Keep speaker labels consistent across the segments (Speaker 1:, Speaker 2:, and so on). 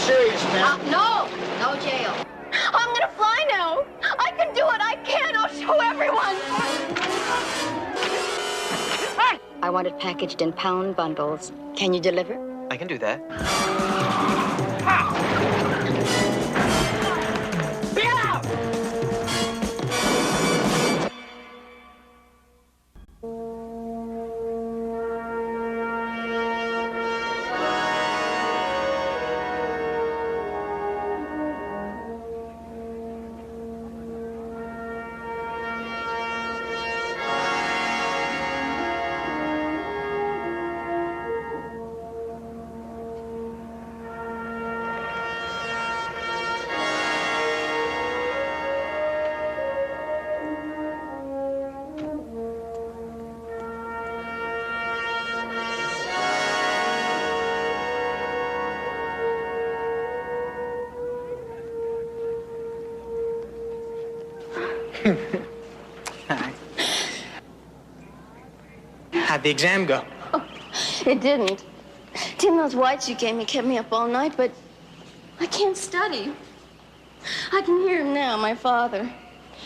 Speaker 1: serious, man.
Speaker 2: No jail. I'm gonna fly now. I can do it. I can. I'll show everyone. I want it packaged in pound bundles. Can you deliver?
Speaker 3: I can do that.
Speaker 1: Get out!
Speaker 3: Hi. How'd the exam go?
Speaker 2: Oh, it didn't. Tim, those whites you gave me kept me up all night, but I can't study. I can hear him now, my father,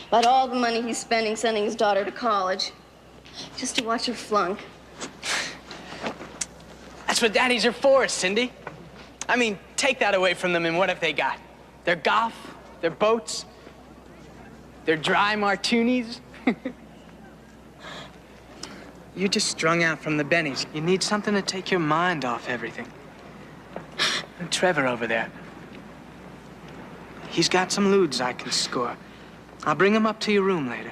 Speaker 2: about all the money he's spending sending his daughter to college, just to watch her flunk.
Speaker 3: That's what daddies are for, Cindy. I mean, take that away from them and what have they got? Their golf, their boats, their dry martinis. You're just strung out from the bennies. You need something to take your mind off everything. And Trevor over there. He's got some ludes I can score. I'll bring him up to your room later.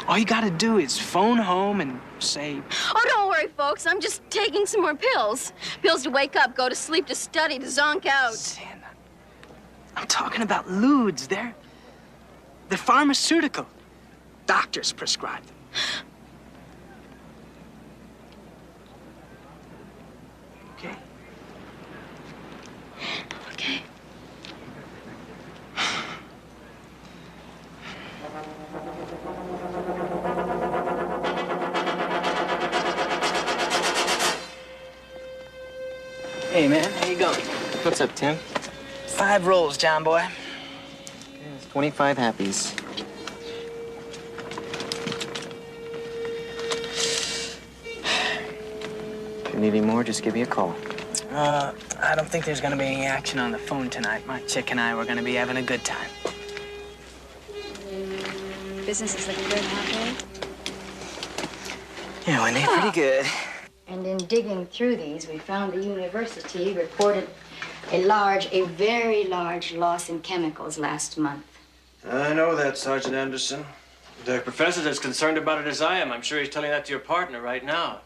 Speaker 3: All you gotta do is phone home and say...
Speaker 2: Oh, don't worry, folks. I'm just taking some more pills. Pills to wake up, go to sleep, to study, to zonk out.
Speaker 3: Santa, I'm talking about ludes. They're pharmaceutical. Doctors prescribe them. Okay?
Speaker 2: Okay.
Speaker 3: Hey, man, how you going?
Speaker 4: What's up, Tim?
Speaker 3: 5 rolls, John boy.
Speaker 4: It's 25 happies. If you need any more, just give me a call.
Speaker 3: I don't think there's gonna be any action on the phone tonight. My chick and I were gonna be having a good time.
Speaker 2: Business is looking good, huh,
Speaker 4: Yeah, Wendy, pretty good.
Speaker 2: And in digging through these, we found the university reported a very large loss in chemicals last month.
Speaker 5: I know that, Sergeant Anderson. The professor's as concerned about it as I am. I'm sure he's telling that to your partner right now.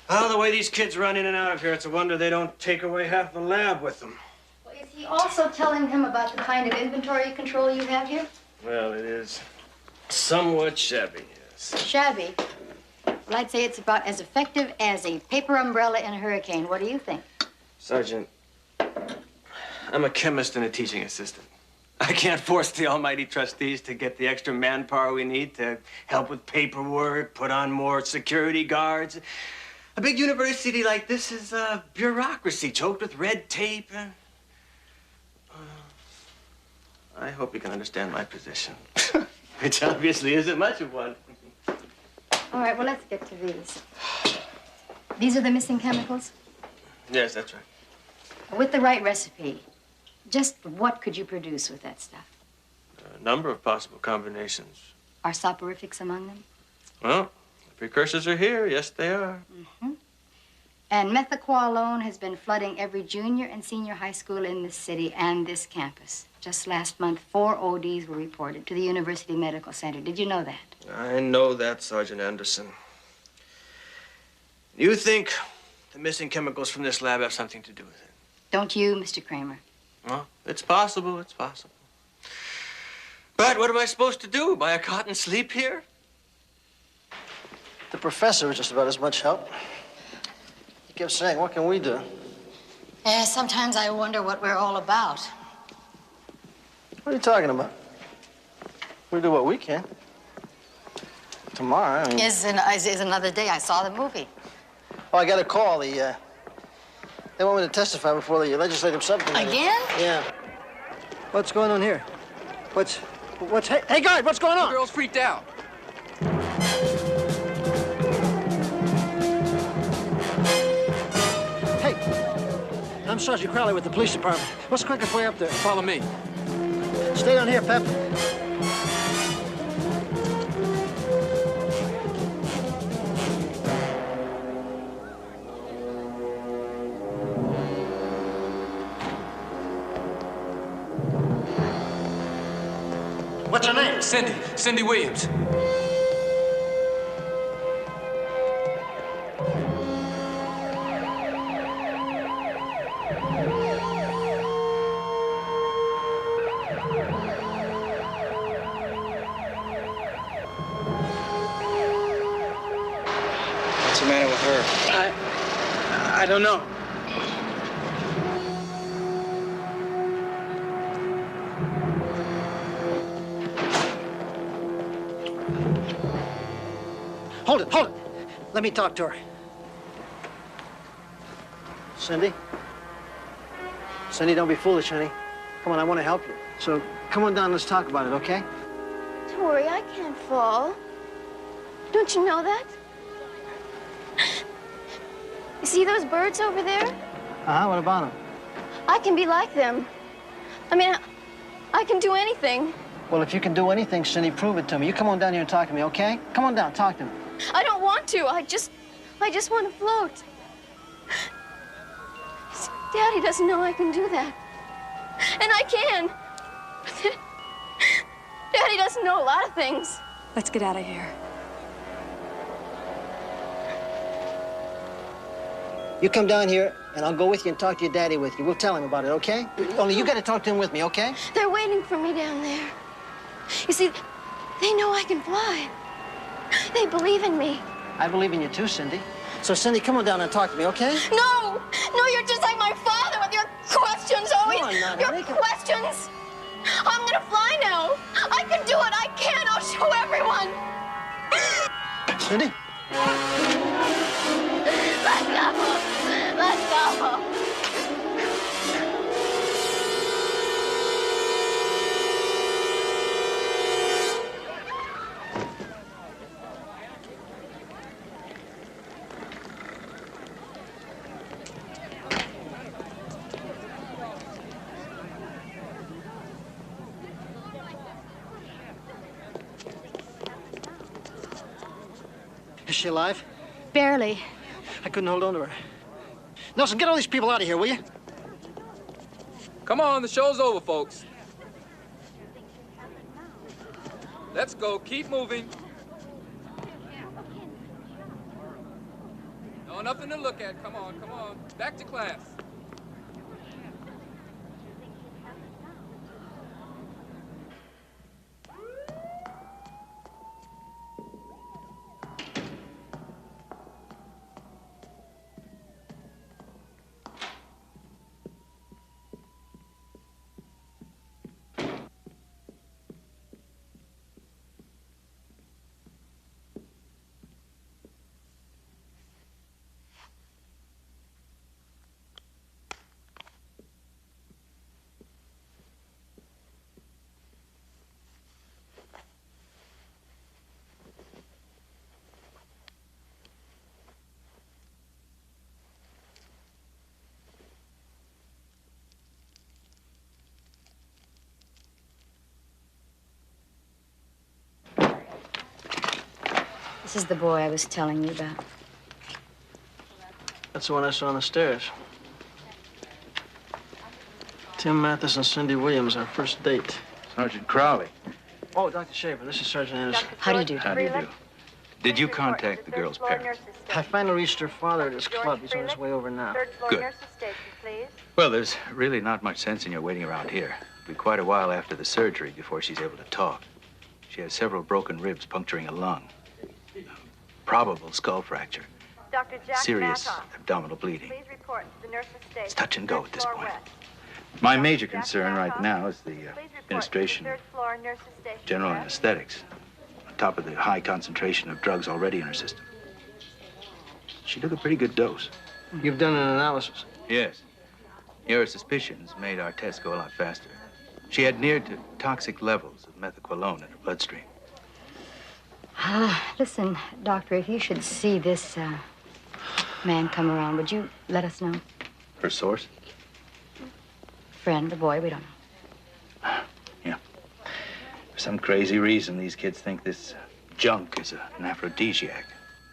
Speaker 5: Well, the way these kids run in and out of here, it's a wonder they don't take away half the lab with them.
Speaker 2: Well, is he also telling him about the kind of inventory control you have here?
Speaker 5: Well, it is somewhat shabby, yes.
Speaker 2: Shabby. Well, I'd say it's about as effective as a paper umbrella in a hurricane. What do you think?
Speaker 5: Sergeant, I'm a chemist and a teaching assistant. I can't force the almighty trustees to get the extra manpower we need to help with paperwork, put on more security guards. A big university like this is a bureaucracy choked with red tape. I hope you can understand my position, which obviously isn't much of one.
Speaker 2: All right, well, let's get to these. These are the missing chemicals?
Speaker 5: Yes, that's right.
Speaker 2: With the right recipe, just what could you produce with that stuff?
Speaker 5: A number of possible combinations.
Speaker 2: Are soporifics among them?
Speaker 5: Well, the precursors are here. Yes, they are.
Speaker 2: Mm-hmm. And methaqualone has been flooding every junior and senior high school in this city and this campus. Just last month, 4 ODs were reported to the University Medical Center. Did you know that?
Speaker 5: I know that, Sergeant Anderson. You think the missing chemicals from this lab have something to do with it?
Speaker 2: Don't you, Mr. Kramer?
Speaker 5: Well, it's possible. It's possible. But what am I supposed to do? Buy a cot and sleep here?
Speaker 6: The professor was just about as much help. He kept saying, what can we do?
Speaker 2: Yeah, sometimes I wonder what we're all about.
Speaker 6: What are you talking about? We do what we can. Tomorrow, I mean...
Speaker 2: Is another day. I saw the movie.
Speaker 6: Oh, I got a call. The They want me to testify before the legislative subcommittee.
Speaker 1: Again?
Speaker 6: Yeah. What's going on here? Hey, guard, what's going on?
Speaker 7: The girl's freaked out.
Speaker 6: Hey, I'm Sergeant Crowley with the police department. What's the quickest way up there?
Speaker 7: Follow me.
Speaker 6: Stay down here, Pep. What's her name?
Speaker 7: Cindy Williams.
Speaker 4: What's the matter with her?
Speaker 3: I don't know.
Speaker 6: Hold it. Let me talk to her. Cindy? Cindy, don't be foolish, honey. Come on, I want to help you. So come on down, let's talk about it, okay?
Speaker 2: Don't worry, I can't fall. Don't you know that? You see those birds over there?
Speaker 6: Uh-huh, what about them?
Speaker 2: I can be like them. I mean, I can do anything.
Speaker 6: Well, if you can do anything, Cindy, prove it to me. You come on down here and talk to me, okay? Come on down, talk to me.
Speaker 2: I don't want to. I just want to float. Daddy doesn't know I can do that. And I can. Daddy doesn't know a lot of things.
Speaker 8: Let's get out of here.
Speaker 6: You come down here, and I'll go with you and talk to your daddy with you. We'll tell him about it, okay? Only you got to talk to him with me, okay?
Speaker 2: They're waiting for me down there. You see, they know I can fly. They believe in me.
Speaker 6: I believe in you too, Cindy. So, Cindy, come on down and talk to me, okay?
Speaker 2: No, you're just like my father with your questions always.
Speaker 6: No, I'm not,
Speaker 2: Your
Speaker 6: honey.
Speaker 2: questions. I'm gonna fly now. I can do it. I can. I'll show everyone.
Speaker 6: Cindy?
Speaker 2: Let's go.
Speaker 6: Is she alive?
Speaker 8: Barely.
Speaker 6: I couldn't hold on to her. Nelson, get all these people out of here, will you?
Speaker 7: Come on, the show's over, folks. Let's go. Keep moving. No, nothing to look at. Come on. Back to class.
Speaker 8: This is the boy I was telling you about.
Speaker 6: That's the one I saw on the stairs. Tim Mathis and Cindy Williams, our first date.
Speaker 9: Sergeant Crowley.
Speaker 6: Oh, Dr. Schaefer, this is Sergeant Anderson.
Speaker 8: How do you do?
Speaker 9: How do you do? Did you contact the girl's parents?
Speaker 6: I finally reached her father at his club. He's on his way over now.
Speaker 9: Good. Well, there's really not much sense in your waiting around here. It'll be quite a while after the surgery before she's able to talk. She has several broken ribs puncturing a lung. Probable skull fracture.
Speaker 10: Dr. Jack
Speaker 9: Serious
Speaker 10: Matoff,
Speaker 9: abdominal bleeding.
Speaker 10: please report to the nurse's station.
Speaker 9: It's touch and go at this
Speaker 10: Floor
Speaker 9: point.
Speaker 10: west.
Speaker 9: My major concern right now is the
Speaker 10: Please report to the
Speaker 9: administration of
Speaker 10: third floor nurse's station
Speaker 9: general
Speaker 10: west.
Speaker 9: anesthetics, on top of the high concentration of drugs already in her system. She took a pretty good dose.
Speaker 6: You've done an analysis.
Speaker 9: Yes. Your suspicions made our tests go a lot faster. She had near to toxic levels of methaqualone in her bloodstream.
Speaker 8: Listen, Doctor, if you should see this man come around, would you let us know?
Speaker 9: Her source?
Speaker 8: Friend, the boy, we don't know.
Speaker 9: Yeah. For some crazy reason, these kids think this junk is an aphrodisiac.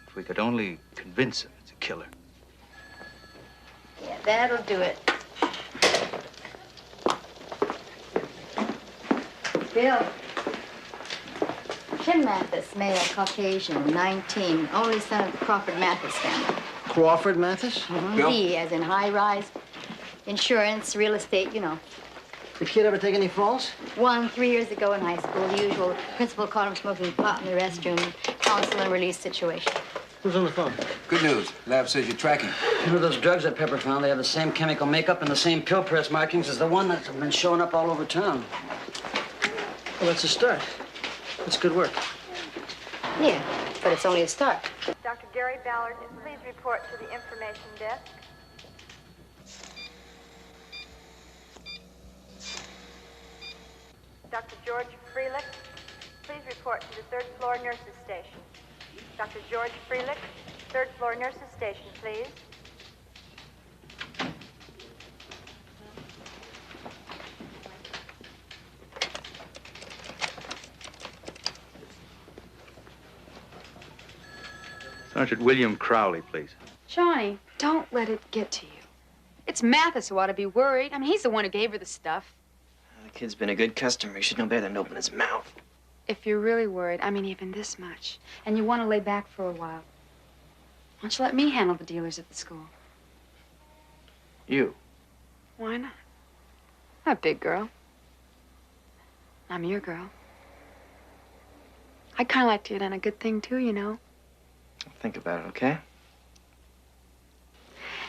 Speaker 9: If we could only convince them it's a killer.
Speaker 8: Yeah, that'll do it. Bill. Tim Mathis, male, Caucasian, 19, only son of the Crawford Mathis family.
Speaker 6: Crawford Mathis?
Speaker 8: Mm-hmm. D, as in high-rise, insurance, real estate, you know.
Speaker 6: The kid ever take any falls?
Speaker 8: One, 3 years ago in high school, the usual. Principal caught him smoking pot in the restroom. Counsel and release situation.
Speaker 6: Who's on the phone?
Speaker 11: Good news. Lab says you're tracking.
Speaker 12: You know, those drugs that Pepper found, they have the same chemical makeup and the same pill press markings as the one that's been showing up all over town.
Speaker 6: Well, that's a start. That's good work.
Speaker 8: Yeah, but it's only a start.
Speaker 10: Dr. Gary Ballard, please report to the information desk. Dr. George Freelick, please report to the third floor nurses station. Dr. George Freelick, third floor nurses station, please.
Speaker 9: Sergeant William Crowley, please.
Speaker 13: Johnny, don't let it get to you. It's Mathis who ought to be worried. I mean, he's the one who gave her the stuff.
Speaker 4: The kid's been a good customer. He should know better than to open his mouth.
Speaker 13: If you're really worried, I mean even this much, and you want to lay back for a while, why don't you let me handle the dealers at the school?
Speaker 4: You?
Speaker 13: Why not? I'm a big girl. I'm your girl. I'd kind of like to get on a good thing, too, you know.
Speaker 4: Think about it, okay?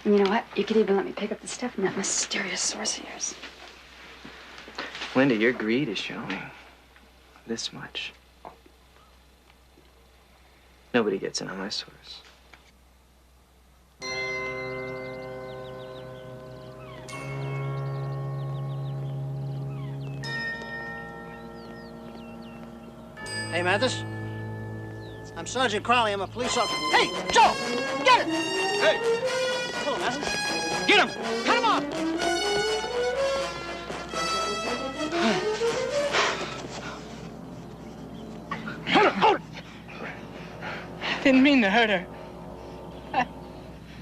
Speaker 13: And you know what? You could even let me pick up the stuff from that mysterious source of yours.
Speaker 4: Linda, your greed is showing. This much. Nobody gets in on my source.
Speaker 6: Hey, Mathis. I'm Sergeant Crowley. I'm a police officer. Hey, Joe! Get him!
Speaker 7: Hey!
Speaker 6: Hello, Mathis.
Speaker 7: Get him! Cut him off!
Speaker 3: Hold it! I didn't mean to hurt her.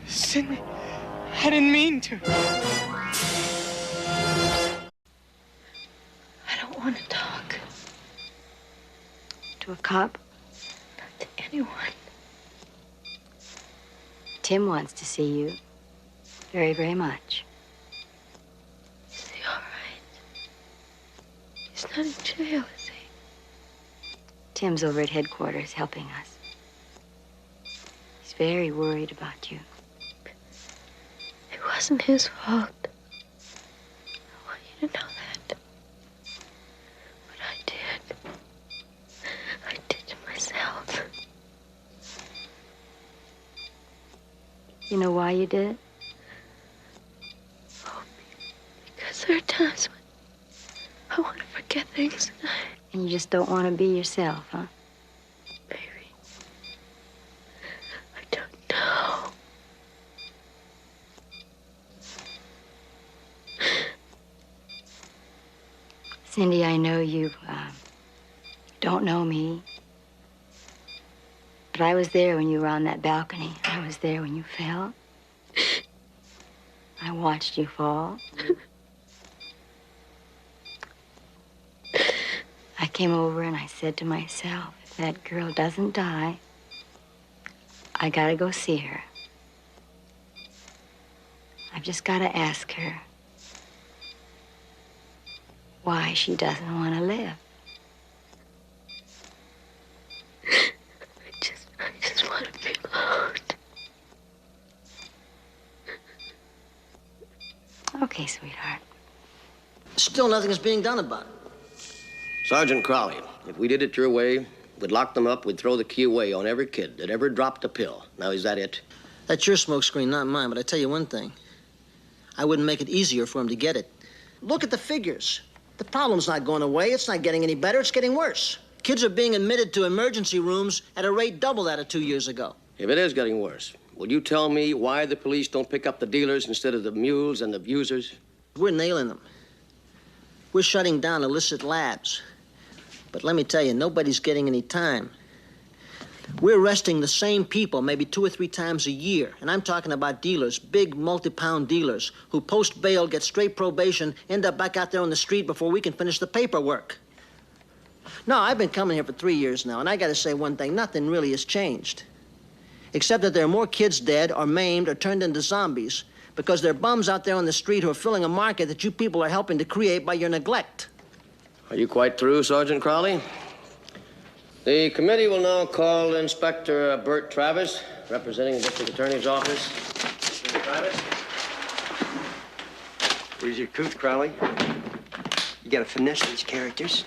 Speaker 3: Cindy, I didn't mean to.
Speaker 2: I don't want to talk
Speaker 8: To a cop?
Speaker 2: to anyone.
Speaker 8: Tim wants to see you. Very, very much.
Speaker 2: Is he all right? He's not in jail, is he?
Speaker 8: Tim's over at headquarters helping us. He's very worried about you.
Speaker 2: It wasn't his fault. I want you to know that. But I did. I did to myself.
Speaker 8: You know why you did it?
Speaker 2: Oh, because there are times when I want to forget things and
Speaker 8: And you just don't want to be yourself, huh?
Speaker 2: maybe I don't know.
Speaker 8: Cindy, I know you don't know me. But I was there when you were on that balcony. I was there when you fell. I watched you fall. I came over and I said to myself, if that girl doesn't die, I gotta go see her. I've just gotta ask her why she doesn't want to live.
Speaker 2: I just want to be alone.
Speaker 8: Okay, sweetheart.
Speaker 6: Still nothing is being done about it.
Speaker 14: Sergeant Crowley, if we did it your way, we'd lock them up, we'd throw the key away on every kid that ever dropped a pill. Now, is that it?
Speaker 6: That's your smoke screen, not mine, but I tell you one thing. I wouldn't make it easier for him to get it. Look at the figures. The problem's not going away. It's not getting any better. It's getting worse. Kids are being admitted to emergency rooms at a rate double that of 2 years ago.
Speaker 14: If it is getting worse, will you tell me why the police don't pick up the dealers instead of the mules and the abusers?
Speaker 6: We're nailing them. We're shutting down illicit labs. But let me tell you, nobody's getting any time. We're arresting the same people maybe 2 or 3 times a year. And I'm talking about dealers, big multi-pound dealers, who post bail, get straight probation, end up back out there on the street before we can finish the paperwork. No, I've been coming here for 3 years now, and I gotta say one thing, nothing really has changed. Except that there are more kids dead or maimed or turned into zombies because there are bums out there on the street who are filling a market that you people are helping to create by your neglect.
Speaker 14: Are you quite through, Sergeant Crowley? The committee will now call Inspector Bert Travis, representing the District Attorney's Office. Mr. Travis?
Speaker 4: Where's your coot, Crowley? You gotta finesse these characters.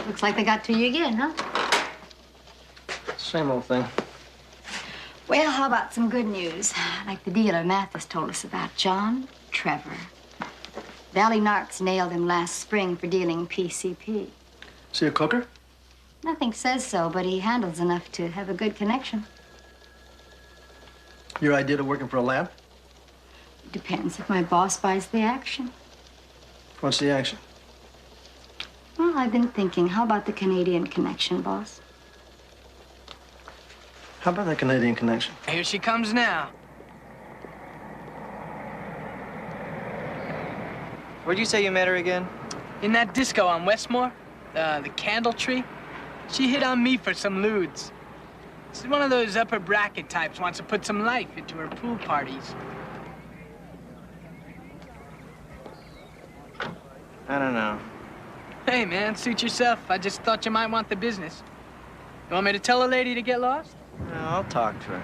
Speaker 8: Looks like they got to you again, huh?
Speaker 6: Same old thing.
Speaker 8: Well, how about some good news? Like the dealer Mathis told us about, John Trevor. Valley Narcs nailed him last spring for dealing PCP.
Speaker 6: Is he a cooker?
Speaker 8: Nothing says so, but he handles enough to have a good connection.
Speaker 6: Your idea of working for a lab?
Speaker 8: Depends if my boss buys the action.
Speaker 6: What's the action?
Speaker 8: Well, I've been thinking, how about the Canadian connection, boss?
Speaker 6: How about that Canadian connection?
Speaker 3: Here she comes now.
Speaker 4: Where'd you say you met her again?
Speaker 3: In that disco on Westmore, the Candle Tree. She hit on me for some lewds. She's one of those upper bracket types, wants to put some life into her pool parties.
Speaker 4: I don't know.
Speaker 3: Hey, man, suit yourself. I just thought you might want the business. You want me to tell a lady to get lost?
Speaker 4: No, I'll talk to her.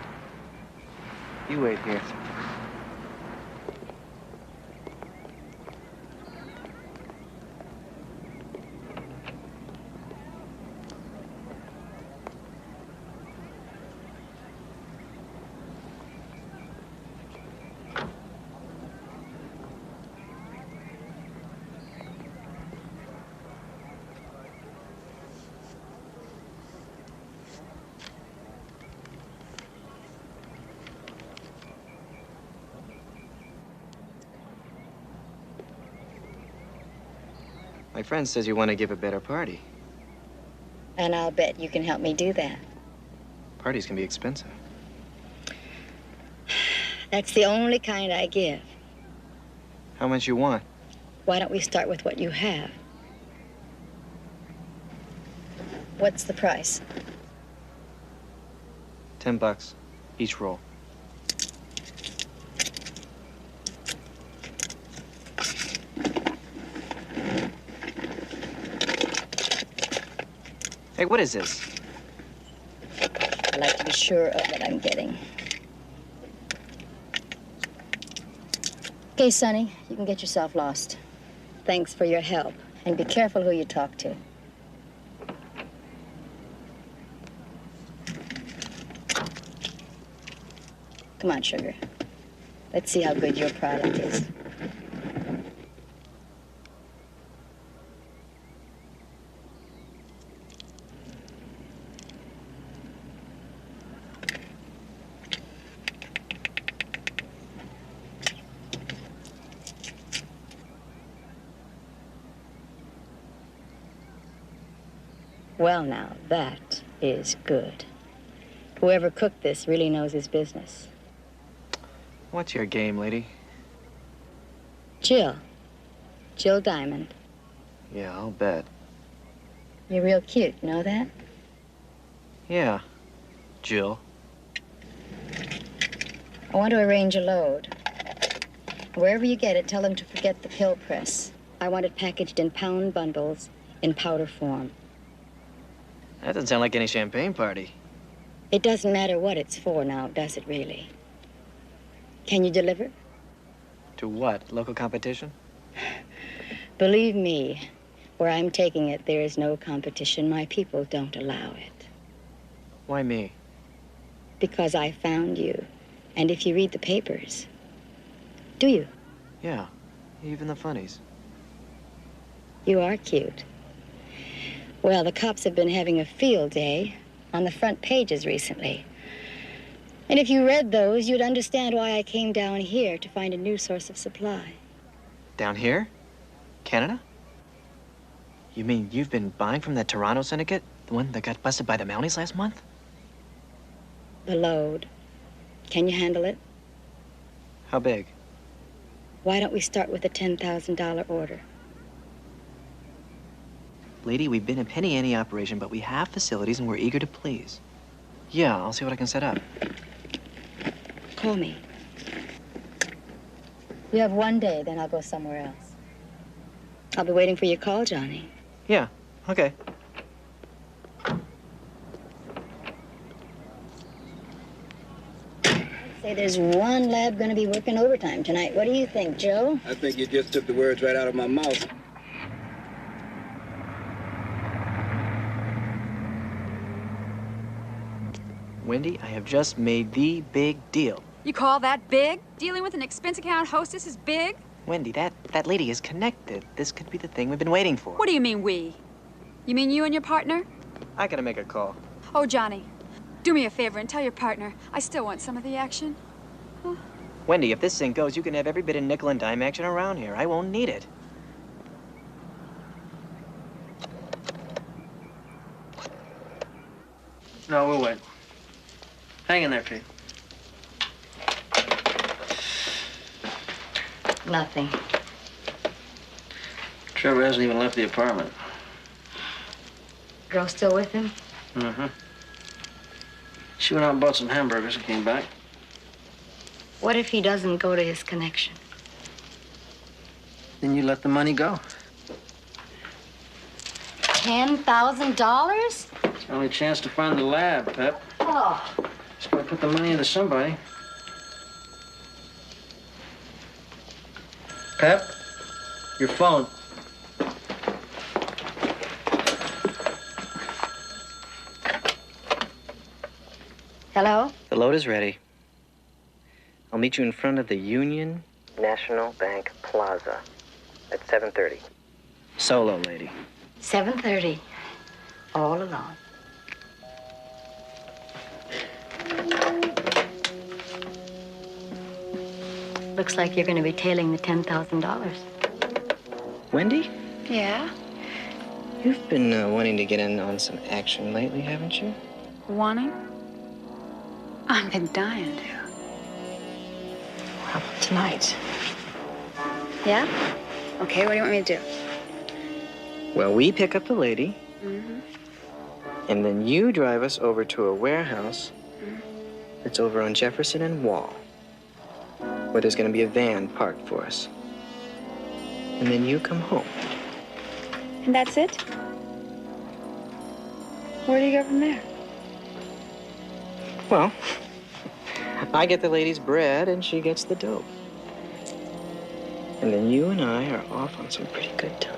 Speaker 4: You wait here. My friend says you want to give a better party.
Speaker 8: And I'll bet you can help me do that.
Speaker 4: Parties can be expensive.
Speaker 8: That's the only kind I give.
Speaker 4: How much you want?
Speaker 8: Why don't we start with what you have? What's the price?
Speaker 4: $10 each roll. Hey, what is this?
Speaker 8: I like to be sure of what I'm getting. Okay, Sonny, you can get yourself lost. Thanks for your help, and be careful who you talk to. Come on, sugar. Let's see how good your product is. Well, now, that is good. Whoever cooked this really knows his business.
Speaker 4: What's your game, lady?
Speaker 8: Jill. Jill Diamond.
Speaker 4: Yeah, I'll bet.
Speaker 8: You're real cute, know that?
Speaker 4: Yeah, Jill.
Speaker 8: I want to arrange a load. Wherever you get it, tell them to forget the pill press. I want it packaged in pound bundles in powder form.
Speaker 4: That doesn't sound like any champagne party.
Speaker 8: It doesn't matter what it's for now, does it really? Can you deliver?
Speaker 4: To what? Local competition?
Speaker 8: Believe me, where I'm taking it, there is no competition. My people don't allow it.
Speaker 4: Why me?
Speaker 8: Because I found you. And if you read the papers, do you?
Speaker 15: Yeah, even the funnies.
Speaker 8: You are cute. Well, the cops have been having a field day on the front pages recently. And if you read those, you'd understand why I came down here to find a new source of supply.
Speaker 15: Down here? Canada? You mean you've been buying from that Toronto syndicate? The one that got busted by the Mounties last month?
Speaker 8: The load. Can you handle it?
Speaker 15: How big?
Speaker 8: Why don't we start with a $10,000 order?
Speaker 15: Lady, we've been a penny ante operation, but we have facilities and we're eager to please. Yeah, I'll see what I can set up.
Speaker 8: Call me. You have 1 day, then I'll go somewhere else. I'll be waiting for your call, Johnny.
Speaker 15: Yeah, okay.
Speaker 8: Say there's one lab gonna be working overtime tonight. What do you think, Joe?
Speaker 11: I think you just took the words right out of my mouth.
Speaker 15: Wendy, I have just made the big deal.
Speaker 13: You call that big? Dealing with an expense account hostess is big?
Speaker 15: Wendy, that lady is connected. This could be the thing we've been waiting for.
Speaker 13: What do you mean, we? You mean you and your partner?
Speaker 15: I gotta make a call.
Speaker 13: Oh, Johnny, do me a favor and tell your partner I still want some of the action. Huh?
Speaker 15: Wendy, if this thing goes, you can have every bit of nickel and dime action around here. I won't need it.
Speaker 4: No, we'll wait. Hang in there, Pete.
Speaker 8: Nothing.
Speaker 14: Trevor hasn't even left the apartment.
Speaker 8: Girl still with him?
Speaker 14: Mm-hmm. She went out and bought some hamburgers and came back.
Speaker 8: What if he doesn't go to his connection?
Speaker 14: Then you let the money go.
Speaker 8: $10,000?
Speaker 14: It's the only chance to find the lab, Pep.
Speaker 8: Oh.
Speaker 14: Just gotta put the money into somebody. Pep, your phone.
Speaker 8: Hello?
Speaker 15: The load is ready. I'll meet you in front of the Union National Bank Plaza at 7:30. Solo, lady.
Speaker 8: 7:30. All alone. Looks like you're going to be tailing the $10,000.
Speaker 15: Wendy,
Speaker 13: Yeah?
Speaker 15: you've been wanting to get in on some action lately, haven't you?
Speaker 13: Wanting? I've been dying to.
Speaker 15: How about tonight?
Speaker 13: Yeah? Okay, what do you want me to do?
Speaker 15: Well, we pick up the lady,
Speaker 13: Mm-hmm.
Speaker 15: and then you drive us over to a warehouse that's over on Jefferson and Wall, where there's going to be a van parked for us. And then you come home.
Speaker 13: And that's it? Where do you go from there?
Speaker 15: Well, I get the lady's bread and she gets the dope. And then you and I are off on some pretty good times.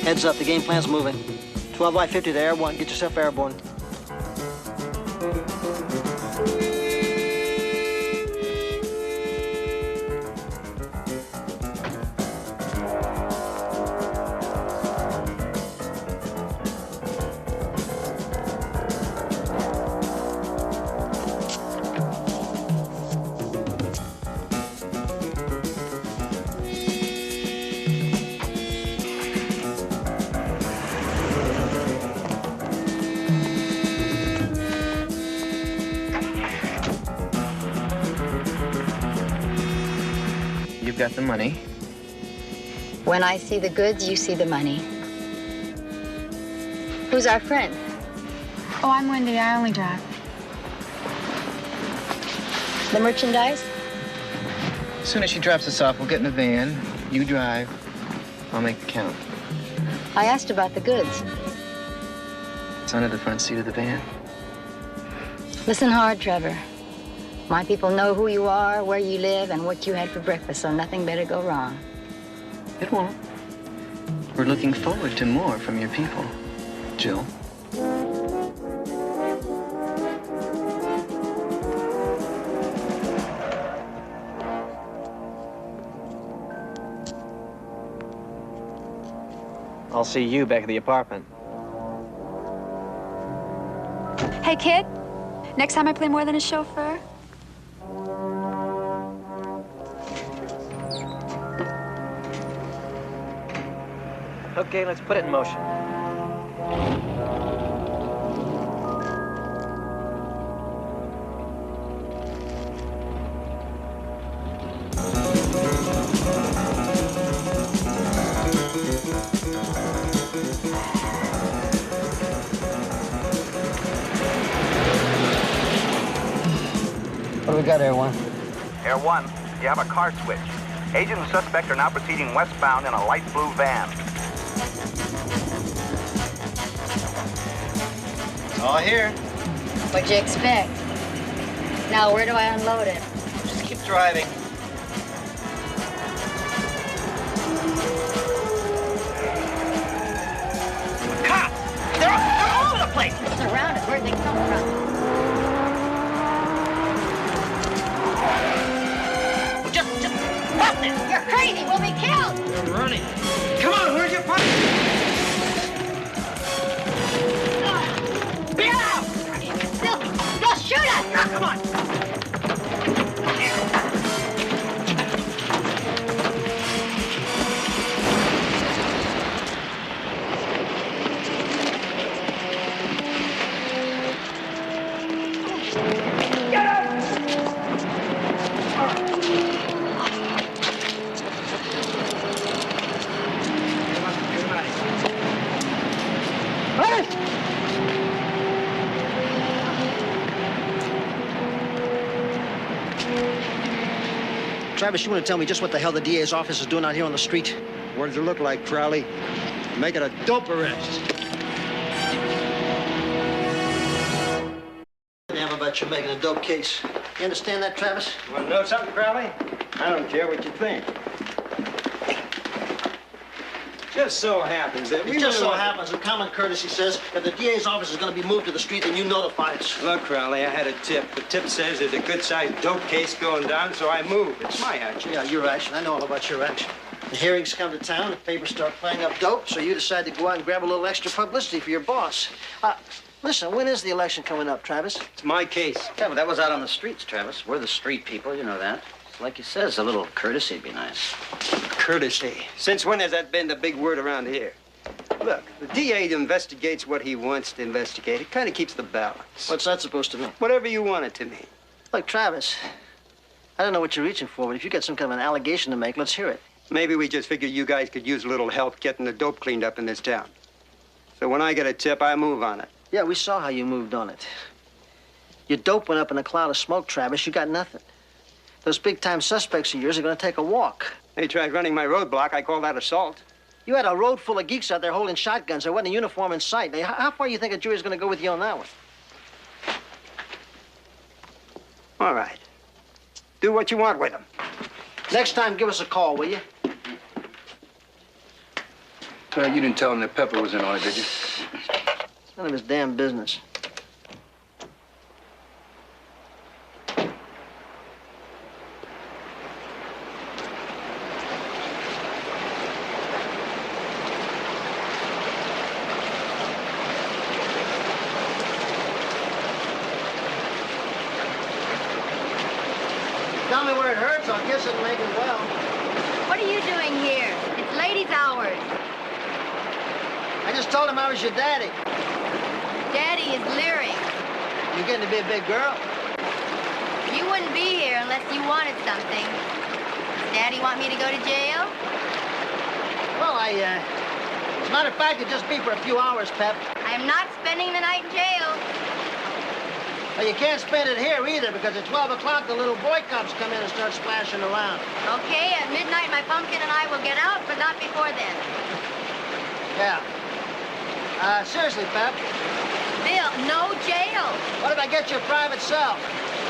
Speaker 6: Heads up, the game plan's moving. 12 by 50 to airborne. Get yourself airborne.
Speaker 15: You've got the money.
Speaker 8: When I see the goods, you see the money. Who's our friend?
Speaker 13: Oh, I'm Wendy. I only drive.
Speaker 8: The merchandise?
Speaker 15: As soon as she drops us off, we'll get in the van. You drive. I'll make the count.
Speaker 8: I asked about the goods.
Speaker 15: It's under the front seat of the van.
Speaker 8: Listen hard, Trevor. My people know who you are, where you live, and what you had for breakfast, so nothing better go wrong.
Speaker 15: It won't. We're looking forward to more from your people, Jill. I'll see you back at the apartment.
Speaker 13: Hey, kid. Next time I play more than a chauffeur.
Speaker 15: Okay, let's put it in motion.
Speaker 6: What do we got, Air One?
Speaker 16: Air One, you have a car switch. Agent and suspect are now proceeding westbound in a light blue van.
Speaker 6: All here.
Speaker 8: What'd you expect? Now, where do I unload it?
Speaker 6: Just keep driving.
Speaker 16: Cops! They're all over the place!
Speaker 8: Surrounded. Where'd they come from?
Speaker 16: Just stop this!
Speaker 8: You're crazy. We'll be killed.
Speaker 6: We're running. Come on, where's your partner?
Speaker 16: Get out!
Speaker 8: They'll shoot us.
Speaker 16: Now, come on!
Speaker 6: Travis, you want to tell me just what the hell the DA's office is doing out here on the street?
Speaker 4: What does it look like, Crowley? Make it a dope arrest.
Speaker 6: Damn about you making a dope case. You understand that, Travis?
Speaker 4: You want to know something, Crowley? I don't care what you think. Just so happens that
Speaker 6: It just so happens that common courtesy says if the DA's office is going to be moved to the street, then you notify us.
Speaker 4: Look, Crowley, I had a tip. The tip says there's a good-sized dope case going down, so I moved. It's my action.
Speaker 6: Yeah, your action. I know all about your action. The hearings come to town, the papers start playing up dope, so you decide to go out and grab a little extra publicity for your boss. Listen, when is the election coming up, Travis?
Speaker 4: It's my case.
Speaker 12: Yeah, but that was out on the streets, Travis. We're the street people, you know that. Like you says, a little courtesy would be nice.
Speaker 4: Courtesy. Since when has that been the big word around here? Look, the DA investigates what he wants to investigate. It kind of keeps the balance.
Speaker 6: What's that supposed to mean?
Speaker 4: Whatever you want it to mean.
Speaker 6: Look, Travis, I don't know what you're reaching for, but if you got some kind of an allegation to make, let's hear it.
Speaker 4: Maybe we just figured you guys could use a little help getting the dope cleaned up in this town. So when I get a tip, I move on it.
Speaker 6: Yeah, we saw how you moved on it. Your dope went up in a cloud of smoke, Travis. You got nothing. Those big-time suspects of yours are going to take a walk.
Speaker 4: They tried running my roadblock. I call that assault.
Speaker 6: You had a road full of geeks out there holding shotguns. There wasn't a uniform in sight. Now, how far do you think a jury's going to go with you on that one?
Speaker 4: All right. Do what you want with them.
Speaker 6: Next time, give us a call, will you?
Speaker 7: You didn't tell him that Pepper was in on it, did you?
Speaker 6: It's none of his damn business. Tell me where it hurts, I'll kiss it and make it well.
Speaker 8: What are you doing here? It's ladies' hours.
Speaker 6: I just told him I was your daddy.
Speaker 8: Daddy is leering.
Speaker 6: You're getting to be a big girl.
Speaker 8: You wouldn't be here unless you wanted something. Does Daddy want me to go to jail?
Speaker 6: Well, as a matter of fact, it'd just be for a few hours, Pep.
Speaker 8: I'm not spending the night in jail.
Speaker 6: Well, you can't spend it here either, because at 12 o'clock, the little boy cops come in and start splashing around.
Speaker 8: Okay, at midnight, my pumpkin and I will get out, but not before then.
Speaker 6: Yeah. Seriously, Pep.
Speaker 2: Bill, no jail.
Speaker 6: What if I get you a private cell?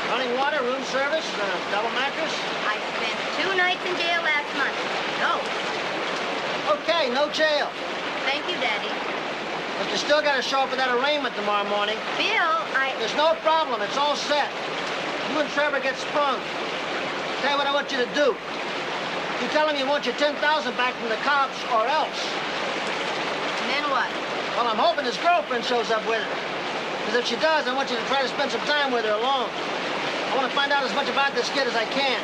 Speaker 6: Running water, room service, double mattress?
Speaker 2: I spent 2 nights in jail last month. No.
Speaker 6: Okay, no jail.
Speaker 2: Thank you, Daddy.
Speaker 6: But you still got to show up for that arraignment tomorrow morning.
Speaker 2: Bill,
Speaker 6: There's no problem. It's all set. You and Trevor get sprung. Tell you what I want you to do. You tell him you want your 10,000 back from the cops, or else.
Speaker 2: And then what?
Speaker 6: Well, I'm hoping his girlfriend shows up with it. Because if she does, I want you to try to spend some time with her alone. I want to find out as much about this kid as I can.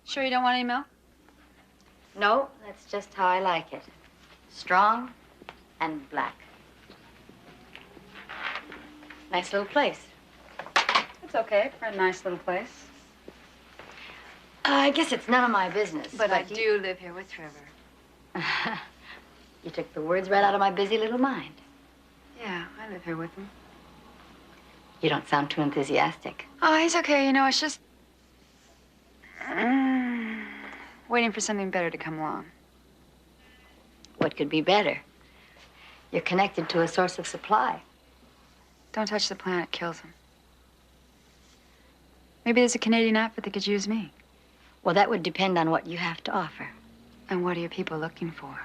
Speaker 13: Sure you don't want any milk?
Speaker 8: No, that's just how I like it. Strong and black. Nice little place.
Speaker 13: It's okay for a nice little place.
Speaker 8: I guess it's none of my business.
Speaker 13: But I do live here with Trevor.
Speaker 8: You took the words right out of my busy little mind.
Speaker 13: Yeah, I live here with him.
Speaker 8: You don't sound too enthusiastic.
Speaker 13: Oh, he's okay. You know, it's just... waiting for something better to come along.
Speaker 8: What could be better? You're connected to a source of supply.
Speaker 13: Don't touch the plant, it kills him. Maybe there's a Canadian outfit that could use me.
Speaker 8: Well, that would depend on what you have to offer.
Speaker 13: And what are your people looking for?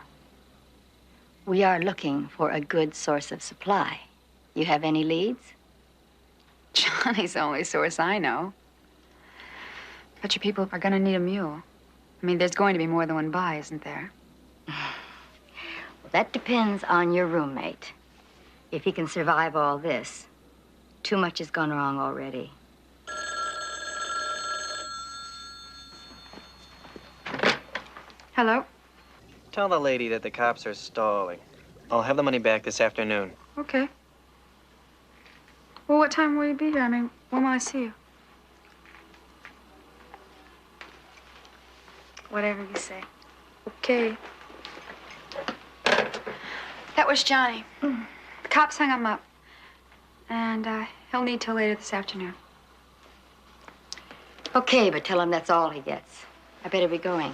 Speaker 8: We are looking for a good source of supply. You have any leads?
Speaker 13: Johnny's the only source I know. But your people are gonna need a mule. I mean, there's going to be more than one buy, isn't there?
Speaker 8: Well, that depends on your roommate. If he can survive all this, too much has gone wrong already.
Speaker 13: Hello?
Speaker 15: Tell the lady that the cops are stalling. I'll have the money back this afternoon.
Speaker 13: Okay. Well, what time will you be here? I mean, when will I see you? Whatever you say. Okay. That was Johnny. The cops hung him up. And he'll need till later this afternoon.
Speaker 8: Okay, but tell him that's all he gets. I better be going.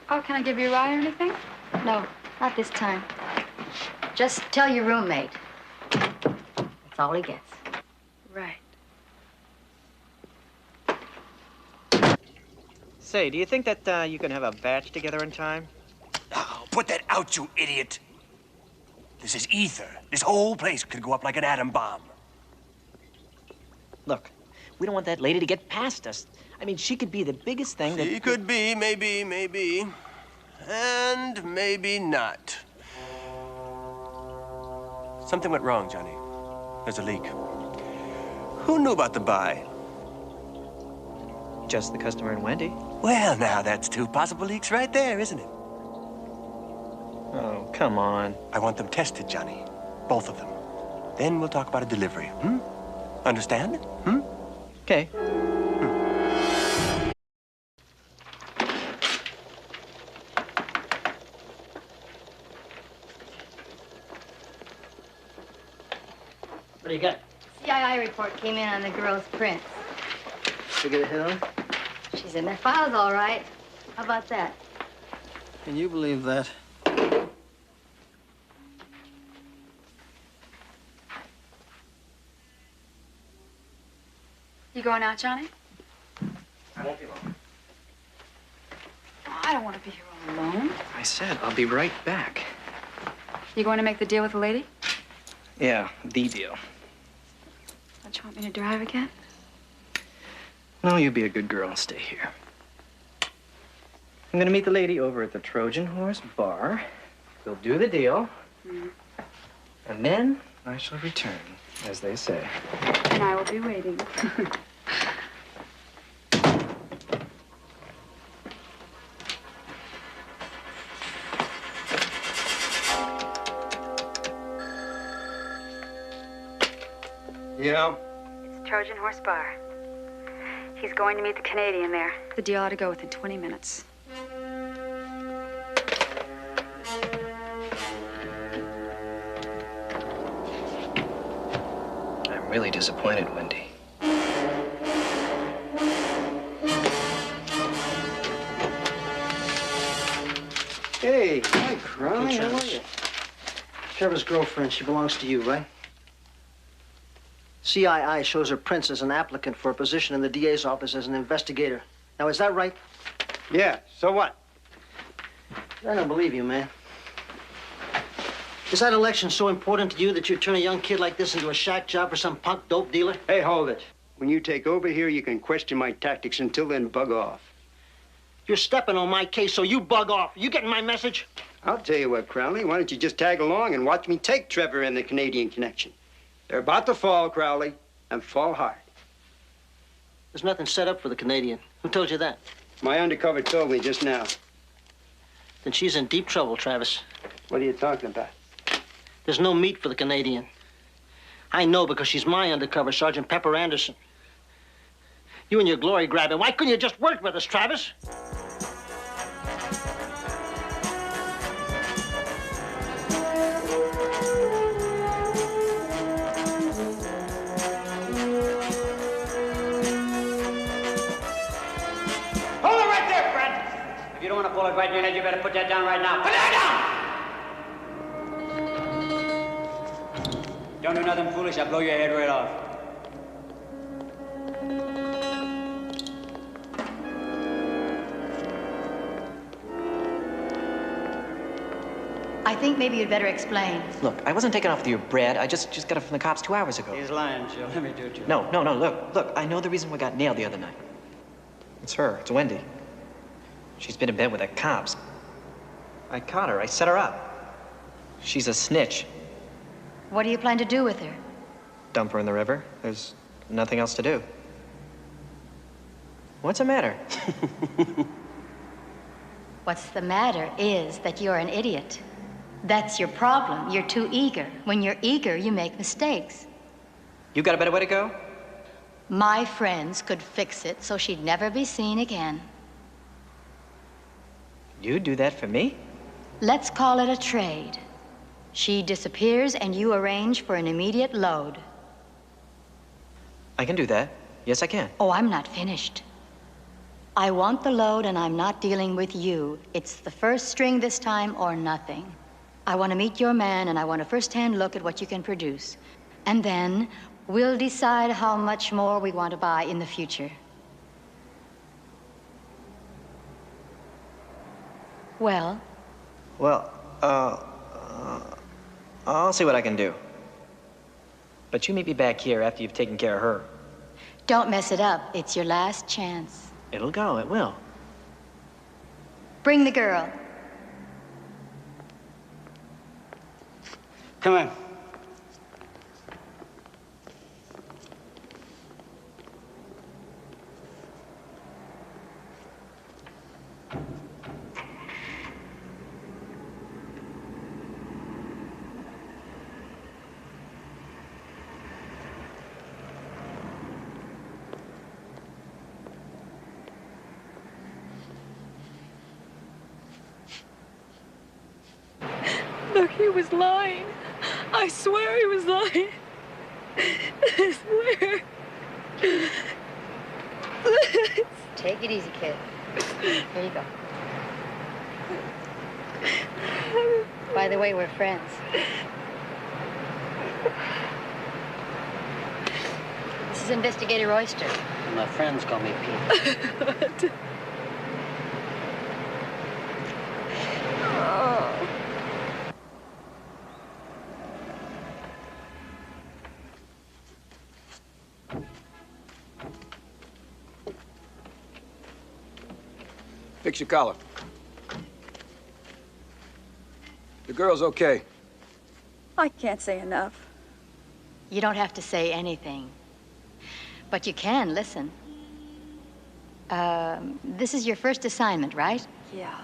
Speaker 13: Oh, can I give you a ride or anything?
Speaker 8: No, not this time. Just tell your roommate. That's all he gets.
Speaker 13: Right.
Speaker 15: Say, do you think that you can have a batch together in time?
Speaker 17: Oh, put that out, you idiot. This is ether. This whole place could go up like an atom bomb.
Speaker 18: Look, we don't want that lady to get past us. I mean, she could be the biggest thing that...
Speaker 5: She could be, maybe. And maybe not. Something went wrong, Johnny. There's a leak. Who knew about the buy?
Speaker 15: Just the customer and Wendy.
Speaker 17: Well, now, that's 2 possible leaks right there, isn't it?
Speaker 15: Oh, come on.
Speaker 17: I want them tested, Johnny. Both of them. Then we'll talk about a delivery, Understand?
Speaker 15: Okay.
Speaker 6: What do you got?
Speaker 8: CII report came in on the girl's prints.
Speaker 6: Did you get a hit on?
Speaker 8: She's in their files, all right. How about that?
Speaker 6: Can you believe that?
Speaker 13: You going out, Johnny?
Speaker 15: I won't be long.
Speaker 13: Oh, I don't want to be here all alone.
Speaker 15: I said I'll be right back.
Speaker 13: You going to make the deal with the lady?
Speaker 15: Yeah, the deal.
Speaker 13: Don't you want me to drive again?
Speaker 15: No, you be a good girl and stay here. I'm gonna meet the lady over at the Trojan Horse Bar. We'll do the deal. And then I shall return, as they say.
Speaker 13: And I will be waiting.
Speaker 4: Yeah?
Speaker 13: It's Trojan Horse Bar. He's going to meet the Canadian there. The deal ought to go within 20 minutes.
Speaker 15: I'm really disappointed, Wendy.
Speaker 4: Hey, hi, Crowley. How are you?
Speaker 6: Trevor's girlfriend. She belongs to you, right? CII shows her prints as an applicant for a position in the DA's office as an investigator. Now, is that right?
Speaker 4: Yeah, so what?
Speaker 6: I don't believe you, man. Is that election so important to you that you'd turn a young kid like this into a shack job for some punk dope dealer?
Speaker 4: Hey, hold it. When you take over here, you can question my tactics. Until then, bug off.
Speaker 6: You're stepping on my case, so you bug off. You getting my message?
Speaker 4: I'll tell you what, Crowley. Why don't you just tag along and watch me take Trevor and the Canadian Connection? They're about to fall, Crowley, and fall hard.
Speaker 6: There's nothing set up for the Canadian. Who told you that?
Speaker 4: My undercover told me just now.
Speaker 6: Then she's in deep trouble, Travis.
Speaker 4: What are you talking about?
Speaker 6: There's no meat for the Canadian. I know because she's my undercover, Sergeant Pepper Anderson. You and your glory grabbing. Why couldn't you just work with us, Travis?
Speaker 12: Hold it right there, friend! If you don't want to pull it right in your head, you better put that down right now. Put that down! Don't do nothing foolish, I'll blow your head right off.
Speaker 8: I think maybe you'd better explain.
Speaker 18: Look, I wasn't taken off with your bread. I just got it from the cops 2 hours ago.
Speaker 12: He's lying, Jill. Let me do it to you.
Speaker 18: No, look, I know the reason we got nailed the other night. It's her, it's Wendy. She's been in bed with the cops. I caught her, I set her up. She's a snitch.
Speaker 8: What do you plan to do with her?
Speaker 18: Dump her in the river. There's nothing else to do. What's the matter?
Speaker 8: What's the matter is that you're an idiot. That's your problem. You're too eager. When you're eager, you make mistakes.
Speaker 18: You got a better way to go?
Speaker 8: My friends could fix it so she'd never be seen again.
Speaker 18: You'd do that for me?
Speaker 8: Let's call it a trade. She disappears and you arrange for an immediate load.
Speaker 18: I can do that. Yes, I can.
Speaker 8: Oh, I'm not finished. I want the load and I'm not dealing with you. It's the first string this time or nothing. I want to meet your man and I want a first-hand look at what you can produce. And then we'll decide how much more we want to buy in the future. Well?
Speaker 18: Well, I'll see what I can do. But you meet me back here after you've taken care of her.
Speaker 8: Don't mess it up. It's your last chance.
Speaker 18: It'll go, it will.
Speaker 8: Bring the girl.
Speaker 12: Come on.
Speaker 19: Look, he was lying. I swear he was lying. I swear.
Speaker 8: Take it easy, kid. Here you go. By the way, we're friends. This is Investigator Oyster.
Speaker 12: And my friends call me Pete.
Speaker 19: Oh.
Speaker 7: Fix your collar. The girl's okay.
Speaker 19: I can't say enough.
Speaker 8: You don't have to say anything. But you can listen. This is your first assignment, right?
Speaker 19: Yeah.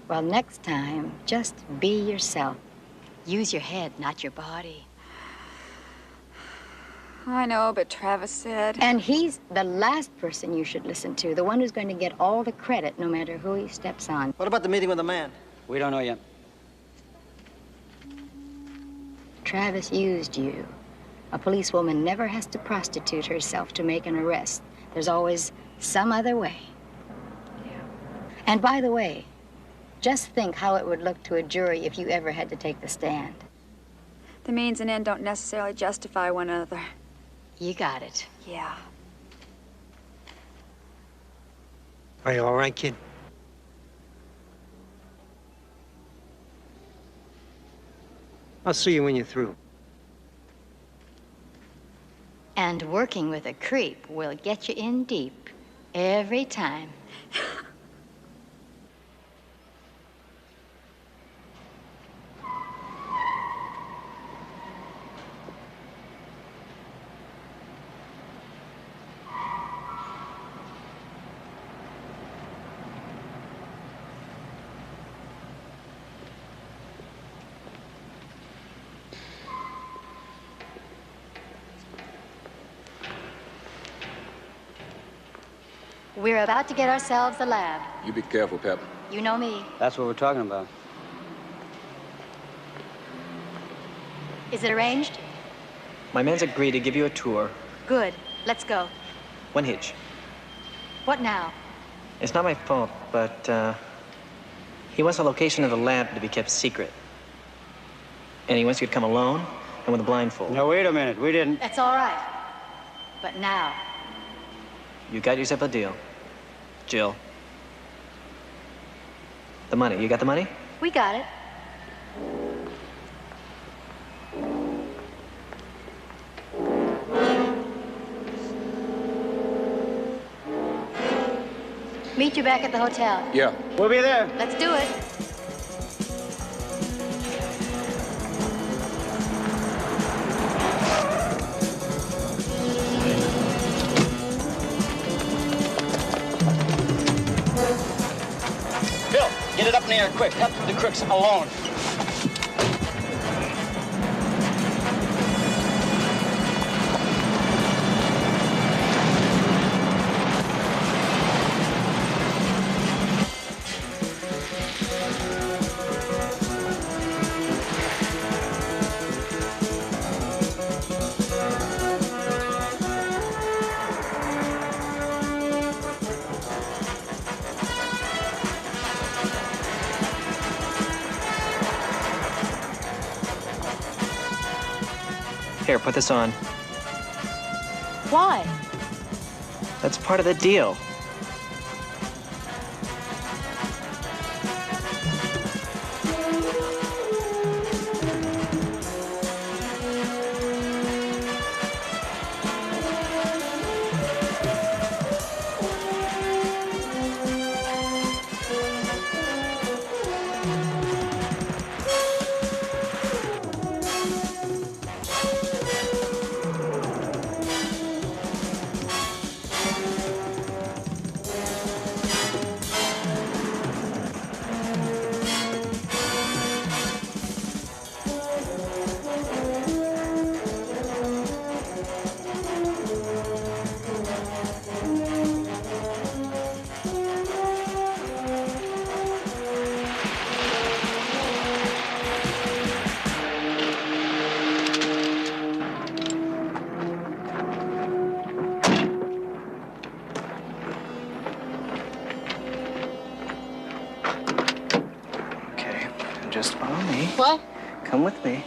Speaker 8: Well, next time, just be yourself. Use your head, not your body.
Speaker 19: I know, but Travis said...
Speaker 8: And he's the last person you should listen to, the one who's going to get all the credit, no matter who he steps on.
Speaker 6: What about the meeting with the man?
Speaker 12: We don't know yet.
Speaker 8: Travis used you. A policewoman never has to prostitute herself to make an arrest. There's always some other way. Yeah. And by the way, just think how it would look to a jury if you ever had to take the stand.
Speaker 13: The means and end don't necessarily justify one another.
Speaker 8: You got it.
Speaker 13: Yeah.
Speaker 6: Are you all right, kid? I'll see you when you're through.
Speaker 8: And working with a creep will get you in deep every time. We're about to get ourselves a lab.
Speaker 7: You be careful, Pep.
Speaker 8: You know me.
Speaker 12: That's what we're talking about.
Speaker 8: Is it arranged?
Speaker 18: My man's agreed to give you a tour.
Speaker 8: Good. Let's go.
Speaker 18: One hitch.
Speaker 8: What now?
Speaker 18: It's not my fault, but he wants the location of the lab to be kept secret. And he wants you to come alone and with a blindfold.
Speaker 12: Now, wait a minute. We didn't.
Speaker 8: That's all right. But now,
Speaker 18: You got yourself a deal. Jill. The money. You got the money?
Speaker 8: we got it. Meet you back at the hotel.
Speaker 7: Yeah.
Speaker 12: We'll be there.
Speaker 8: Let's do it.
Speaker 12: Bill, get it up in the air quick. Cut through the crooks alone.
Speaker 18: Here, put this on.
Speaker 8: Why?
Speaker 18: That's part of the deal. Just follow me.
Speaker 8: What?
Speaker 18: Come with me.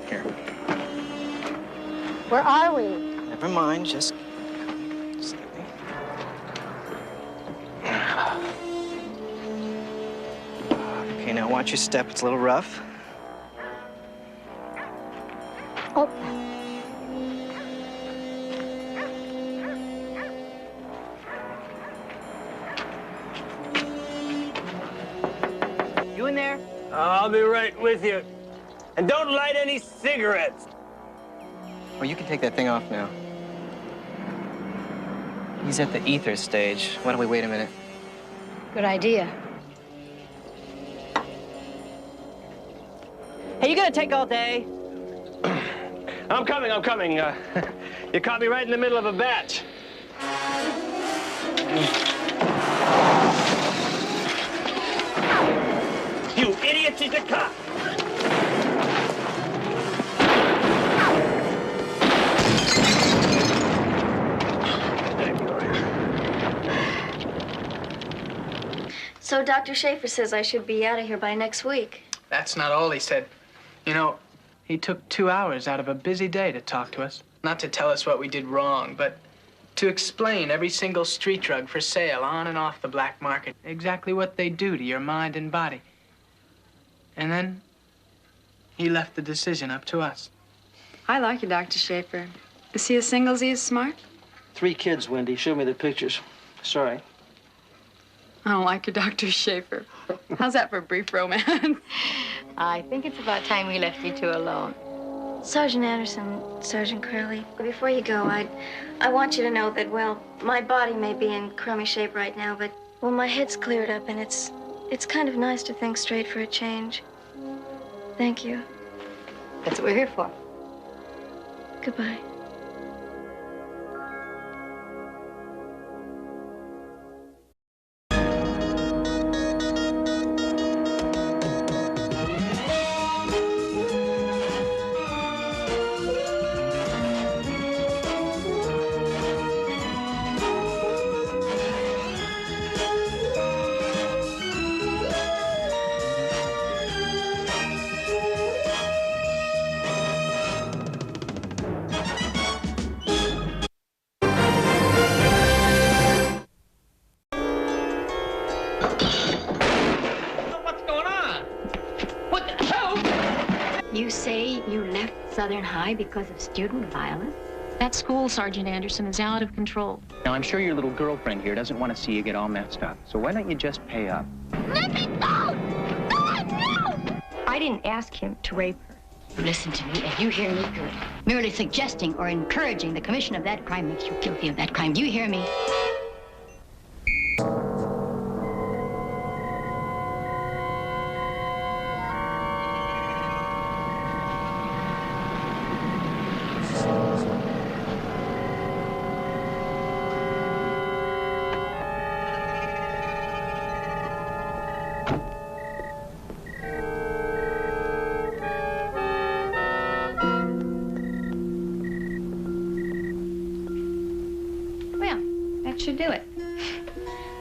Speaker 18: Here.
Speaker 8: Where are we?
Speaker 18: Never mind, just stay. Okay, now watch your step. It's a little rough.
Speaker 8: Oh.
Speaker 5: You in there? I'll be right with you. And don't light any cigarettes.
Speaker 18: Well, you can take that thing off now. He's at the ether stage. Why don't we wait a minute?
Speaker 8: Good idea.
Speaker 5: Hey, you gonna take all day? I'm coming. You caught me right in the middle of a batch. You idiot, she's a cop!
Speaker 2: So Dr. Schaefer says I should be out of here by next week.
Speaker 3: That's not all he said. You know, he took 2 hours out of a busy day to talk to us. Not to tell us what we did wrong, but to explain every single street drug for sale on and off the black market. Exactly what they do to your mind and body. And then he left the decision up to us.
Speaker 13: I like you, Dr. Schaefer. Is he as single as he is smart?
Speaker 6: 3 kids, Wendy. Show me the pictures. Sorry.
Speaker 13: I don't like you, Dr. Schaefer. How's that for a brief romance?
Speaker 8: I think it's about time we left you two alone.
Speaker 2: Sergeant Anderson, Sergeant Crowley, before you go, I want you to know that, well, my body may be in crummy shape right now, but, well, my head's cleared up, and it's kind of nice to think straight for a change. Thank you.
Speaker 8: That's what we're here for.
Speaker 2: Goodbye.
Speaker 8: You say you left Southern High because of student violence?
Speaker 20: That school, Sergeant Anderson, is out of control.
Speaker 21: Now, I'm sure your little girlfriend here doesn't want to see you get all messed up. So why don't you just pay up?
Speaker 8: Libby, no! No! I didn't ask him to rape her. Listen to me, and you hear me good. Merely suggesting or encouraging the commission of that crime makes you guilty of that crime. Do you hear me?
Speaker 2: Should do it.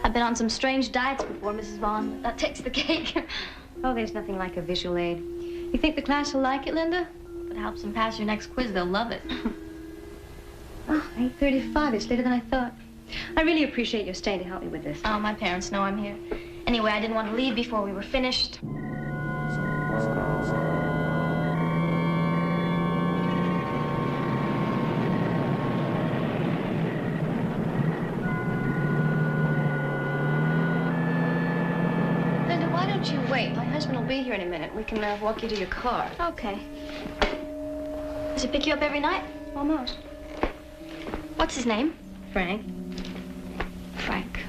Speaker 2: I've been on some strange diets before, Mrs. Vaughn, but that takes the cake.
Speaker 8: Oh, there's nothing like a visual aid. You think the class will like it, Linda?
Speaker 2: If it helps them pass your next quiz, they'll love it.
Speaker 8: Oh, 8:35. It's later than I thought. I really appreciate your staying to help me with this.
Speaker 2: Oh, my parents know I'm here. Anyway, I didn't want to leave before we were finished.
Speaker 8: You wait. My husband will be here in a minute. We can walk you to your car.
Speaker 2: Okay. Does he pick you up every night?
Speaker 8: Almost.
Speaker 2: What's his name?
Speaker 8: Frank.
Speaker 2: Frank.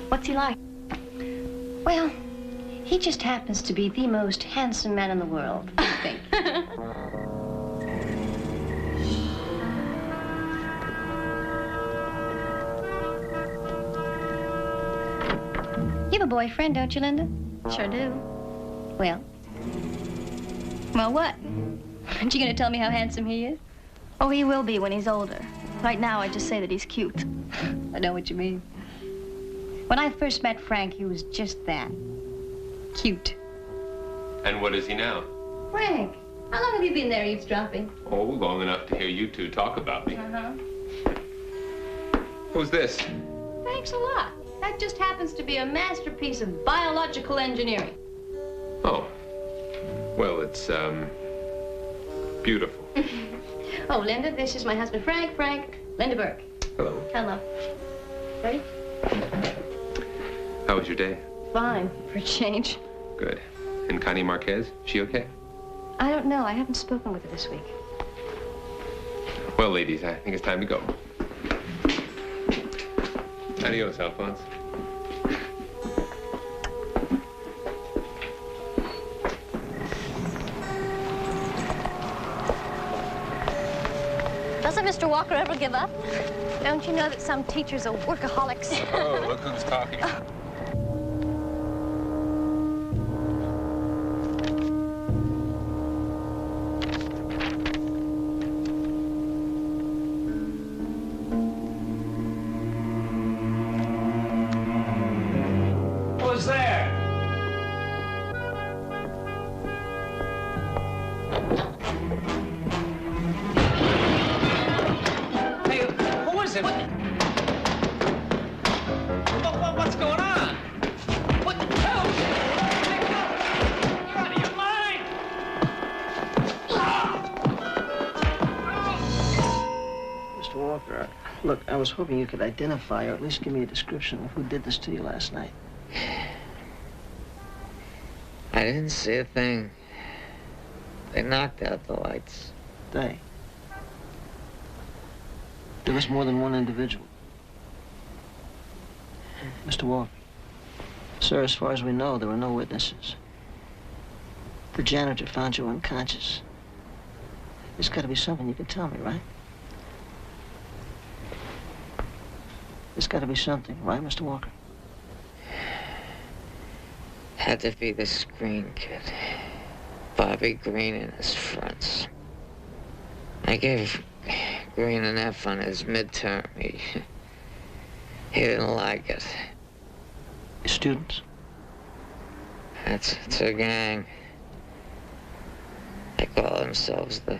Speaker 2: What's he like?
Speaker 8: Well, he just happens to be the most handsome man in the world, I think. You have a boyfriend, don't you, Linda?
Speaker 2: Sure do.
Speaker 8: Well? Well, what? Aren't you going to tell me how handsome he is?
Speaker 2: Oh, he will be when he's older. Right now, I just say that he's cute.
Speaker 8: I know what you mean. When I first met Frank, he was just that. Cute.
Speaker 22: And what is he now?
Speaker 8: Frank, how long have you been there eavesdropping?
Speaker 22: Oh, long enough to hear you two talk about me.
Speaker 8: Uh-huh.
Speaker 22: Who's this?
Speaker 8: Thanks a lot. That just happens to be a masterpiece of biological engineering.
Speaker 22: Oh. Well, it's, beautiful.
Speaker 8: Oh, Linda, this is my husband, Frank. Frank, Linda Burke.
Speaker 22: Hello.
Speaker 8: Hello. Ready?
Speaker 22: How was your day?
Speaker 8: Fine, for a change.
Speaker 22: Good. And Connie Marquez, she okay?
Speaker 8: I don't know. I haven't spoken with her this week.
Speaker 22: Well, ladies, I think it's time to go. Adios, Alphonse.
Speaker 2: Doesn't Mr. Walker ever give up? Don't you know that some teachers are workaholics?
Speaker 22: Oh, look who's talking.
Speaker 6: was hoping you could identify or at least give me a description of who did this to you last night.
Speaker 1: I didn't see a thing. They knocked out the lights.
Speaker 6: There was more than one individual. Mr. Walker. Sir, as far as we know, there were no witnesses. The janitor found you unconscious. There's got to be something you can tell me, right? There's got to be something, right, Mr. Walker?
Speaker 1: Had to be the screen kid. Bobby Green and his friends. I gave Green an F on his midterm. He didn't like it.
Speaker 6: Students?
Speaker 1: It's a gang. They call themselves the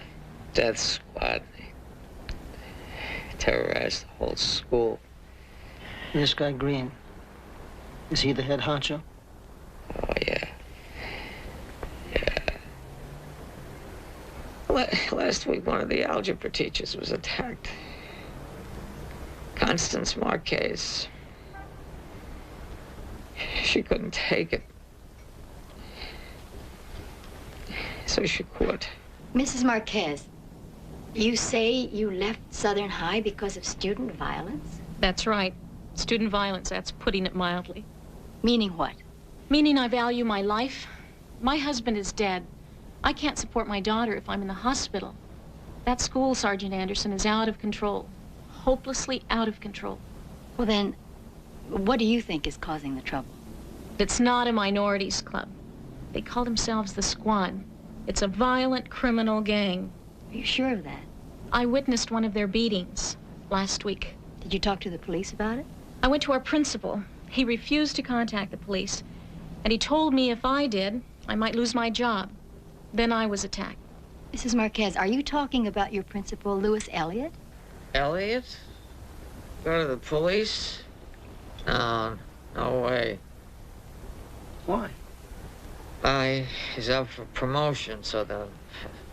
Speaker 1: Death Squad. They terrorized the whole school.
Speaker 6: This guy Green, is he the head honcho?
Speaker 1: Oh, yeah. Last week, one of the algebra teachers was attacked. Constance Marquez. She couldn't take it. So she quit.
Speaker 8: Mrs. Marquez, you say you left Southern High because of student violence?
Speaker 20: That's right. Student violence, that's putting it mildly.
Speaker 8: Meaning what?
Speaker 20: Meaning I value my life. My husband is dead. I can't support my daughter if I'm in the hospital. That school, Sergeant Anderson, is out of control. Hopelessly out of control.
Speaker 8: Well then, what do you think is causing the trouble?
Speaker 20: It's not a minorities club. They call themselves the Squad. It's a violent criminal gang.
Speaker 8: Are you sure of that?
Speaker 20: I witnessed one of their beatings last week.
Speaker 8: Did you talk to the police about it?
Speaker 20: I went to our principal. He refused to contact the police. And he told me if I did, I might lose my job. Then I was attacked.
Speaker 8: Mrs. Marquez, are you talking about your principal, Lewis Elliott?
Speaker 1: Elliot? Go to the police? No way.
Speaker 6: Why?
Speaker 1: He's up for promotion, so the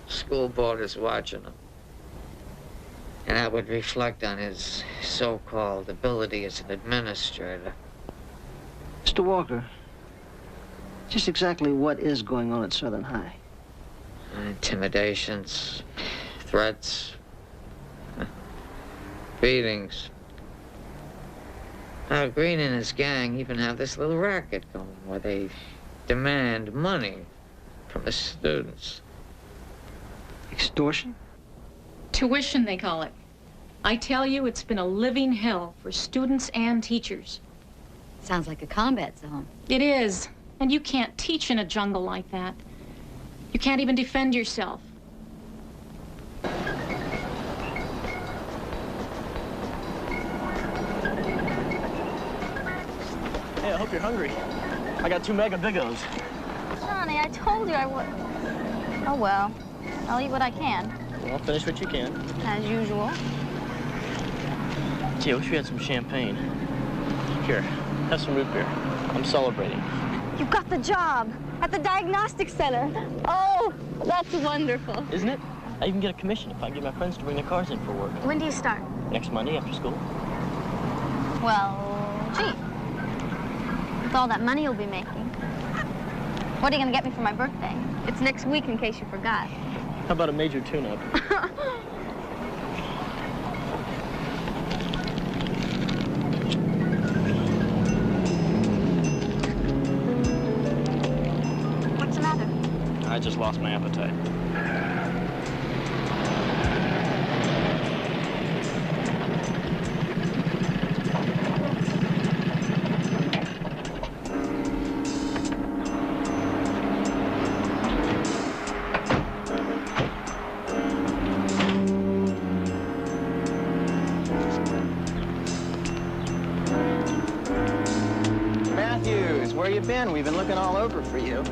Speaker 1: school board is watching him. And that would reflect on his so-called ability as an administrator.
Speaker 6: Mr. Walker, just exactly what is going on at Southern High?
Speaker 1: Intimidations, threats, beatings. Now, Green and his gang even have this little racket going where they demand money from the students.
Speaker 6: Extortion?
Speaker 20: Tuition, they call it. I tell you, it's been a living hell for students and teachers.
Speaker 8: Sounds like a combat zone.
Speaker 20: It is. And you can't teach in a jungle like that. You can't even defend yourself.
Speaker 10: Hey, I hope you're hungry. I got 2 Mega Bigos.
Speaker 2: Johnny, I told you I would. Oh, well. I'll eat what I can.
Speaker 10: Well, finish what you can.
Speaker 2: As usual.
Speaker 10: Gee, I wish we had some champagne. Here, have some root beer. I'm celebrating.
Speaker 2: You got the job at the diagnostic center. Oh, that's wonderful.
Speaker 10: Isn't it? I even get a commission if I get my friends to bring their cars in for work.
Speaker 2: When do you start?
Speaker 10: Next Monday after school.
Speaker 2: Well, gee. With all that money you'll be making. What are you going to get me for my birthday? It's next week, in case you forgot.
Speaker 10: How about a major tune-up?
Speaker 2: What's the matter?
Speaker 10: I just lost my appetite.
Speaker 18: Matthews, where you been? We've been looking all over for you.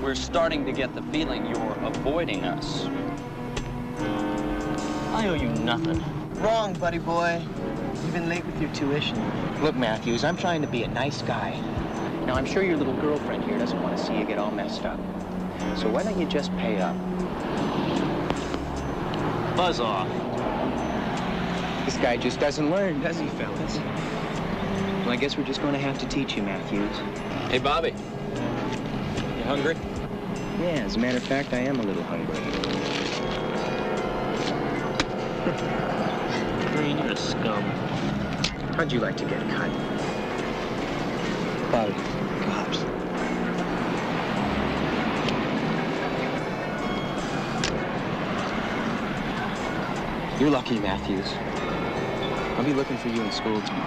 Speaker 23: We're starting to get the feeling you're avoiding us.
Speaker 10: I owe you nothing.
Speaker 15: Wrong, buddy boy. You've been late with your tuition. Look, Matthews, I'm trying to be a nice guy. Now, I'm sure your little girlfriend here doesn't want to see you get all messed up. So why don't you just pay up?
Speaker 10: Buzz off.
Speaker 21: This guy just doesn't learn, does he, fellas? Well, I guess we're just going to have to teach you, Matthews.
Speaker 7: Hey, Bobby. You hungry?
Speaker 21: Yeah, as a matter of fact, I am a little hungry.
Speaker 10: Green, you're a scum.
Speaker 21: How'd you like to get cut?
Speaker 10: Bobby.
Speaker 21: Cops. You're lucky, Matthews. I'll be looking for you in school tomorrow.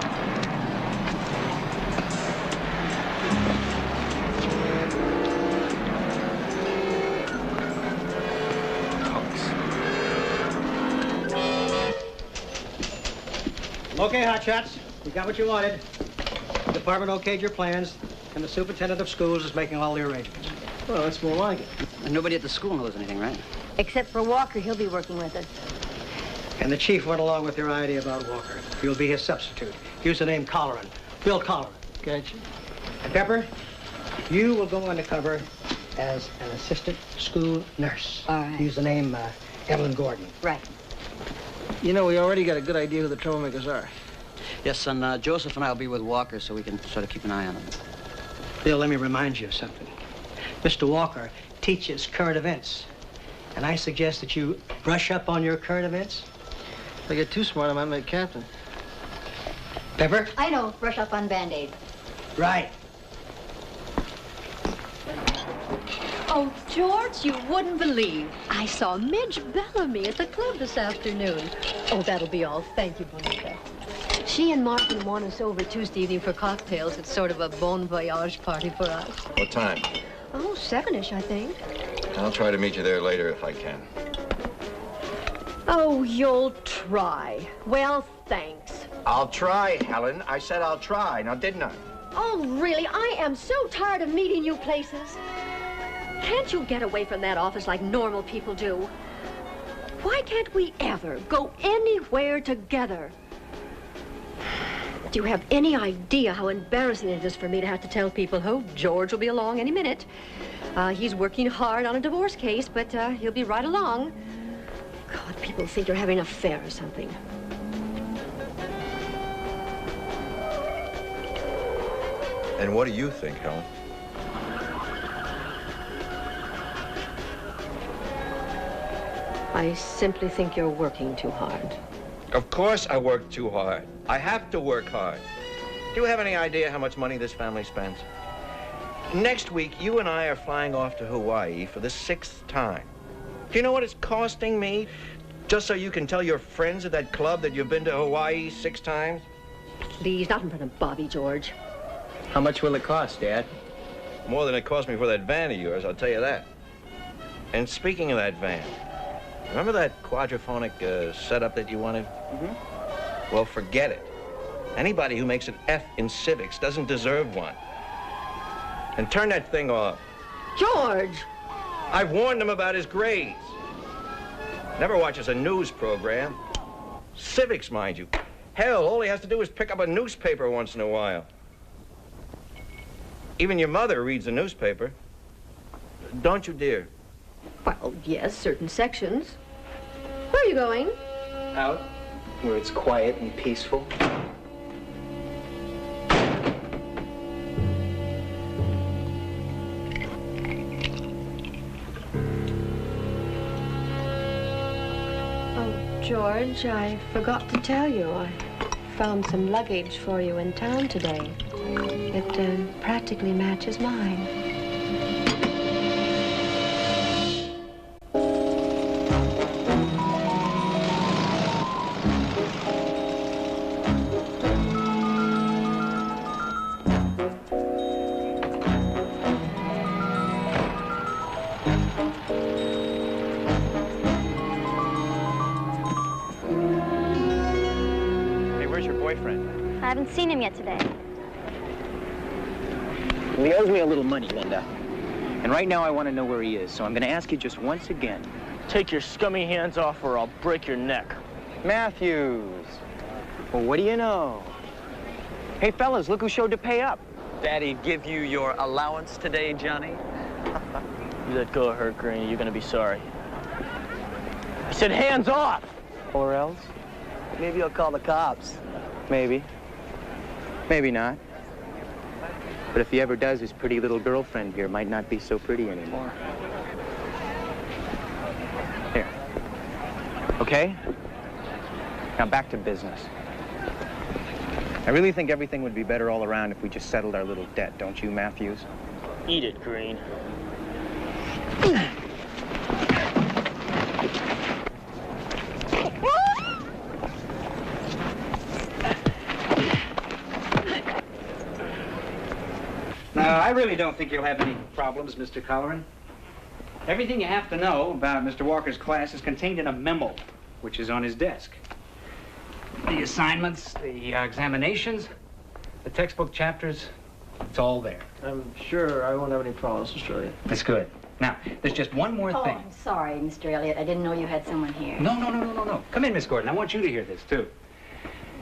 Speaker 9: Okay, hotshots. You got what you wanted. The department okayed your plans, and the superintendent of schools is making all the arrangements.
Speaker 18: Well, that's more like it.
Speaker 12: And nobody at the school knows anything, right?
Speaker 8: Except for Walker, he'll be working with us.
Speaker 9: And the chief went along with your idea about Walker. You'll be his substitute. Use the name Colleran. Bill Colleran.
Speaker 18: Gotcha.
Speaker 9: And Pepper, you will go undercover as an assistant school nurse.
Speaker 8: All right.
Speaker 9: Use the name Evelyn Gordon.
Speaker 8: Right.
Speaker 6: You know, we already got a good idea who the troublemakers are.
Speaker 12: Yes, and Joseph and I will be with Walker so we can sort of keep an eye on him.
Speaker 9: Bill, let me remind you of something. Mr. Walker teaches current events. And I suggest that you brush up on your current events.
Speaker 6: If I get too smart, I might make captain.
Speaker 9: Pepper?
Speaker 8: I know. Brush up on Band-Aid.
Speaker 9: Right.
Speaker 11: Oh, George, you wouldn't believe. I saw Midge Bellamy at the club this afternoon. Oh, that'll be all. Thank you, Bonita. She and Martin want us over Tuesday evening for cocktails. It's sort of a bon voyage party for us.
Speaker 14: What time?
Speaker 11: Oh, 7-ish, I think.
Speaker 14: I'll try to meet you there later if I can.
Speaker 11: Oh, you'll try. Well, thanks.
Speaker 14: I'll try, Helen. I said I'll try. Now, didn't I?
Speaker 11: Oh, really? I am so tired of meeting new places. Can't you get away from that office like normal people do? Why can't we ever go anywhere together? Do you have any idea how embarrassing it is for me to have to tell people, oh, George will be along any minute. He's working hard on a divorce case, but he'll be right along. God, people think you're having an affair or something.
Speaker 14: And what do you think, Helen?
Speaker 11: I simply think you're working too hard.
Speaker 14: Of course I work too hard. I have to work hard. Do you have any idea how much money this family spends? Next week, you and I are flying off to Hawaii for the 6th time. Do you know what it's costing me? Just so you can tell your friends at that club that you've been to Hawaii 6 times?
Speaker 11: Please, not in front of Bobby, George.
Speaker 21: How much will it cost, Dad?
Speaker 14: More than it cost me for that van of yours, I'll tell you that. And speaking of that van, remember that quadraphonic setup that you wanted? Mm-hmm. Well, forget it. Anybody who makes an F in civics doesn't deserve one. And turn that thing off.
Speaker 11: George!
Speaker 14: I've warned him about his grades. Never watches a news program. Civics, mind you. Hell, all he has to do is pick up a newspaper once in a while. Even your mother reads the newspaper. Don't you, dear?
Speaker 11: Well, yes, certain sections. Where are you going?
Speaker 21: Out, where it's quiet and peaceful.
Speaker 11: Oh, George, I forgot to tell you. I found some luggage for you in town today. It practically matches mine.
Speaker 21: Hey, where's your boyfriend?
Speaker 24: I haven't seen him yet today.
Speaker 21: Well, he owes me a little money, Linda. And right now I want to know where he is, so I'm going to ask you just once again.
Speaker 10: Take your scummy hands off or I'll break your neck.
Speaker 21: Matthews. Well, what do you know? Hey, fellas, look who showed to pay up.
Speaker 23: Daddy give you your allowance today, Johnny?
Speaker 10: You let go of her, Green, you're gonna be sorry. I said hands off!
Speaker 21: Or else?
Speaker 4: Maybe he'll call the cops.
Speaker 21: Maybe. Maybe not. But if he ever does, his pretty little girlfriend here might not be so pretty anymore. Here. Okay? Now back to business. I really think everything would be better all around if we just settled our little debt, don't you, Matthews?
Speaker 10: Eat it, Green.
Speaker 16: Now, I really don't think you'll have any problems, Mr. Colleran. Everything you have to know about Mr. Walker's class is contained in a memo, which is on his desk. The assignments, the examinations, the textbook chapters, it's all there.
Speaker 4: I'm sure I won't have any problems, Mr. Elliott.
Speaker 16: That's good. Now, there's just one more
Speaker 8: Oh,
Speaker 16: thing.
Speaker 8: I'm sorry, Mr. Elliott. I didn't know you had someone here.
Speaker 16: No. Come in, Miss Gordon. I want you to hear this, too.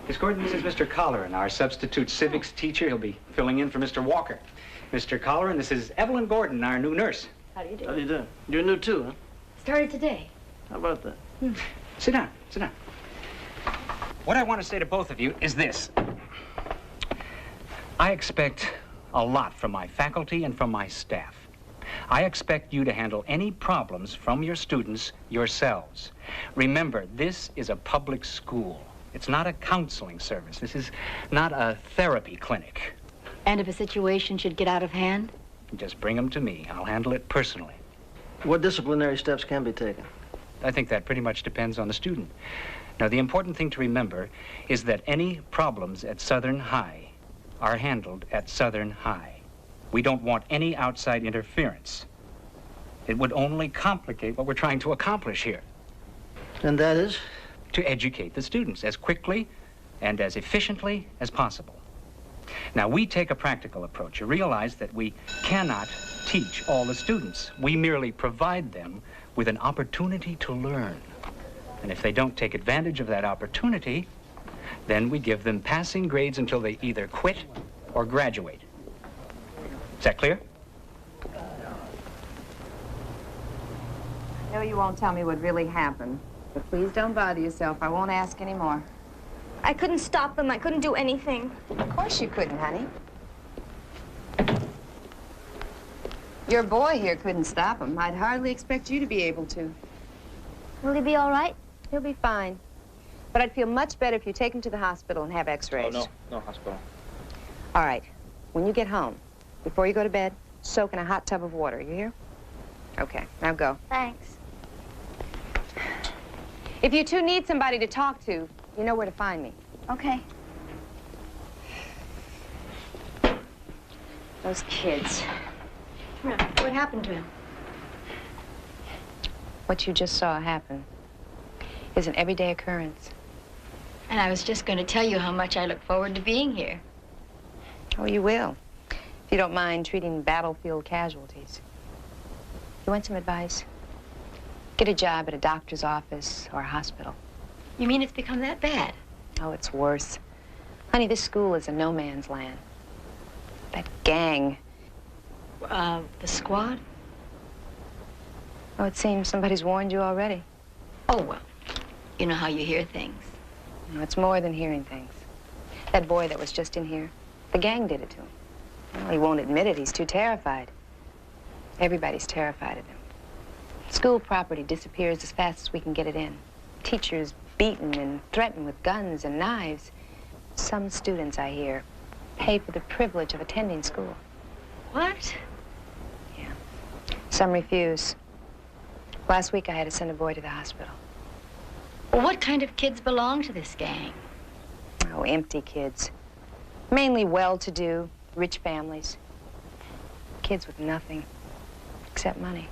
Speaker 16: Miss Gordon, this is Mr. Colleran, our substitute civics teacher. He'll be filling in for Mr. Walker. Mr. Colleran, this is Evelyn Gordon, our new nurse.
Speaker 8: How do you do?
Speaker 4: How do you do? You're new, too, huh?
Speaker 8: Started today.
Speaker 4: How about that?
Speaker 16: Sit down. What I want to say to both of you is this. I expect a lot from my faculty and from my staff. I expect you to handle any problems from your students yourselves. Remember, this is a public school. It's not a counseling service. This is not a therapy clinic.
Speaker 8: And if a situation should get out of hand?
Speaker 16: Just bring them to me. I'll handle it personally.
Speaker 4: What disciplinary steps can be taken?
Speaker 16: I think that pretty much depends on the student. Now, the important thing to remember is that any problems at Southern High are handled at Southern High. We don't want any outside interference. It would only complicate what we're trying to accomplish here.
Speaker 4: And that is?
Speaker 16: To educate the students as quickly and as efficiently as possible. Now, we take a practical approach. You realize that we cannot teach all the students. We merely provide them with an opportunity to learn. And if they don't take advantage of that opportunity, then we give them passing grades until they either quit or graduate. Is that clear?
Speaker 13: I know you won't tell me what really happened, but please don't bother yourself. I won't ask any more.
Speaker 2: I couldn't stop them. I couldn't do anything.
Speaker 13: Of course you couldn't, honey. Your boy here couldn't stop him. I'd hardly expect you to be able to.
Speaker 2: Will he be all right?
Speaker 13: He'll be fine. But I'd feel much better if you take him to the hospital and have x-rays.
Speaker 21: Oh, no hospital.
Speaker 13: All right. When you get home, before you go to bed, soak in a hot tub of water. You hear? Okay, now go.
Speaker 2: Thanks.
Speaker 13: If you two need somebody to talk to, you know where to find me.
Speaker 2: Okay.
Speaker 13: Those kids.
Speaker 8: What happened to him?
Speaker 13: What you just saw happen is an everyday occurrence.
Speaker 8: And I was just going to tell you how much I look forward to being here.
Speaker 13: Oh, you will. If you don't mind treating battlefield casualties. You want some advice? Get a job at a doctor's office or a hospital.
Speaker 8: You mean it's become that bad?
Speaker 13: Oh, it's worse. Honey, this school is a no man's land. That gang.
Speaker 8: The squad?
Speaker 13: Oh, it seems somebody's warned you already.
Speaker 8: Oh, well, you know how you hear things.
Speaker 13: No, it's more than hearing things. That boy that was just in here, the gang did it to him. Well, he won't admit it. He's too terrified. Everybody's terrified of him. School property disappears as fast as we can get it in. Teachers beaten and threatened with guns and knives. Some students, I hear, pay for the privilege of attending school.
Speaker 8: What?
Speaker 13: Yeah. Some refuse. Last week, I had to send a boy to the hospital.
Speaker 8: Well, what kind of kids belong to this gang?
Speaker 13: Oh, empty kids. Mainly well-to-do, rich families. Kids with nothing except money.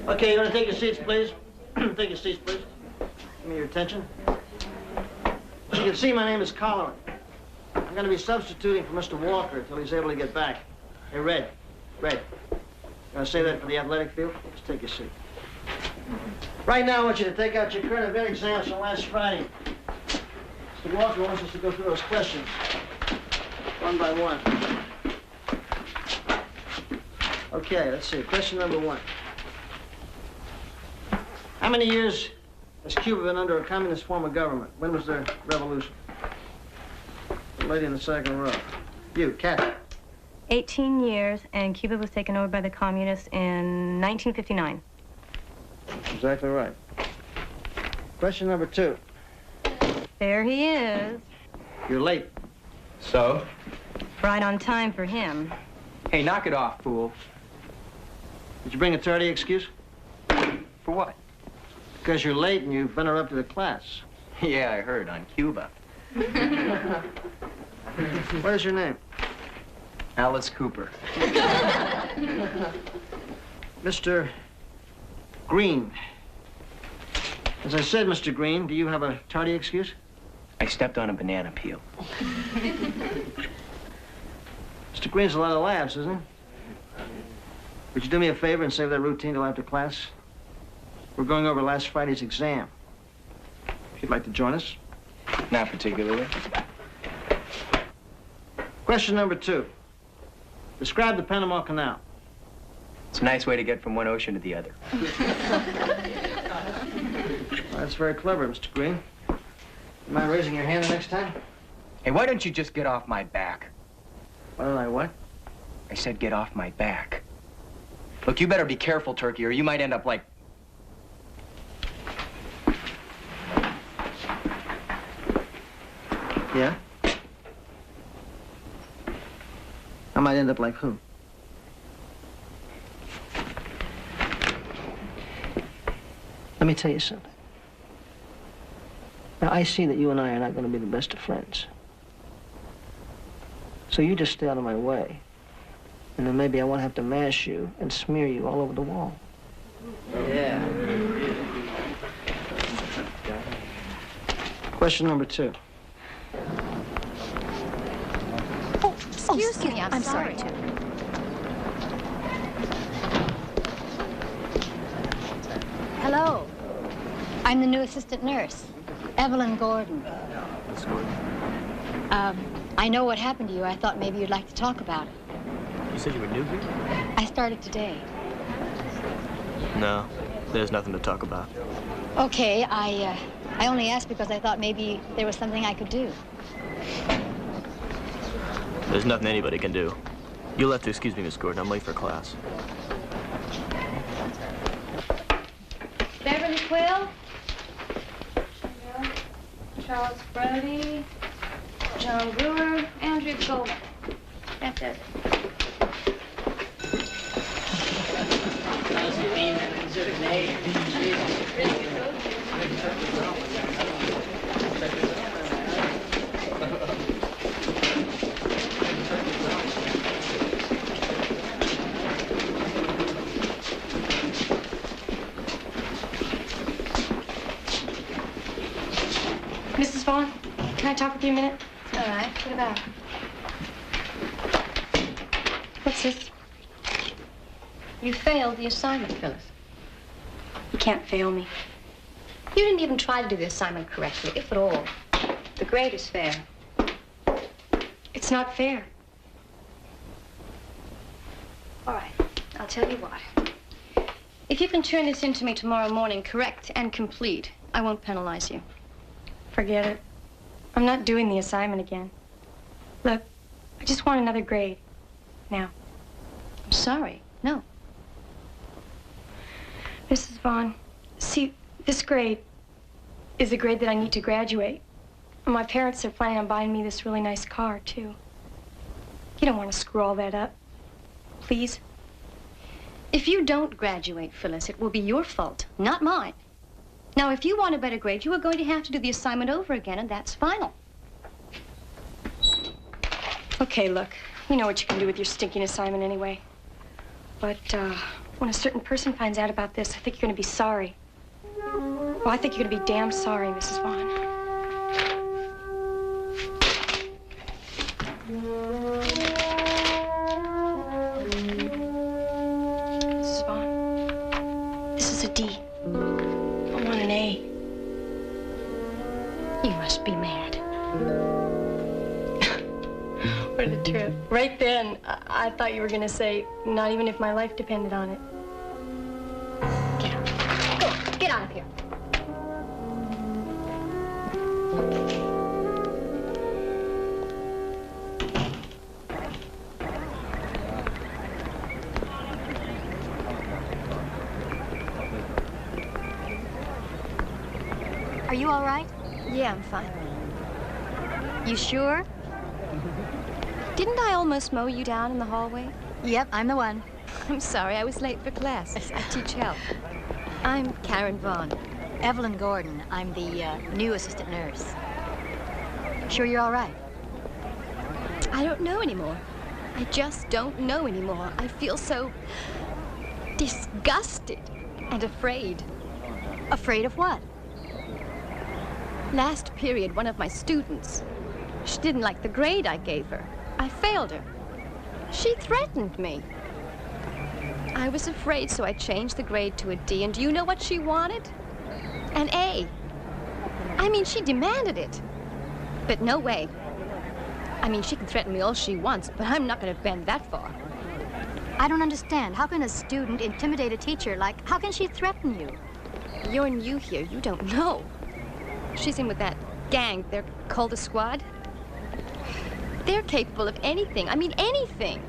Speaker 4: Okay, you want to take your seats, please? Take your seats, please. Give me your attention. you can see, my name is Colleran. I'm going to be substituting for Mr. Walker until he's able to get back. Hey, Red. You want to say that for the athletic field? Just take your seat. Right now, I want you to take out your current event exams from last Friday. Mr. Walker wants us to go through those questions, one by one. Okay, let's see. Question number 1. How many years has Cuba been under a communist form of government? When was their revolution? The lady in the second row. You, Kathy.
Speaker 5: 18 years, and Cuba was taken over by the communists in 1959.
Speaker 4: Exactly right. Question number 2.
Speaker 5: There he is.
Speaker 4: You're late.
Speaker 21: So?
Speaker 5: Right on time for him.
Speaker 21: Hey, knock it off, fool.
Speaker 4: Did you bring a tardy excuse?
Speaker 21: For what?
Speaker 4: Because you're late and you've interrupted the class.
Speaker 21: Yeah, I heard, on Cuba.
Speaker 4: What is your name?
Speaker 21: Alice Cooper.
Speaker 4: Mr. Green. As I said, Mr. Green, do you have a tardy excuse?
Speaker 21: I stepped on a banana peel.
Speaker 4: Mr. Green's a lot of laughs, isn't he? Would you do me a favor and save that routine till after class? We're going over last Friday's exam. If you'd like to join us.
Speaker 21: Not particularly.
Speaker 4: Question number 2. Describe the Panama Canal.
Speaker 21: It's a nice way to get from one ocean to the other.
Speaker 4: Well, that's very clever, Mr. Green. You mind raising your hand the next time?
Speaker 21: Hey, why don't you just get off my back?
Speaker 4: Why don't I what?
Speaker 21: I said get off my back. Look, you better be careful, Turkey, or you might end up like...
Speaker 4: Yeah? I might end up like who? Let me tell you something. Now, I see that you and I are not going to be the best of friends. So you just stay out of my way. And then maybe I won't have to mash you and smear you all over the wall.
Speaker 21: Yeah.
Speaker 4: Question number 2.
Speaker 8: Excuse me, I'm sorry. Hello. I'm the new assistant nurse, Evelyn Gordon.
Speaker 21: Miss Gordon.
Speaker 8: I know what happened to you. I thought maybe you'd like to talk about it.
Speaker 10: You said you were new here?
Speaker 8: I started today.
Speaker 10: No, there's nothing to talk about.
Speaker 8: Okay, I only asked because I thought maybe there was something I could do.
Speaker 10: There's nothing anybody can do. You'll have to excuse me, Miss Gordon. I'm late for class.
Speaker 5: Beverly Quill. Charles Brody. John Brewer. Andrew Goldman. That's it. Mrs. Vaughn, can I talk with you a minute?
Speaker 8: All right.
Speaker 5: What about? What's this?
Speaker 11: You failed the assignment, Phyllis.
Speaker 5: You can't fail me.
Speaker 11: You didn't even try to do the assignment correctly, if at all. The grade is fair.
Speaker 5: It's not fair.
Speaker 11: All right, I'll tell you what. If you can turn this in to me tomorrow morning, correct and complete, I won't penalize you.
Speaker 5: Forget it. I'm not doing the assignment again. Look, I just want another grade. Now.
Speaker 11: I'm sorry. No.
Speaker 5: Mrs. Vaughn, see, this grade is the grade that I need to graduate. And my parents are planning on buying me this really nice car, too. You don't want to screw all that up. Please?
Speaker 11: If you don't graduate, Phyllis, it will be your fault, not mine. Now, if you want a better grade, you are going to have to do the assignment over again, and that's final.
Speaker 5: Okay, look, you know what you can do with your stinking assignment anyway. But, when a certain person finds out about this, I think you're going to be sorry. Well, I think you're going to be damn sorry, Mrs. Vaughn. Mrs. Vaughn, this is a D. I want an A.
Speaker 11: You must be mad.
Speaker 5: What a trip. Right then, I thought you were going to say, not even if my life depended on it.
Speaker 11: Get out of here.
Speaker 8: Are you all right?
Speaker 2: Yeah, I'm fine.
Speaker 8: You sure?
Speaker 2: Didn't I almost mow you down in the hallway?
Speaker 8: Yep, I'm the one.
Speaker 2: I'm sorry, I was late for class. I teach health. I'm Karen Vaughn.
Speaker 8: Evelyn Gordon. I'm the new assistant nurse. Sure you're all right?
Speaker 2: I don't know anymore. I just don't know anymore. I feel so disgusted and afraid.
Speaker 8: Afraid of what?
Speaker 2: Last period, one of my students, she didn't like the grade I gave her. I failed her. She threatened me. I was afraid, so I changed the grade to a D, and do you know what she wanted? An A. I mean, she demanded it. But no way. I mean, she can threaten me all she wants, but I'm not going to bend that far.
Speaker 8: I don't understand. How can a student intimidate a teacher? Like, how can she threaten you?
Speaker 2: You're new here. You don't know. She's in with that gang. They're called the Squad. They're capable of anything. I mean, anything.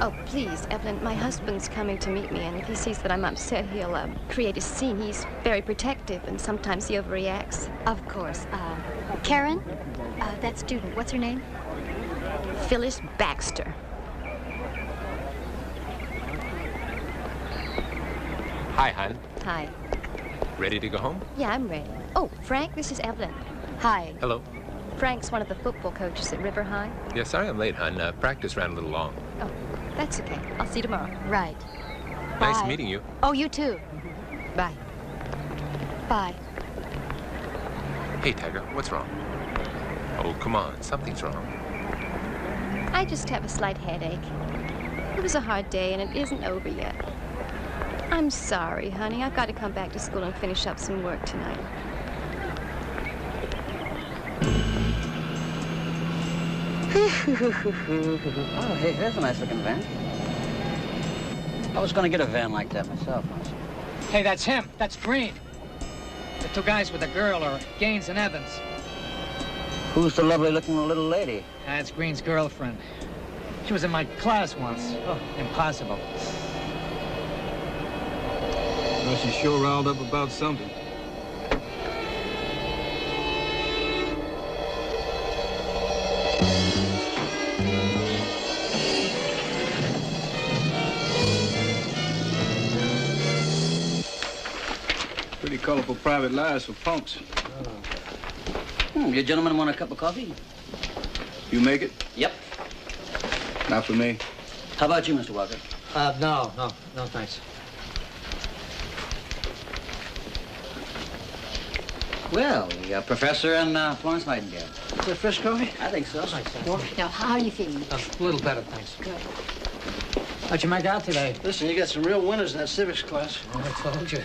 Speaker 2: Oh, please, Evelyn, my husband's coming to meet me, and if he sees that I'm upset, he'll create a scene. He's very protective, and sometimes he overreacts.
Speaker 8: Of course. Karen? That student, what's her name?
Speaker 2: Phyllis Baxter.
Speaker 22: Hi, hon.
Speaker 2: Hi.
Speaker 22: Ready to go home?
Speaker 2: Yeah, I'm ready. Oh, Frank, this is Evelyn.
Speaker 8: Hi.
Speaker 22: Hello.
Speaker 2: Frank's one of the football coaches at River High.
Speaker 22: Yeah, sorry I'm late, hon. Practice ran a little long.
Speaker 2: Oh, that's okay. I'll see you tomorrow.
Speaker 8: Right.
Speaker 22: Nice
Speaker 8: Bye.
Speaker 22: meeting you.
Speaker 8: Oh, you too.
Speaker 2: Bye.
Speaker 8: Bye.
Speaker 22: Hey, Tiger, what's wrong? Oh, come on. Something's wrong.
Speaker 2: I just have a slight headache. It was a hard day, and it isn't over yet. I'm sorry, honey. I've got to come back to school and finish up some work tonight.
Speaker 12: Oh, hey, there's a nice looking van. I was gonna get a van like that myself once.
Speaker 16: Hey, that's him. That's Green. The two guys with the girl are Gaines and Evans.
Speaker 12: Who's the lovely looking little lady?
Speaker 16: That's Green's girlfriend. She was in my class once. Oh, impossible.
Speaker 7: Well, she's sure riled up about something. Pretty colorful private lives for punks.
Speaker 12: You gentlemen want a cup of coffee?
Speaker 7: You make it?
Speaker 12: Yep.
Speaker 7: Not for me.
Speaker 12: How about you, Mr. Walker?
Speaker 6: No, thanks.
Speaker 12: Well, the professor and Florence Nightingale.
Speaker 6: Is it fresh coffee?
Speaker 12: I think so.
Speaker 8: Now, how are you feeling?
Speaker 6: A little better, thanks.
Speaker 8: Good.
Speaker 6: How'd you make out today?
Speaker 4: Listen, you got some real winners in that civics class.
Speaker 6: Oh, I told you.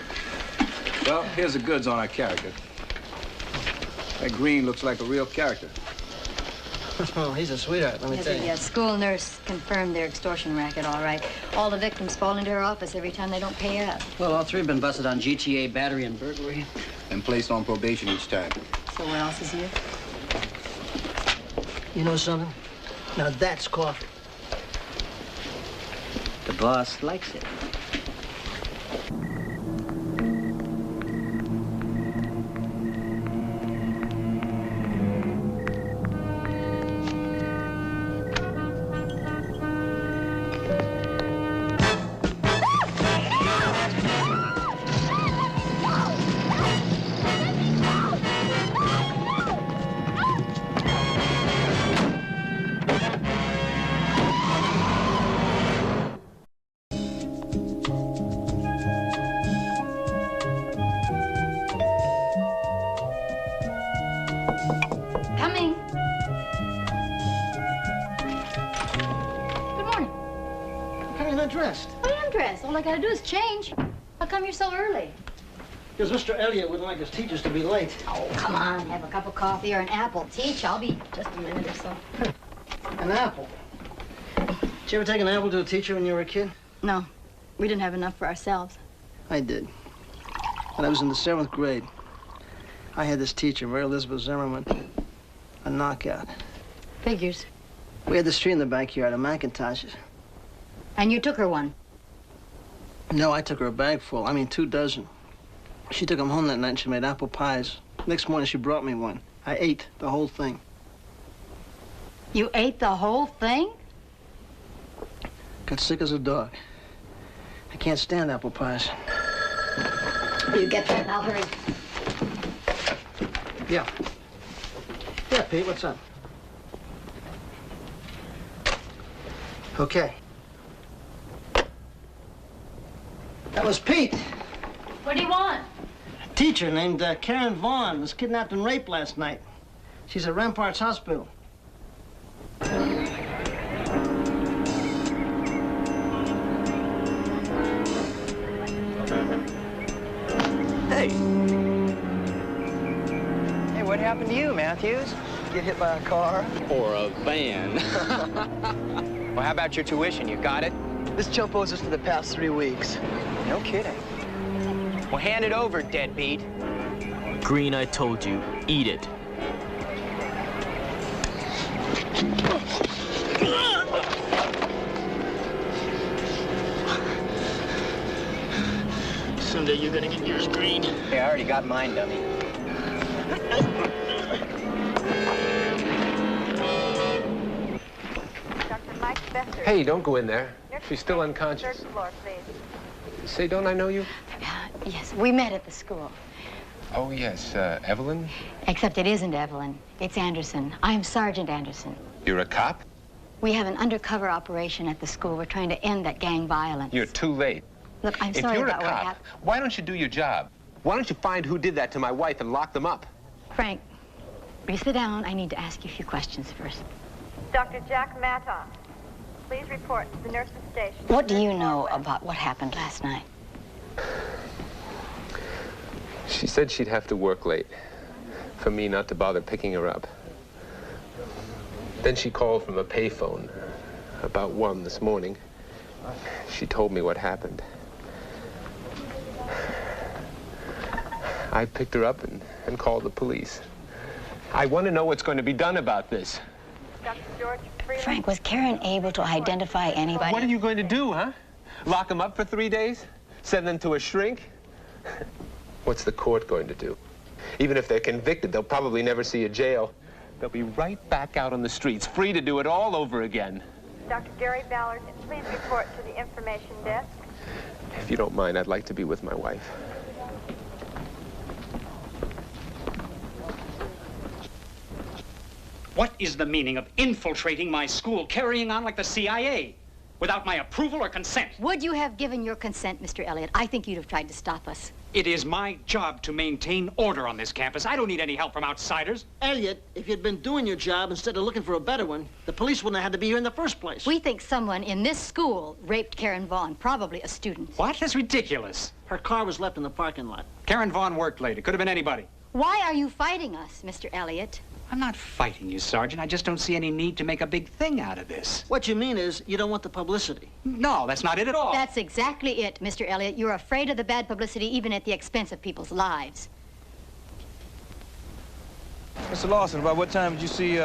Speaker 7: Well, here's the goods on our character. That Green looks like a real character.
Speaker 4: Oh, he's a sweetheart, let me tell you.
Speaker 8: The school nurse confirmed their extortion racket, all right. All the victims fall into her office every time they don't pay up.
Speaker 12: Well, all three have been busted on GTA, battery, and burglary.
Speaker 7: And placed on probation each time.
Speaker 8: So what else is here?
Speaker 6: You know something? Now that's coffee.
Speaker 12: The boss likes it.
Speaker 4: not dressed?
Speaker 8: I am dressed. All I gotta do is change. How come you're so early?
Speaker 4: Because Mr. Elliott wouldn't like his teachers to be late.
Speaker 8: Oh, come on. Have a cup of coffee or an apple. Teach. I'll be just a minute or so.
Speaker 4: An apple? Did you ever take an apple to a teacher when you were a kid?
Speaker 8: No. We didn't have enough for ourselves.
Speaker 4: I did. When I was in the 7th grade, I had this teacher, Mary Elizabeth Zimmerman, a knockout.
Speaker 8: Figures.
Speaker 4: We had this tree in the backyard, a McIntosh's.
Speaker 8: And you took her one?
Speaker 4: No, I took her a bag full. I mean, 2 dozen. She took them home that night and she made apple pies. Next morning, she brought me one. I ate the whole thing.
Speaker 8: You ate the whole thing?
Speaker 4: Got sick as a dog. I can't stand apple pies.
Speaker 8: You get that, I'll hurry.
Speaker 4: Yeah. Yeah, Pete, what's up? Okay. That was Pete.
Speaker 20: What do you want?
Speaker 4: A teacher named Karen Vaughn was kidnapped and raped last night. She's at Ramparts Hospital.
Speaker 18: Hey. Hey, what happened to you, Matthews? Get hit by a car?
Speaker 23: Or a van.
Speaker 18: Well, how about your tuition? You got it?
Speaker 6: This chump owes us for the past 3 weeks.
Speaker 18: No kidding. Well, hand it over, deadbeat.
Speaker 3: Green, I told you, eat it.
Speaker 6: Someday you're gonna get yours, Green.
Speaker 18: Hey, I already got mine, dummy.
Speaker 17: Dr. Mike Besser.
Speaker 22: Hey, don't go in there. She's still unconscious.
Speaker 17: Third floor, please.
Speaker 22: Say, don't I know you?
Speaker 8: Yes, we met at the school.
Speaker 22: Oh, yes. Evelyn?
Speaker 8: Except it isn't Evelyn. It's Anderson. I'm Sergeant Anderson.
Speaker 22: You're a cop?
Speaker 8: We have an undercover operation at the school. We're trying to end that gang violence.
Speaker 22: You're too late.
Speaker 8: Look, I'm
Speaker 22: If
Speaker 8: sorry
Speaker 22: you're a
Speaker 8: about what
Speaker 22: cop,
Speaker 8: happened.
Speaker 22: why don't you do your job? Why don't you find who did that to my wife and lock them up?
Speaker 8: Frank, will you sit down? I need to ask you a few questions first.
Speaker 17: Dr. Jack Matoff, please report to the nurse's station.
Speaker 8: What do you know about what happened last night?
Speaker 22: She said she'd have to work late for me not to bother picking her up. Then she called from a payphone about 1 this morning. She told me what happened. I picked her up and called the police. I want to know what's going to be done about this.
Speaker 17: Dr. George Freeland.
Speaker 8: Frank, was Karen able to identify anybody?
Speaker 22: What are you going to do, huh? Lock them up for 3 days? Send them to a shrink? What's the court going to do? Even if they're convicted, they'll probably never see a jail. They'll be right back out on the streets, free to do it all over again.
Speaker 17: Dr. Gary Ballard, please report to the information desk.
Speaker 22: If you don't mind, I'd like to be with my wife.
Speaker 16: What is the meaning of infiltrating my school, carrying on like the CIA, without my approval or consent?
Speaker 8: Would you have given your consent, Mr. Elliott? I think you'd have tried to stop us.
Speaker 16: It is my job to maintain order on this campus. I don't need any help from outsiders.
Speaker 4: Elliot, if you'd been doing your job instead of looking for a better one, the police wouldn't have had to be here in the first place.
Speaker 8: We think someone in this school raped Karen Vaughn, probably a student.
Speaker 16: What? That's ridiculous.
Speaker 4: Her car was left in the parking lot.
Speaker 16: Karen Vaughn worked late. It could have been anybody.
Speaker 8: Why are you fighting us, Mr. Elliott?
Speaker 16: I'm not fighting you, Sergeant. I just don't see any need to make a big thing out of this.
Speaker 4: What you mean is you don't want the publicity.
Speaker 16: No, that's not it at all.
Speaker 8: That's exactly it, Mr. Elliott. You're afraid of the bad publicity even at the expense of people's lives.
Speaker 19: Mr. Lawson, about what time did you see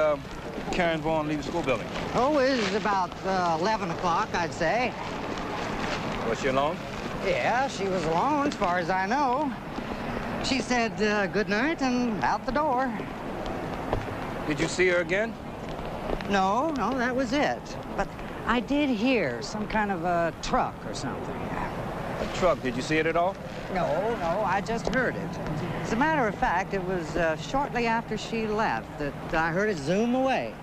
Speaker 19: Karen Vaughn leave the school building?
Speaker 24: Oh, it was about 11 o'clock, I'd say.
Speaker 19: Was she alone?
Speaker 24: Yeah, she was alone, as far as I know. She said good night and out the door.
Speaker 19: Did you see her again?
Speaker 24: No, that was it. But I did hear some kind of a truck or something.
Speaker 19: A truck? Did you see it at all?
Speaker 24: No, I just heard it. As a matter of fact, it was shortly after she left that I heard it zoom away.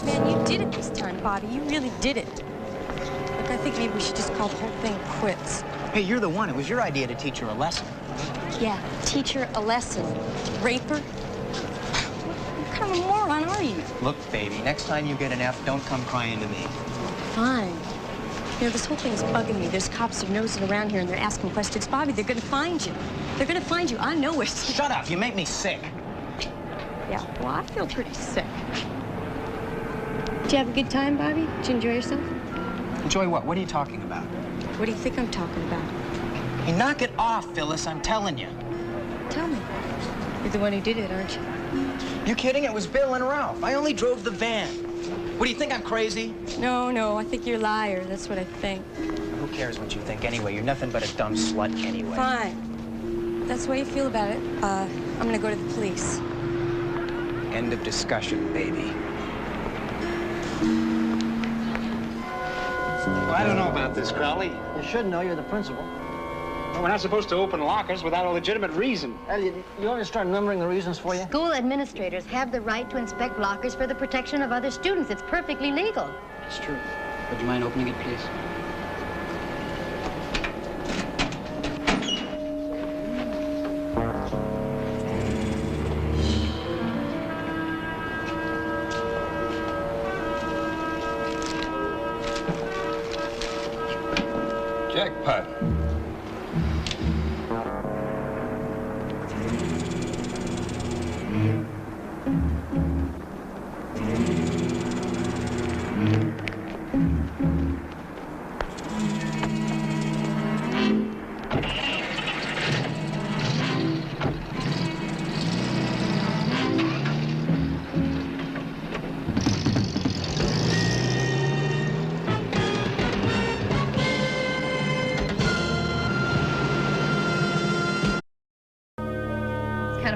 Speaker 20: Man, you
Speaker 5: did it this time, Bobby. You really did it. Look, I think maybe we should just call the whole thing quits.
Speaker 1: Hey, you're the one. It was your idea to teach her a lesson.
Speaker 5: Yeah, teach her a lesson. Rape her? What kind of a moron are you?
Speaker 1: Look, baby, next time you get an F, don't come crying to me.
Speaker 5: Fine. You know, this whole thing's bugging me. There's cops that are nosing around here and they're asking questions. Bobby, they're gonna find you. They're gonna find you. I know it.
Speaker 1: Shut up. You make me sick.
Speaker 5: Yeah, well, I feel pretty sick. Did you have a good time, Bobby? Did you enjoy yourself?
Speaker 1: Enjoy what? What are you talking about?
Speaker 5: What do you think I'm talking about?
Speaker 1: Hey, knock it off, Phyllis. I'm telling you.
Speaker 5: Tell me. You're the one who did it, aren't you?
Speaker 1: You kidding? It was Bill and Ralph. I only drove the van. What, do you think I'm crazy?
Speaker 5: No, I think you're a liar. That's what I think.
Speaker 1: Who cares what you think anyway? You're nothing but a dumb slut anyway.
Speaker 5: Fine. That's the way you feel about it. I'm gonna go to the police.
Speaker 1: End of discussion, baby.
Speaker 9: Well, I don't know about this, Crowley.
Speaker 4: You should know. You're the principal.
Speaker 9: Well, we're not supposed to open lockers without a legitimate reason.
Speaker 4: Elliot, you want me to start numbering the reasons for you?
Speaker 8: School administrators have the right to inspect lockers for the protection of other students. It's perfectly legal.
Speaker 12: It's true. Would you mind opening it, please?
Speaker 7: Jackpot.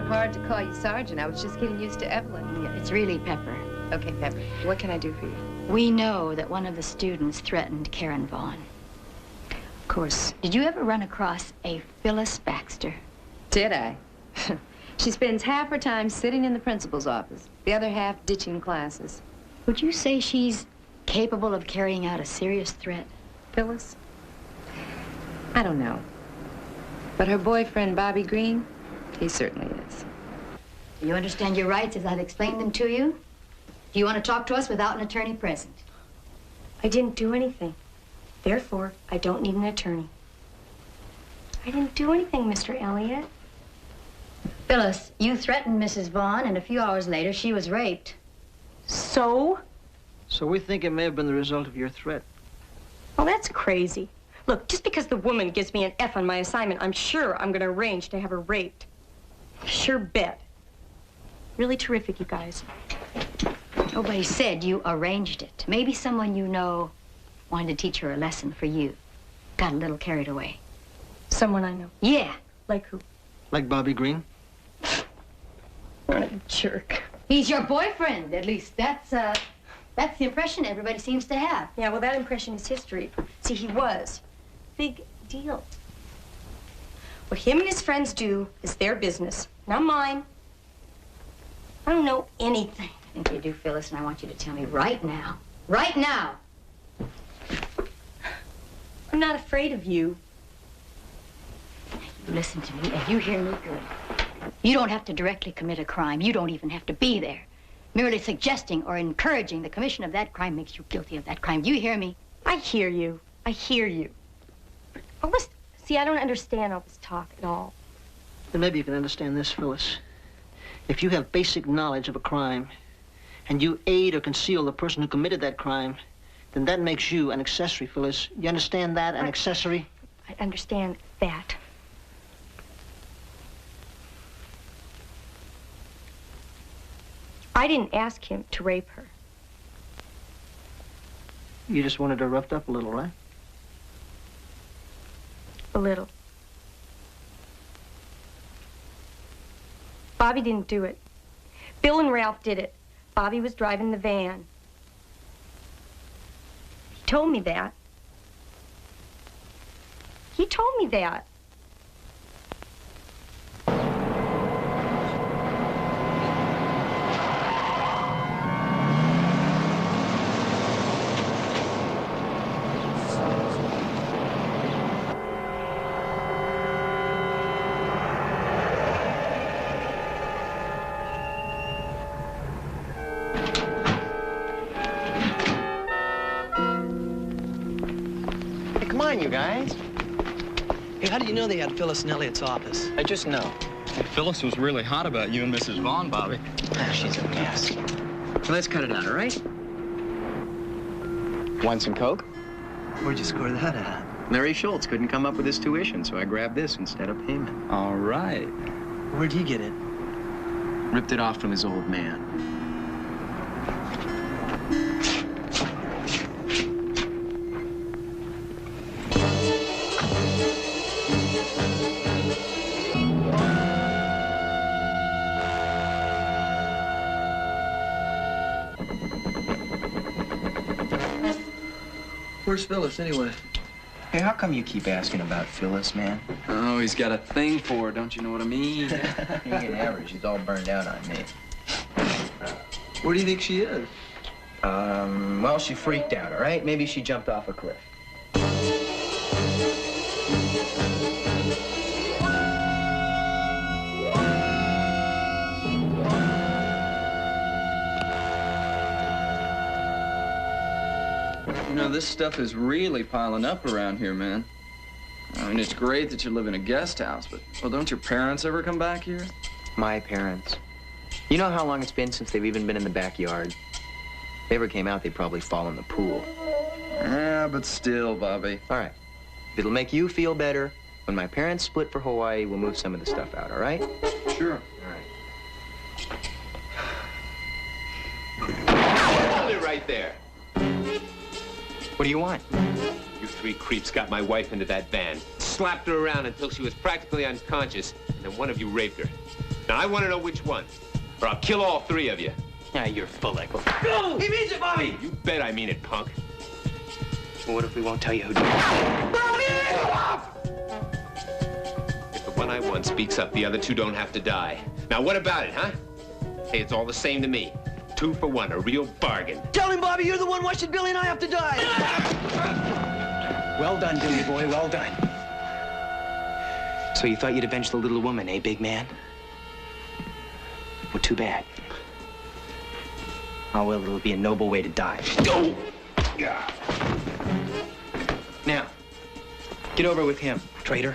Speaker 13: Hard to call you Sergeant. I was just getting used to Evelyn.
Speaker 8: Yeah, it's really Pepper.
Speaker 13: Okay, Pepper. What can I do for you?
Speaker 8: We know that one of the students threatened Karen Vaughn.
Speaker 13: Of course.
Speaker 8: Did you ever run across a Phyllis Baxter?
Speaker 13: Did I? She spends half her time sitting in the principal's office, the other half ditching classes.
Speaker 8: Would you say she's capable of carrying out a serious threat?
Speaker 13: Phyllis? I don't know. But her boyfriend, Bobby Green, he certainly is.
Speaker 8: Do you understand your rights as I've explained them to you? Do you want to talk to us without an attorney present?
Speaker 5: I didn't do anything. Therefore, I don't need an attorney. I didn't do anything, Mr. Elliot.
Speaker 8: Phyllis, you threatened Mrs. Vaughn, and a few hours later, she was raped.
Speaker 5: So?
Speaker 4: So we think it may have been the result of your threat.
Speaker 5: Well, that's crazy. Look, just because the woman gives me an F on my assignment, I'm sure I'm going to arrange to have her raped. Sure bet. Really terrific, you guys.
Speaker 8: Nobody said you arranged it. Maybe someone you know wanted to teach her a lesson for you. Got a little carried away.
Speaker 5: Someone I know?
Speaker 8: Yeah.
Speaker 5: Like who?
Speaker 4: Like Bobby Green?
Speaker 5: What a jerk.
Speaker 8: He's your boyfriend, at least. That's the impression everybody seems to have.
Speaker 5: Yeah, well, that impression is history. See, he was. Big deal. What him and his friends do is their business, not mine. I don't know anything.
Speaker 8: I think you do, Phyllis, and I want you to tell me right now. Right now!
Speaker 5: I'm not afraid of you.
Speaker 8: You listen to me, and you hear me good. You don't have to directly commit a crime. You don't even have to be there. Merely suggesting or encouraging the commission of that crime makes you guilty of that crime. Do you hear me?
Speaker 5: I hear you. I hear you. Oh, listen. See, I don't understand all this talk at all.
Speaker 4: Then maybe you can understand this, Phyllis. If you have basic knowledge of a crime, and you aid or conceal the person who committed that crime, then that makes you an accessory, Phyllis. You understand that, an accessory?
Speaker 5: I understand that. I didn't ask him to rape her.
Speaker 4: You just wanted her roughed up a little, right?
Speaker 5: A little. Bobby didn't do it. Bill and Ralph did it. Bobby was driving the van. He told me that. He told me that.
Speaker 1: Hey, come on, you guys.
Speaker 18: Hey, how did you know they had Phyllis in Elliot's office?
Speaker 1: I just know.
Speaker 23: Hey, Phyllis was really hot about you and Mrs. Vaughn, Bobby.
Speaker 1: Ah, she's a mess.
Speaker 18: So let's cut it out, all right?
Speaker 1: Want some Coke?
Speaker 18: Where'd you score that at?
Speaker 1: Larry Schultz couldn't come up with his tuition, so I grabbed this instead of payment.
Speaker 23: All right.
Speaker 18: Where'd he get it?
Speaker 1: Ripped it off from his old man.
Speaker 18: Where's Phyllis, anyway?
Speaker 1: Hey, how come you keep asking about Phyllis, man?
Speaker 23: Oh, he's got a thing for her, don't you know what I mean?
Speaker 1: He ain't average. She's all burned out on me.
Speaker 18: Where do you think she is?
Speaker 1: Well, she freaked out, all right? Maybe she jumped off a cliff.
Speaker 23: You know, this stuff is really piling up around here, man. I mean, it's great that you live in a guest house, but, well, don't your parents ever come back here?
Speaker 1: My parents. You know how long it's been since they've even been in the backyard? If they ever came out, they'd probably fall in the pool.
Speaker 23: Yeah, but still, Bobby.
Speaker 1: All right. If it'll make you feel better, when my parents split for Hawaii, we'll move some of the stuff out, all right?
Speaker 23: Sure.
Speaker 1: All right.
Speaker 22: Hold it right there.
Speaker 1: What do you want?
Speaker 22: You three creeps got my wife into that van, slapped her around until she was practically unconscious, and then one of you raped her. Now, I want to know which one, or I'll kill all three of you.
Speaker 1: Yeah, you're full of it.
Speaker 23: Go! He means it, Bobby!
Speaker 22: You bet I mean it, punk.
Speaker 1: Well, what if we won't tell you who did it?
Speaker 23: Bobby!
Speaker 22: If the one I want speaks up, the other two don't have to die. Now, what about it, huh? Hey, it's all the same to me. 2 for 1, a real bargain.
Speaker 18: Tell him, Bobby, you're the one. Why should Billy and I have to die?
Speaker 1: Well done, Billy boy, well done. So you thought you'd avenge the little woman, eh, big man? Well, too bad. Oh, well, it'll be a noble way to die. Go! Yeah. Now, get over with him, traitor.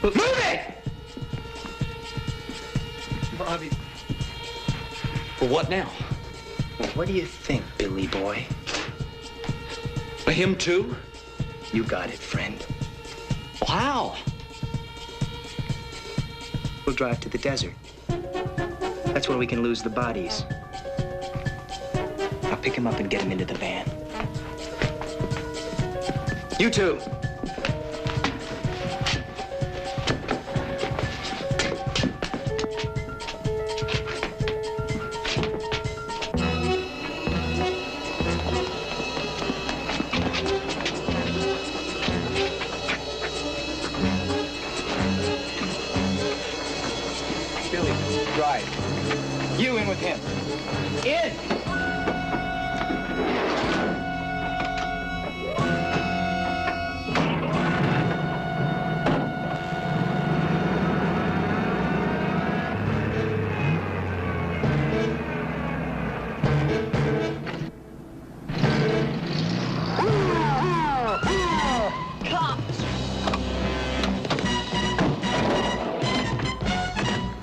Speaker 1: Move it!
Speaker 18: Bobby.
Speaker 1: Well, what now? Well, what do you think, Billy boy?
Speaker 23: Him too?
Speaker 1: You got it, friend.
Speaker 23: Well, how?
Speaker 1: We'll drive to the desert. That's where we can lose the bodies. I'll pick him up and get him into the van. You two.
Speaker 23: Billy, drive. You in with him. In!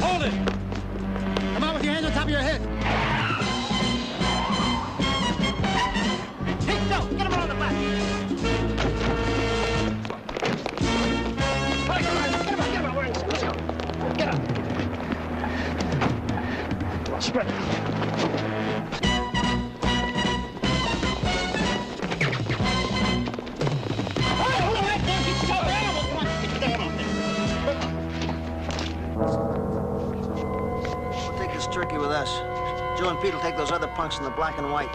Speaker 9: Hold it! Come on with your hands on top of your head. Hey, no! Get him on the back! All right, come on, get him on, we're in this. Let's go. Get up. Spread it.
Speaker 4: We'll take this turkey with us. Joe and Pete will take those other punks in the black and white.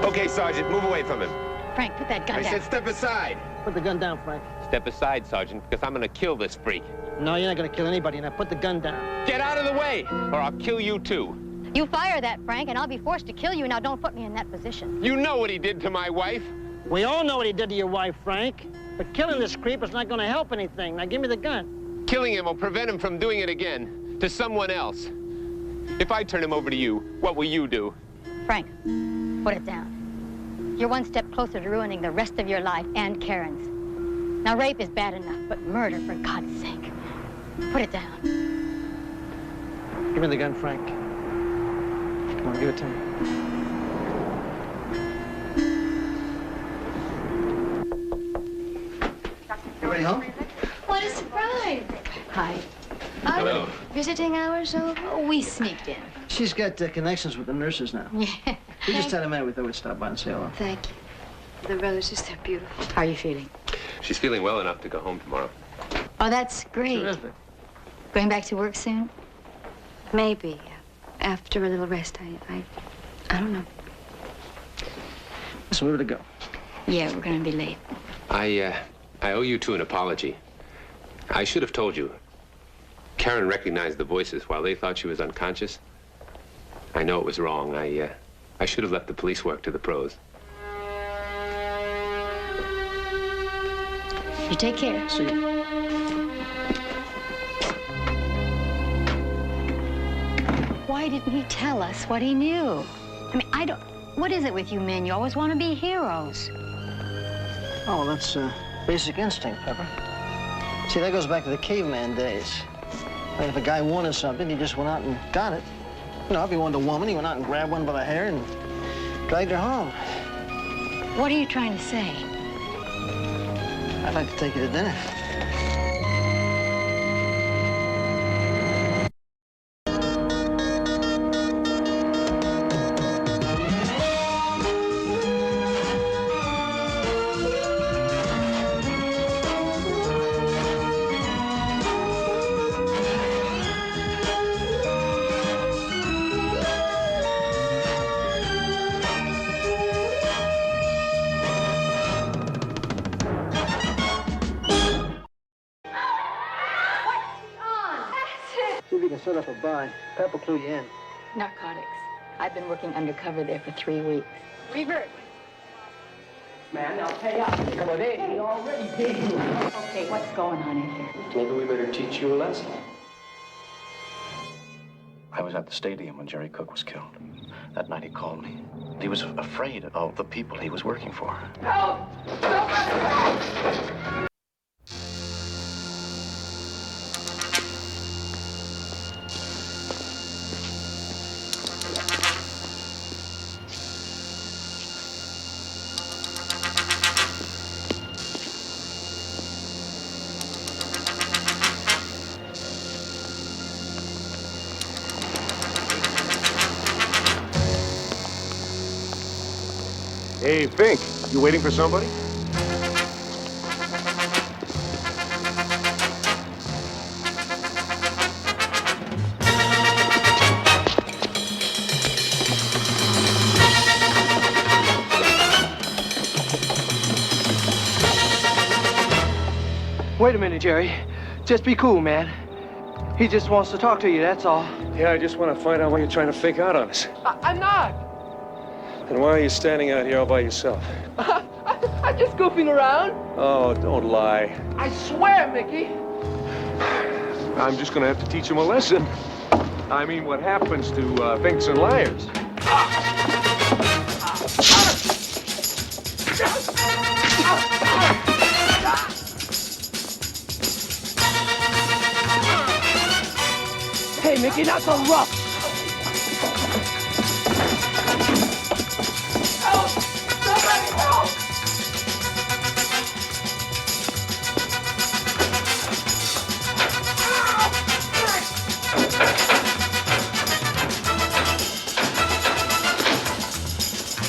Speaker 22: Okay, Sergeant, move away from him.
Speaker 8: Frank, put that gun
Speaker 22: I
Speaker 8: down.
Speaker 22: said step aside.
Speaker 4: Put the gun down, Frank.
Speaker 22: Step aside, Sergeant, because I'm gonna kill this freak.
Speaker 4: No, you're not gonna kill anybody. Now put the gun down.
Speaker 22: Get out of the way, or I'll kill you too.
Speaker 8: You fire that, Frank, and I'll be forced to kill you. Now, don't put me in that position.
Speaker 22: You know what he did to my wife.
Speaker 4: We all know what he did to your wife, Frank. But killing this creep is not going to help anything. Now, give me the gun.
Speaker 22: Killing him will prevent him from doing it again to someone else. If I turn him over to you, what will you do?
Speaker 8: Frank, put it down. You're one step closer to ruining the rest of your life and Karen's. Now, rape is bad enough, but murder, for God's sake. Put it down.
Speaker 4: Give me the gun, Frank. Come on, give it to me. You ready home?
Speaker 2: What a surprise.
Speaker 8: Hi.
Speaker 22: Hello.
Speaker 2: Visiting hours over?
Speaker 8: Oh, we sneaked in.
Speaker 4: She's got connections with the nurses now.
Speaker 8: Yeah.
Speaker 4: We just had a minute. We thought we'd stop by and say hello.
Speaker 2: Thank you. The roses, they're beautiful.
Speaker 8: How are you feeling?
Speaker 22: She's feeling well enough to go home tomorrow.
Speaker 8: Oh, that's great.
Speaker 4: Terrific.
Speaker 8: Going back to work soon?
Speaker 2: Maybe. After a little rest, I don't know.
Speaker 4: So where to go?
Speaker 8: Yeah, we're going to be late.
Speaker 22: I owe you two an apology. I should have told you. Karen recognized the voices while they thought she was unconscious. I know it was wrong. I should have left the police work to the pros.
Speaker 8: You take care.
Speaker 4: See you.
Speaker 8: Why didn't he tell us what he knew? I mean, I don't... What is it with you men? You always want to be heroes.
Speaker 4: Oh, that's basic instinct, Pepper. See, that goes back to the caveman days. I mean, if a guy wanted something, he just went out and got it. You know, if he wanted a woman, he went out and grabbed one by the hair and dragged her home.
Speaker 8: What are you trying to say?
Speaker 4: I'd like to take you to dinner. See if you can set up a buy. Pep will clue you in.
Speaker 8: Narcotics. I've been working undercover there for 3 weeks. Revert.
Speaker 10: Man, I'll pay up. Well, he already paid you.
Speaker 8: Okay, what's going on in here?
Speaker 10: Maybe we better teach you a lesson.
Speaker 14: I was at the stadium when Jerry Cook was killed. That night he called me. He was afraid of the people he was working for.
Speaker 10: Help!
Speaker 15: Hey, Fink, you waiting for somebody?
Speaker 10: Wait a minute, Jerry. Just be cool, man. He just wants to talk to you, that's all.
Speaker 15: Yeah, I just want to find out why you're trying to fake out on us.
Speaker 10: I'm not.
Speaker 15: And why are you standing out here all by yourself?
Speaker 10: I'm just goofing around.
Speaker 15: Oh, don't lie.
Speaker 10: I swear, Mickey.
Speaker 15: I'm just gonna have to teach him a lesson. I mean, what happens to finks and liars?
Speaker 10: Hey, Mickey, not so rough.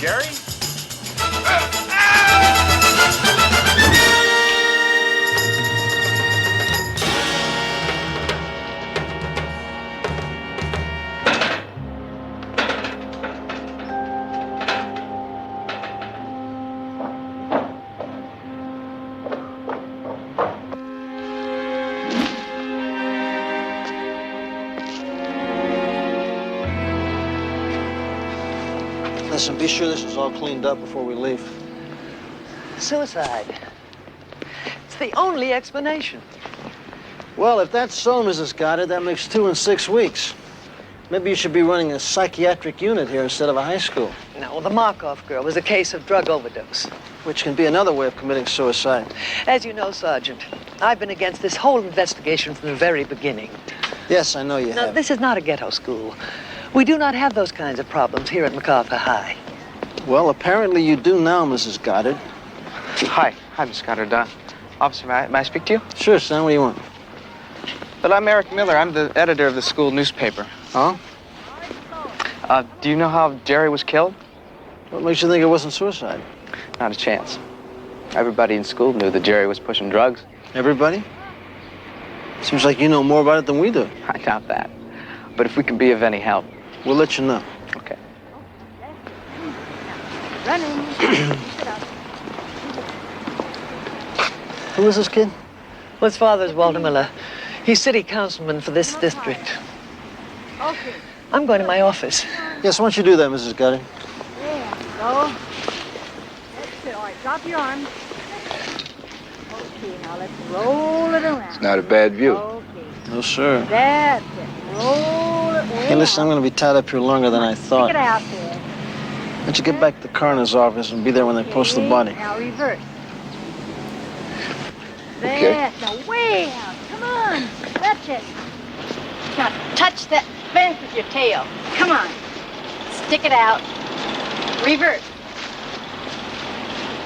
Speaker 15: Gary?
Speaker 4: Listen, be sure this is all cleaned up before we leave.
Speaker 10: Suicide.
Speaker 24: It's the only explanation.
Speaker 4: Well, if that's so, Mrs. Goddard, that makes 2 in 6 weeks. Maybe you should be running a psychiatric unit here instead of a high school.
Speaker 24: No, the Markov girl was a case of drug overdose.
Speaker 4: Which can be another way of committing suicide.
Speaker 24: As you know, Sergeant, I've been against this whole investigation from the very beginning.
Speaker 4: Yes, I know you
Speaker 24: Now,
Speaker 4: have.
Speaker 24: this is not a ghetto school. We do not have those kinds of problems here at MacArthur High.
Speaker 4: Well, apparently you do now, Mrs. Goddard.
Speaker 10: Hi, Miss Goddard. Officer, may I speak to you?
Speaker 4: Sure, son. What do you want?
Speaker 10: Well, I'm Eric Miller. I'm the editor of the school newspaper.
Speaker 4: Huh?
Speaker 10: Do you know how Jerry was killed?
Speaker 4: What makes you think it wasn't suicide?
Speaker 10: Not a chance. Everybody in school knew that Jerry was pushing drugs.
Speaker 4: Everybody? Seems like you know more about it than we do.
Speaker 10: I doubt that. But if we can be of any help...
Speaker 4: We'll let you know.
Speaker 10: Okay.
Speaker 4: Who is this kid?
Speaker 24: Well, his father's Walter Miller. He's city councilman for this district.
Speaker 17: Okay.
Speaker 24: I'm going to my office.
Speaker 4: Yes, why don't you do that, Mrs. Goddard?
Speaker 17: There you go. That's it. All right, drop your arms. Okay, now let's roll it around.
Speaker 7: It's not a bad view.
Speaker 17: Okay.
Speaker 4: No, sir.
Speaker 17: That's it. Roll it way
Speaker 4: Hey, listen, I'm
Speaker 17: out.
Speaker 4: going to be tied up here longer than I thought.
Speaker 17: Stick it out there.
Speaker 4: Why don't you get back to the coroner's office and be there when they post the
Speaker 17: Okay,
Speaker 4: body?
Speaker 17: Now reverse.
Speaker 4: Okay.
Speaker 17: That's now way out. Come on. That's it. Now touch that fence with your tail. Come on. Stick it out. Reverse.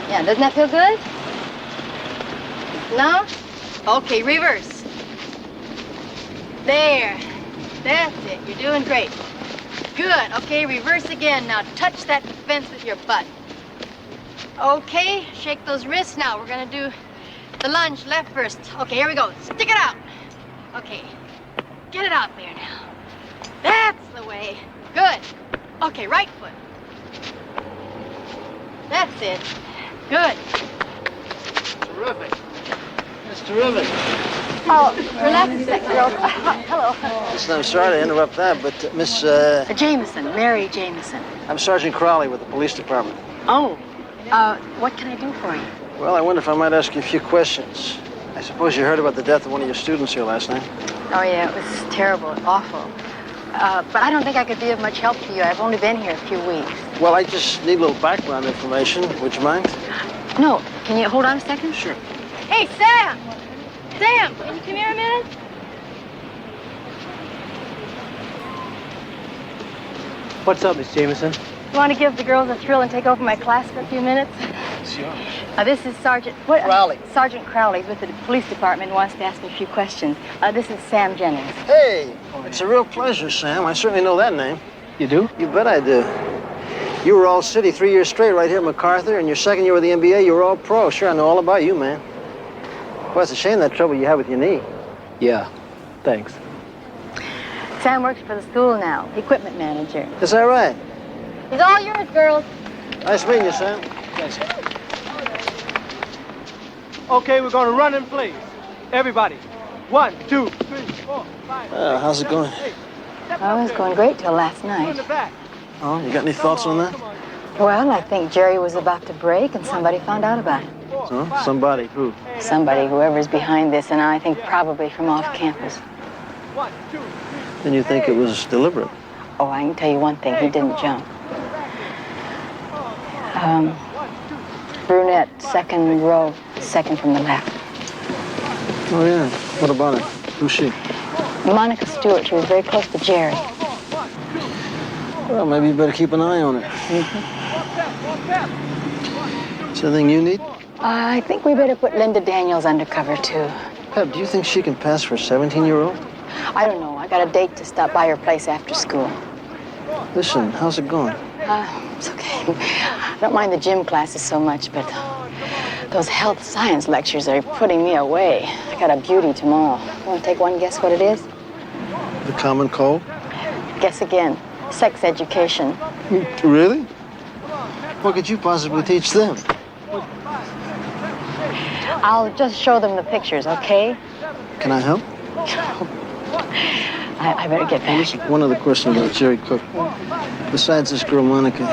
Speaker 2: Yeah, doesn't that feel good? No? Okay, reverse. There. That's it. You're doing great. Good. Okay, reverse again. Now touch that fence with your butt. Okay, shake those wrists now. We're gonna do the lunge left first. Okay, here we go. Stick it out. Okay. Get it out there now. That's the way. Good. Okay, right foot. That's it. Good.
Speaker 4: Terrific. That's terrific.
Speaker 2: Oh, relax a second, girls. Hello.
Speaker 4: Listen, I'm sorry to interrupt that, but Miss...
Speaker 2: Jameson, Mary Jameson.
Speaker 4: I'm Sergeant Crowley with the police department.
Speaker 2: Oh, what can I do for you?
Speaker 4: Well, I wonder if I might ask you a few questions. I suppose you heard about the death of one of your students here last night.
Speaker 2: Oh, yeah, it was terrible, awful. But I don't think I could be of much help to you. I've only been here a few weeks.
Speaker 4: Well, I just need a little background information. Would you mind?
Speaker 2: No, can you hold on a second?
Speaker 4: Sure.
Speaker 2: Hey, Sam! Sam, can you come here a minute?
Speaker 10: What's up, Miss Jameson?
Speaker 2: You want to give the girls a thrill and take over my class for a few minutes?
Speaker 10: Sure.
Speaker 2: This is
Speaker 4: Crowley.
Speaker 2: Sergeant Crowley with the police department wants to ask me a few questions. This is Sam Jennings.
Speaker 4: Hey, it's a real pleasure, Sam. I certainly know that name.
Speaker 10: You do?
Speaker 4: You bet I do. You were all city 3 years straight right here at MacArthur, and your second year with the NBA, you were all pro. Sure, I know all about you, man. Boy, it's a shame that trouble you had with your knee.
Speaker 10: Yeah. Thanks.
Speaker 2: Sam works for the school now, equipment manager.
Speaker 4: Is that right?
Speaker 2: He's all yours, girls.
Speaker 4: Nice meeting you, Sam.
Speaker 10: Thanks. Okay, we're gonna run in place. Everybody. 1, 2, 3, 4, 5.
Speaker 4: How's it going?
Speaker 2: Oh, it was going great till last night.
Speaker 4: Oh, you got any thoughts on that?
Speaker 2: Well, I think Jerry was about to break and somebody found out about it.
Speaker 4: Huh? Somebody, who?
Speaker 2: Somebody, whoever's behind this, and I think probably from off campus.
Speaker 4: Then you think it was deliberate?
Speaker 2: Oh, I can tell you one thing, he didn't jump. Brunette, second row, second from the left.
Speaker 4: Oh, yeah. What about her? Who's she?
Speaker 2: Monica Stewart, she was very close to Jerry.
Speaker 4: Well, maybe you better keep an eye on her. Is there anything you need?
Speaker 2: I think we better put Linda Daniels undercover, too.
Speaker 4: Pep, do you think she can pass for a 17-year-old?
Speaker 2: I don't know. I got a date to stop by her place after school.
Speaker 4: Listen, how's it going?
Speaker 2: It's okay. I don't mind the gym classes so much, but those health science lectures are putting me away. I got a beauty tomorrow. You want to take one guess what it is?
Speaker 4: The common cold?
Speaker 2: Guess again. Sex education.
Speaker 4: Really? What could you possibly teach them?
Speaker 2: I'll just show them the pictures, okay?
Speaker 4: Can I help?
Speaker 2: I better get back.
Speaker 4: Listen, one other question about Jerry Cook. Besides this girl, Monica,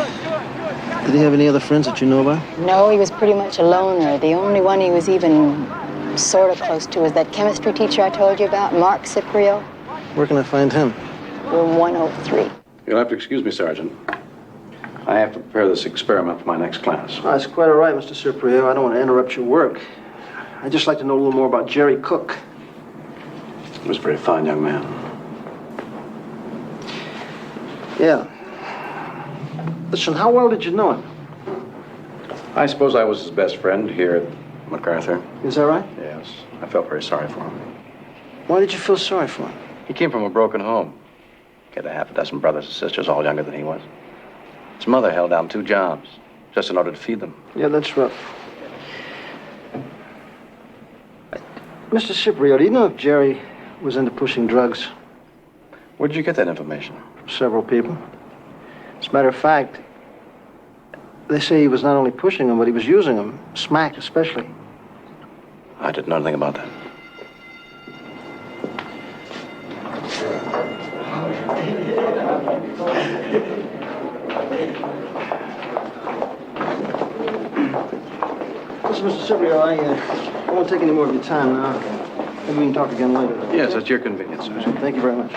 Speaker 4: did he have any other friends that you know about?
Speaker 2: No, he was pretty much a loner. The only one he was even
Speaker 8: sort of close to is that chemistry teacher I told you about, Mark Ciprio.
Speaker 4: Where can I find him?
Speaker 8: Room 103.
Speaker 14: You'll have to excuse me, Sergeant. I have to prepare this experiment for my next class.
Speaker 4: Oh, that's quite all right, Mr. Ciprio. I don't want to interrupt your work. I'd just like to know a little more about Jerry Cook.
Speaker 14: He was a very fine young man.
Speaker 4: Yeah. Listen, how well did you know him?
Speaker 14: I suppose I was his best friend here at MacArthur.
Speaker 4: Is that right?
Speaker 14: Yes. I felt very sorry for him.
Speaker 4: Why did you feel sorry for him?
Speaker 14: He came from a broken home. He had a half a dozen brothers and sisters, all younger than he was. His mother held down 2 jobs just in order to feed them.
Speaker 4: Yeah, that's rough. Mr. Ciprio, do you know if Jerry was into pushing drugs?
Speaker 14: Where did you get that information?
Speaker 4: From several people. As a matter of fact, they say he was not only pushing them, but he was using them. Smack, especially.
Speaker 14: I didn't know anything about that.
Speaker 4: Listen, Mr. Ciprio, I won't take any more of your time now. Maybe we can talk again later.
Speaker 14: Yes, at your convenience, Sergeant.
Speaker 4: Thank you very much.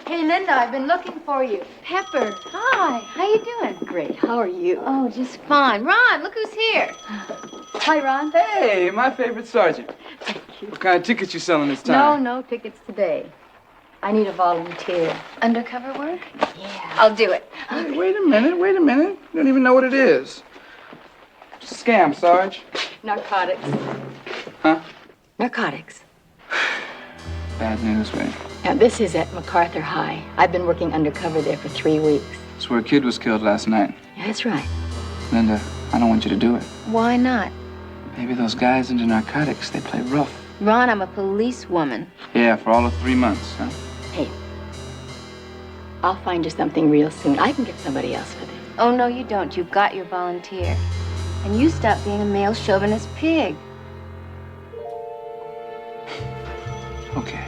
Speaker 17: Hey, Linda, I've been looking for you. Pepper, hi. How you doing? Great. How are you? Oh, just fine. Ron, look who's here. Hi, Ron.
Speaker 19: Hey, my favorite sergeant.
Speaker 17: Thank you.
Speaker 19: What kind of tickets you selling this time?
Speaker 17: No tickets today. I need a volunteer. Undercover work? Yeah. I'll do it.
Speaker 19: Hey, wait a minute. You don't even know what it is. It's a scam, Sarge.
Speaker 17: Narcotics.
Speaker 19: Huh?
Speaker 17: Narcotics.
Speaker 19: Bad news, Ray.
Speaker 17: Now, this is at MacArthur High. I've been working undercover there for 3 weeks.
Speaker 19: It's where a kid was killed last night.
Speaker 17: Yeah, that's right.
Speaker 19: Linda, I don't want you to do it.
Speaker 17: Why not?
Speaker 19: Maybe those guys into narcotics, they play rough.
Speaker 17: Ron, I'm a policewoman.
Speaker 19: Yeah, for all of 3 months, huh?
Speaker 17: Hey, I'll find you something real soon. I can get somebody else for this. Oh, no, you don't. You've got your volunteer. And you stop being a male chauvinist pig.
Speaker 19: Okay.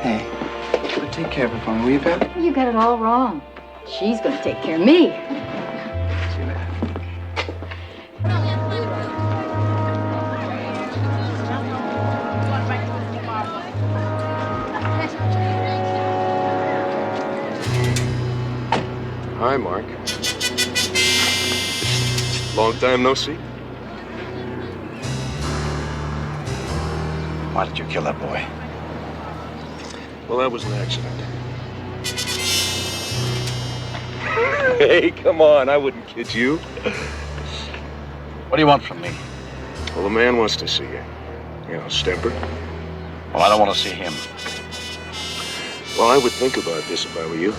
Speaker 19: Hey, take care of her for me, will you, Pep?
Speaker 17: You got it all wrong. She's gonna take care of me.
Speaker 19: See you later.
Speaker 15: Hi, Mark. Long time no see.
Speaker 14: Why did you kill that boy?
Speaker 15: Well, that was an accident. Hey, come on, I wouldn't kid you.
Speaker 14: What do you want from me?
Speaker 15: Well, the man wants to see you. You know, Stemper.
Speaker 14: Well, I don't want to see him.
Speaker 15: Well, I would think about this if I were you.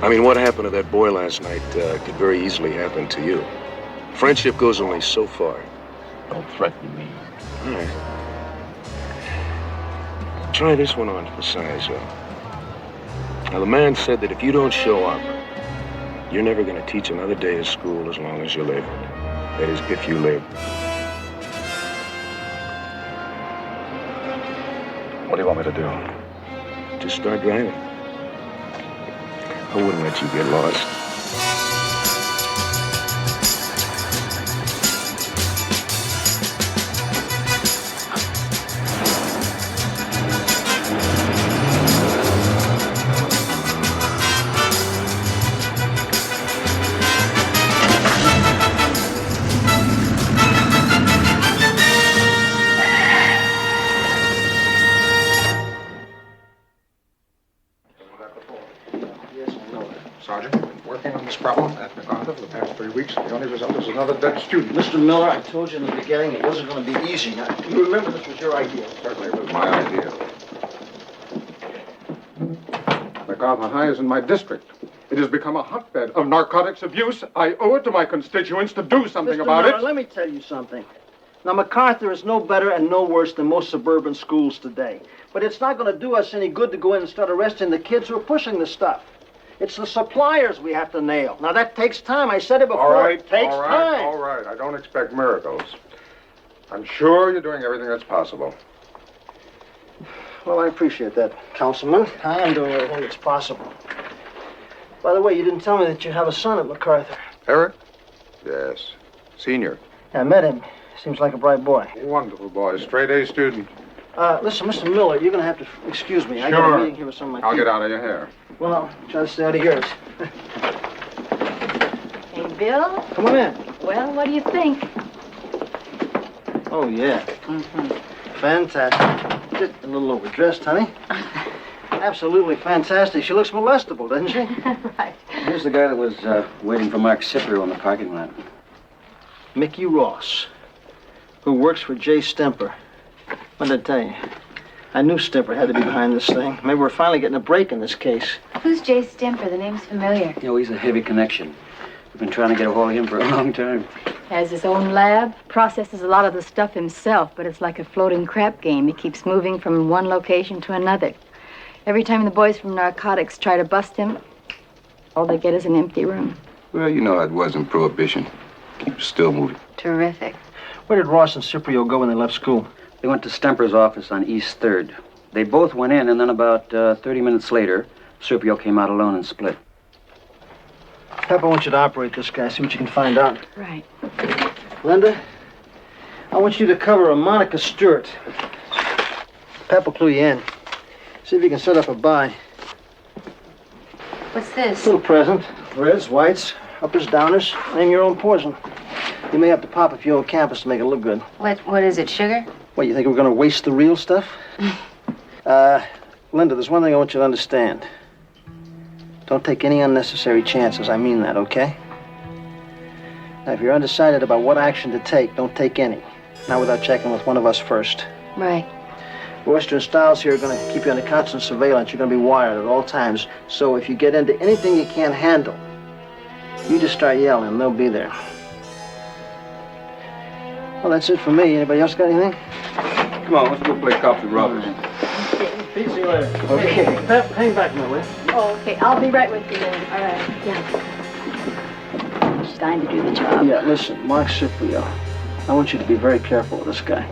Speaker 15: I mean, what happened to that boy last night could very easily happen to you. Friendship goes only so far.
Speaker 14: Don't threaten me.
Speaker 15: All right. Try this one on for size, though. Now, the man said that if you don't show up, you're never going to teach another day of school as long as you live. That is, if you live.
Speaker 14: What do you want me to do?
Speaker 15: Just start driving. I wouldn't let you get lost.
Speaker 3: Sergeant, I've been working on this problem at MacArthur for the past 3 weeks. The only result is another dead student.
Speaker 4: Mr. Miller, I told you in the beginning it wasn't going to be easy. Now, you remember this was your idea.
Speaker 3: Certainly it was my idea. MacArthur High is in my district. It has become a hotbed of narcotics abuse. I owe it to my constituents to do something about
Speaker 4: Miller,
Speaker 3: it.
Speaker 4: let me tell you something. Now, MacArthur is no better and no worse than most suburban schools today. But it's not going to do us any good to go in and start arresting the kids who are pushing the stuff. It's the suppliers we have to nail. Now, that takes time. I said it before.
Speaker 3: All right,
Speaker 4: it takes time.
Speaker 3: all right. I don't expect miracles. I'm sure you're doing everything that's possible.
Speaker 4: Well, I appreciate that, Councilman. I am doing everything that's possible. By the way, you didn't tell me that you have a son at MacArthur.
Speaker 3: Eric? Yes. Senior.
Speaker 4: I met him. Seems like a bright boy.
Speaker 3: Wonderful boy. Straight A student.
Speaker 4: Listen, Mr. Miller, you're going to have to excuse me. I got a meeting here with some of my
Speaker 3: I'll
Speaker 4: people.
Speaker 3: get out of your hair.
Speaker 4: Well, I'll try to stay out of yours.
Speaker 17: Hey, Bill.
Speaker 4: Come on in.
Speaker 17: Well, what do you think?
Speaker 4: Oh, yeah. Fantastic. Just a little overdressed, honey. Absolutely fantastic. She looks molestable, doesn't she?
Speaker 17: Right.
Speaker 12: Here's the guy that was waiting for Mark Scipio in the parking lot.
Speaker 4: Mickey Ross, who works for Jay Stemper. What did I tell you? I knew Stemper had to be behind this thing. Maybe we're finally getting a break in this case.
Speaker 13: Who's Jay Stemper? The name's familiar.
Speaker 12: You know, he's a heavy connection. We've been trying to get a hold of him for a long time.
Speaker 17: Has his own lab, processes a lot of the stuff himself, but it's like a floating crap game. He keeps moving from one location to another. Every time the boys from narcotics try to bust him, all they get is an empty room.
Speaker 15: Well, you know how it was in Prohibition. Keep still moving.
Speaker 13: Terrific.
Speaker 4: Where did Ross and Scipio go when they left school?
Speaker 12: They went to Stemper's office on East 3rd. They both went in, and then about 30 minutes later, Scipio came out alone and split.
Speaker 4: Pep, I want you to operate this guy, see what you can find out.
Speaker 17: Right.
Speaker 4: Linda, I want you to cover a Monica Stewart. Pep will clue you in. See if you can set up a buy.
Speaker 13: What's this?
Speaker 4: Little present. Reds, whites, uppers, downers. Name your own poison. You may have to pop a few on campus to make it look good.
Speaker 13: What is it, sugar?
Speaker 4: What, you think we're going to waste the real stuff? Linda, there's one thing I want you to understand. Don't take any unnecessary chances. I mean that, okay? Now, if you're undecided about what action to take, don't take any. Not without checking with one of us first.
Speaker 13: Right.
Speaker 4: Western Styles here are going to keep you under constant surveillance. You're going to be wired at all times. So if you get into anything you can't handle, you just start yelling and they'll be there. Well, that's it for me. Anybody else got anything?
Speaker 15: Come on, let's go play cops and robbers.
Speaker 4: See you later. Okay. Pep, hang back a minute, will you?
Speaker 17: Oh, okay. I'll be right with you then. All right. Yeah. She's dying to do the job.
Speaker 4: Yeah, listen, Mark Scipio. I want you to be very careful with this guy.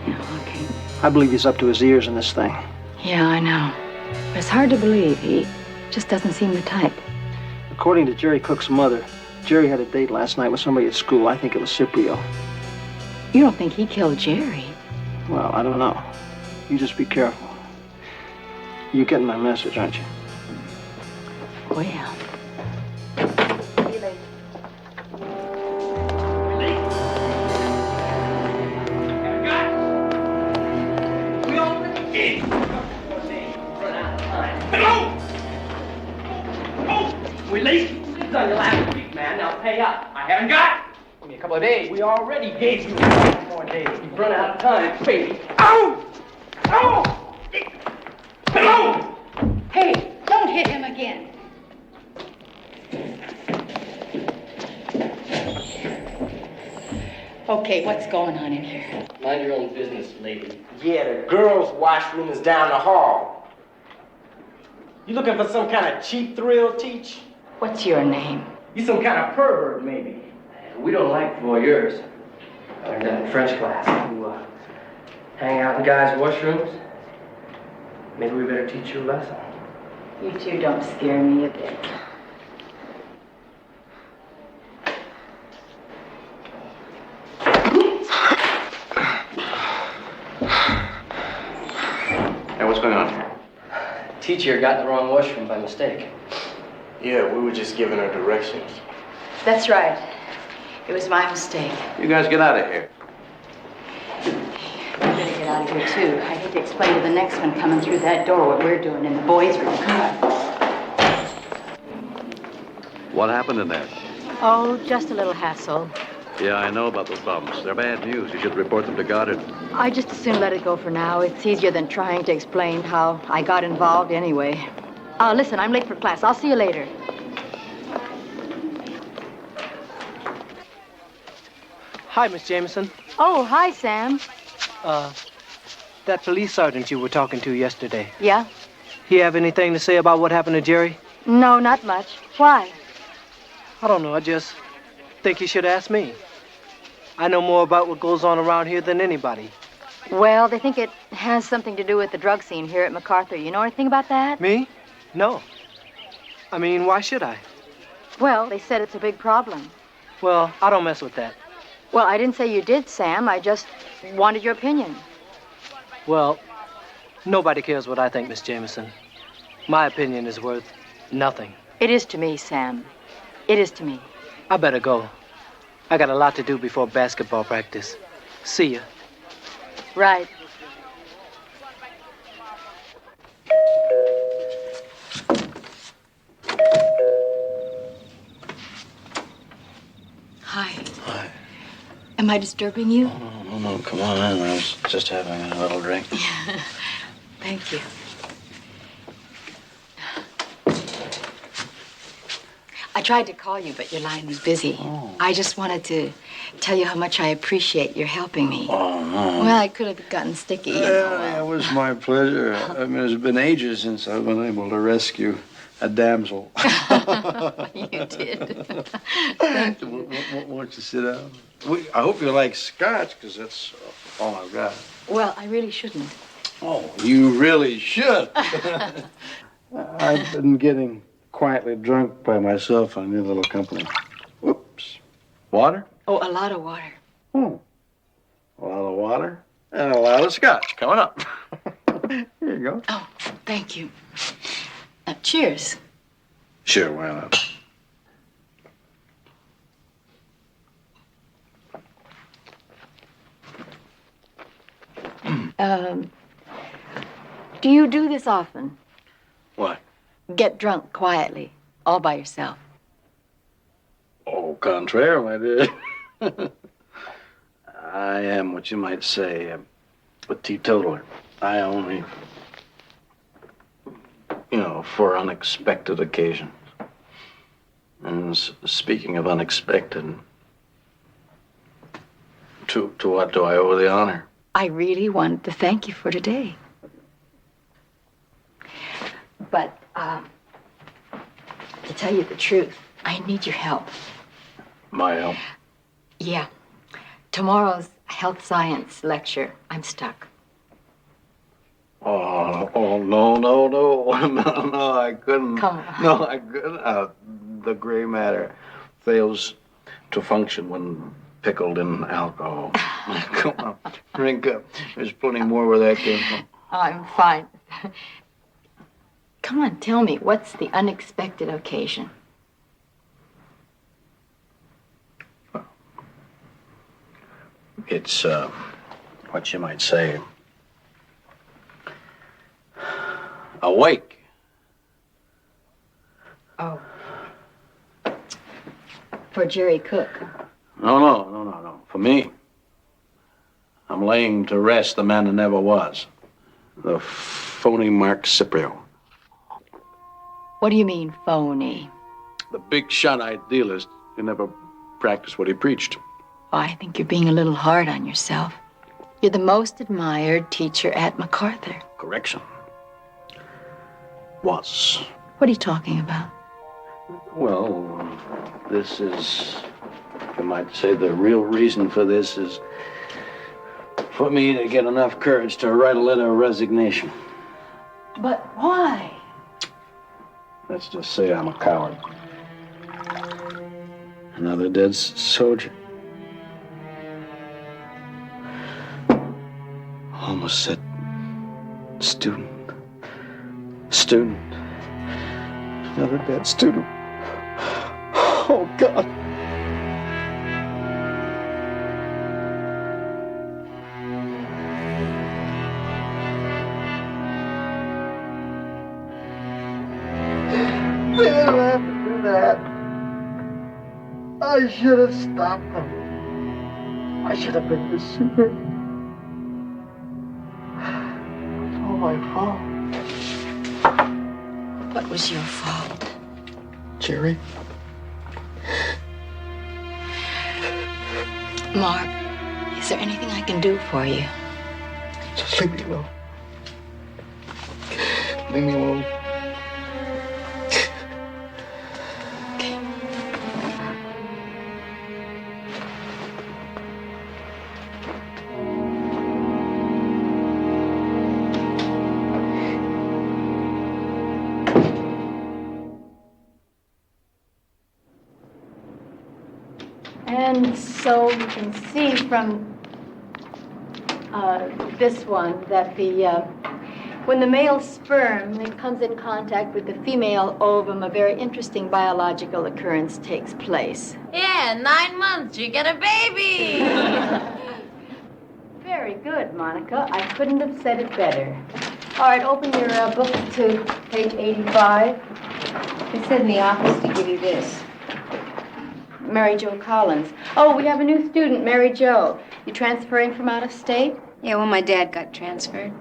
Speaker 17: Yeah, okay.
Speaker 4: I believe he's up to his ears in this thing.
Speaker 17: Yeah, I know. But it's hard to believe. He just doesn't seem the type.
Speaker 4: According to Jerry Cook's mother, Jerry had a date last night with somebody at school. I think it was Scipio.
Speaker 17: You don't think he killed Jerry?
Speaker 4: Well, I don't know. You just be careful. You're getting my message, aren't you?
Speaker 17: Well.
Speaker 10: We late? It's on your last week, man. Now pay up. I haven't got. Give me a couple of days. We already gave you 5 more days. You've run out of time, baby. Ow! Ow! Ow!
Speaker 17: Hey, don't hit him again. Okay, what's going on in here?
Speaker 10: Mind your own business, lady. Yeah, the girls' washroom is down the hall. You looking for some kind of cheap thrill, Teach?
Speaker 17: What's your name?
Speaker 10: You some kind of pervert, maybe. We don't like voyeurs. I learned that in French class. You hang out in guys' washrooms. Maybe we better teach you a lesson.
Speaker 17: You two don't scare me a bit.
Speaker 14: Hey, what's going on?
Speaker 10: Teacher got in the wrong washroom by mistake.
Speaker 6: Yeah, we were just giving her directions.
Speaker 17: That's right. It was my mistake.
Speaker 14: You guys get out of here.
Speaker 17: We better get out of here, too. I hate to explain to the next one coming through that door what we're doing in the boys' room. Come on.
Speaker 11: What happened in there?
Speaker 17: Oh, just a little hassle.
Speaker 11: Yeah, I know about those bums. They're bad news. You should report them to Goddard.
Speaker 17: I just as soon let it go for now. It's easier than trying to explain how I got involved anyway. Listen, I'm late for class. I'll see you later.
Speaker 10: Hi, Miss Jameson.
Speaker 17: Oh, hi, Sam.
Speaker 10: That police sergeant you were talking to yesterday.
Speaker 17: Yeah?
Speaker 10: He have anything to say about what happened to Jerry?
Speaker 17: No, not much. Why?
Speaker 10: I don't know. I just think he should ask me. I know more about what goes on around here than anybody.
Speaker 17: Well, they think it has something to do with the drug scene here at MacArthur. You know anything about that?
Speaker 10: Me? No. I mean, why should I?
Speaker 17: Well, they said it's a big problem.
Speaker 10: Well, I don't mess with that.
Speaker 17: Well, I didn't say you did, Sam. I just wanted your opinion.
Speaker 10: Well, nobody cares what I think, Miss Jameson. My opinion is worth nothing.
Speaker 17: It is to me, Sam. It is to me.
Speaker 10: I better go. I got a lot to do before basketball practice. See ya.
Speaker 17: Right. Hi.
Speaker 12: Hi.
Speaker 17: Am I disturbing you?
Speaker 12: No, come on in. I was just having a little drink.
Speaker 17: Thank you. I tried to call you, but your line was busy. I just wanted to tell you how much I appreciate your helping me.
Speaker 12: Oh, no.
Speaker 17: Well, I could have gotten sticky. You know.
Speaker 12: Yeah, it was my pleasure. I mean, it's been ages since I've been able to rescue a damsel.
Speaker 17: You did.
Speaker 12: Won't you sit down? I hope you like scotch, because that's all I've got.
Speaker 17: Well, I really shouldn't.
Speaker 12: Oh, you really should. I've been getting quietly drunk by myself on your little company. Whoops. Water?
Speaker 17: Oh, a lot of water.
Speaker 12: A lot of water and a lot of scotch coming up. Here you go.
Speaker 17: Oh, thank you. Cheers.
Speaker 12: Sure, why not?
Speaker 17: Do you do this often?
Speaker 12: What?
Speaker 17: Get drunk quietly, all by yourself.
Speaker 12: Au contraire, my dear. I am what you might say a teetotaler. I only, for unexpected occasions. And speaking of unexpected, to what do I owe the honor?
Speaker 17: I really wanted to thank you for today. But, to tell you the truth, I need your help.
Speaker 12: My help?
Speaker 17: Yeah. Tomorrow's health science lecture, I'm stuck.
Speaker 12: Oh, no, I couldn't.
Speaker 17: Come on.
Speaker 12: No, I couldn't. The gray matter fails to function when pickled in alcohol. Come on, drink up. There's plenty more where that came from.
Speaker 17: Oh, I'm fine. Come on, tell me, what's the unexpected occasion?
Speaker 12: It's, what you might say, a wake.
Speaker 17: Oh. For Jerry Cook.
Speaker 12: No. For me. I'm laying to rest the man that never was. The phony Mark Ciprio.
Speaker 17: What do you mean, phony?
Speaker 12: The big shot idealist who never practiced what he preached.
Speaker 17: Oh, I think you're being a little hard on yourself. You're the most admired teacher at MacArthur.
Speaker 12: Correction. Was.
Speaker 17: What are you talking about?
Speaker 12: Well, this is, you might say, the real reason for this is for me to get enough courage to write a letter of resignation.
Speaker 17: But why?
Speaker 12: Let's just say I'm a coward. Another dead soldier. Almost said student. Student. Another dead student. Oh, God.
Speaker 5: They didn't have to do that. I should have stopped them. I should have been the super. It's all my fault.
Speaker 17: What was your fault?
Speaker 5: Jerry.
Speaker 17: Mark, is there anything I can do for you?
Speaker 5: Just leave me alone. Leave me alone.
Speaker 17: And so you can see from this one that when the male sperm comes in contact with the female ovum, a very interesting biological occurrence takes place.
Speaker 16: Yeah, 9 months, you get a baby.
Speaker 17: Very good, Monica. I couldn't have said it better. All right, open your book to page 85.
Speaker 13: It said in the office to give you this.
Speaker 17: Mary Jo Collins. Oh, we have a new student, Mary Jo. You transferring from out of state?
Speaker 13: Yeah, well, my dad got transferred.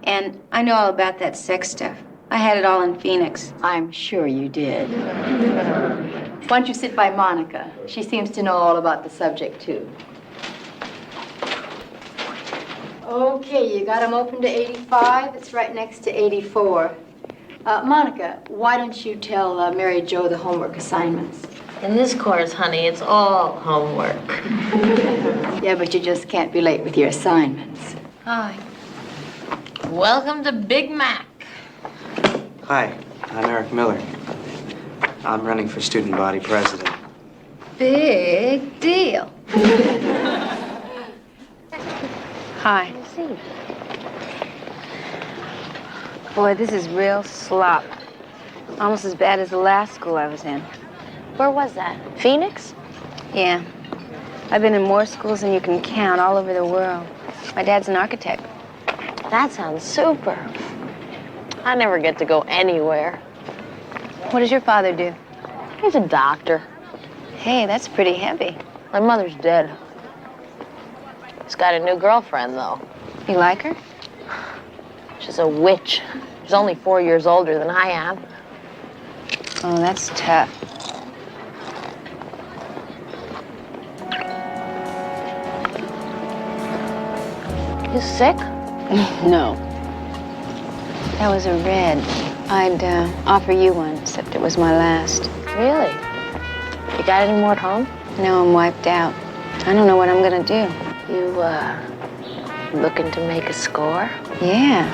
Speaker 13: And I know all about that sex stuff. I had it all in Phoenix.
Speaker 17: I'm sure you did. Why don't you sit by Monica? She seems to know all about the subject, too. Okay, you got them open to 85. It's right next to 84. Monica, why don't you tell Mary Jo the homework assignments?
Speaker 16: In this course, honey, it's all homework.
Speaker 17: Yeah, but you just can't be late with your assignments.
Speaker 16: Hi. Welcome to Big Mac.
Speaker 19: Hi, I'm Eric Miller. I'm running for student body president.
Speaker 13: Big deal. Hi. Boy, this is real slop. Almost as bad as the last school I was in.
Speaker 16: Where was that? Phoenix?
Speaker 13: Yeah. I've been in more schools than you can count all over the world. My dad's an architect.
Speaker 16: That sounds super. I never get to go anywhere.
Speaker 13: What does your father do?
Speaker 16: He's a doctor.
Speaker 13: Hey, that's pretty heavy.
Speaker 16: My mother's dead. He's got a new girlfriend, though.
Speaker 13: You like her?
Speaker 16: She's a witch. She's only 4 years older than I am.
Speaker 13: Oh, that's tough.
Speaker 16: You sick?
Speaker 13: No. That was a red. I'd offer you one, except it was my last.
Speaker 16: Really? You got any more at home?
Speaker 13: No, I'm wiped out. I don't know what I'm gonna do.
Speaker 16: You, looking to make a score?
Speaker 13: Yeah,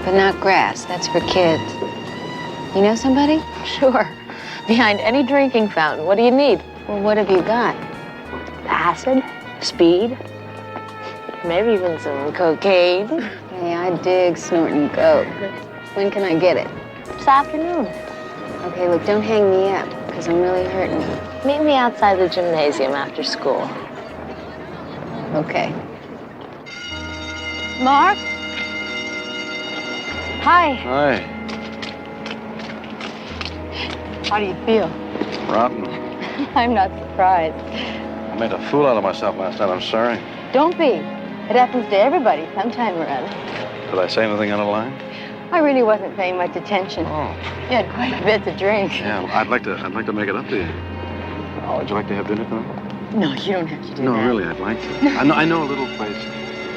Speaker 13: but not grass. That's for kids. You know somebody?
Speaker 16: Sure. Behind any drinking fountain. What do you need?
Speaker 13: Well, what have you got?
Speaker 16: Acid, speed, maybe even some cocaine.
Speaker 13: Hey, I dig snorting coke. When can I get it?
Speaker 16: This afternoon.
Speaker 13: Okay, look, don't hang me up, because I'm really hurting.
Speaker 16: Meet me outside the gymnasium after school.
Speaker 13: Okay. Mark? Hi.
Speaker 12: Hi.
Speaker 13: How do you feel?
Speaker 12: Rotten.
Speaker 13: I'm not surprised.
Speaker 12: I made a fool out of myself last night. I'm sorry.
Speaker 13: Don't be. It happens to everybody sometime or other.
Speaker 12: Did I say anything out of line?
Speaker 13: I really wasn't paying much attention.
Speaker 12: Oh.
Speaker 13: You had quite a bit to drink.
Speaker 12: Yeah, well, I'd like to make it up to you. Oh, would you like to have dinner tonight?
Speaker 13: No, you don't have to do that.
Speaker 12: No, really, I'd like to. I know a little place.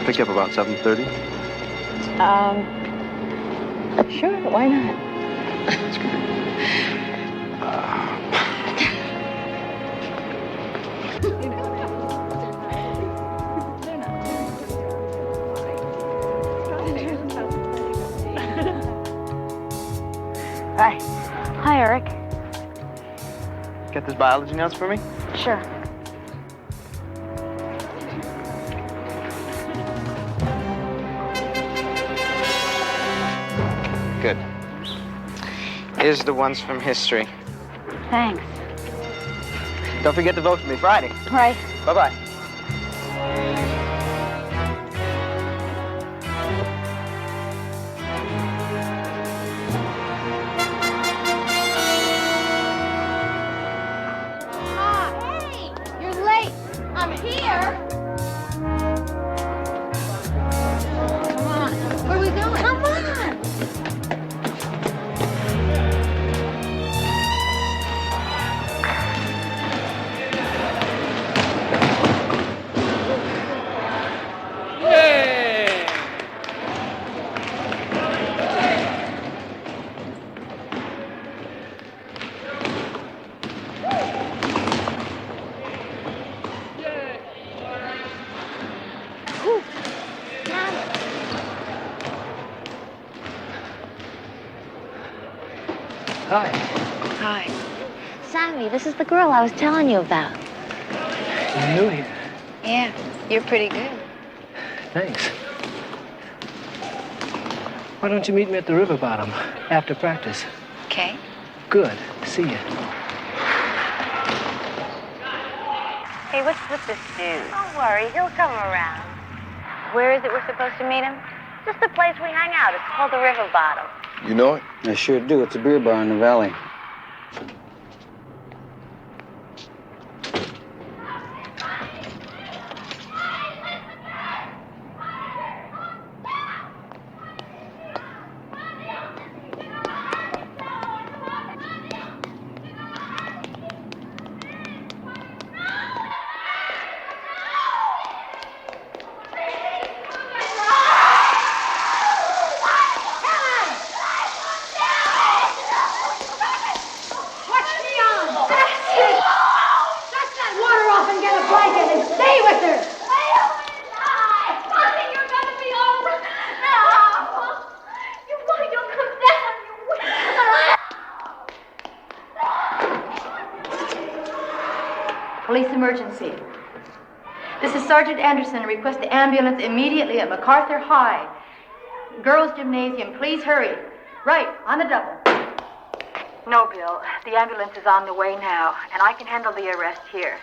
Speaker 12: Pick you up about 7:30.
Speaker 13: Sure, why not?
Speaker 12: That's great.
Speaker 16: Hi. Hi, Eric.
Speaker 19: Get those biology notes for me?
Speaker 16: Sure.
Speaker 19: Good. Here's the ones from history.
Speaker 13: Thanks.
Speaker 19: Don't forget to vote for me Friday.
Speaker 13: Right.
Speaker 19: Bye-bye.
Speaker 16: Hey, you're late. I'm here. Come on. Where are we going? Come on.
Speaker 19: Hi.
Speaker 13: Hi.
Speaker 16: Sammy, this is the girl I was telling you about.
Speaker 10: I'm new here.
Speaker 13: Yeah, you're pretty good.
Speaker 10: Thanks. Why don't you meet me at the river bottom after practice?
Speaker 13: Okay.
Speaker 10: Good. See you.
Speaker 16: Hey, what's with this dude? Don't worry, he'll come around. Where is it we're supposed to meet him? Just the place we hang out. It's called the River Bottom.
Speaker 11: You know it?
Speaker 19: I sure do. It's a beer bar in the valley.
Speaker 17: Police emergency. This is Sergeant Anderson. Request the ambulance immediately at MacArthur High. Girls' gymnasium. Please hurry. Right, on the double. No, Bill. The ambulance is on the way now, and I can handle the arrest here.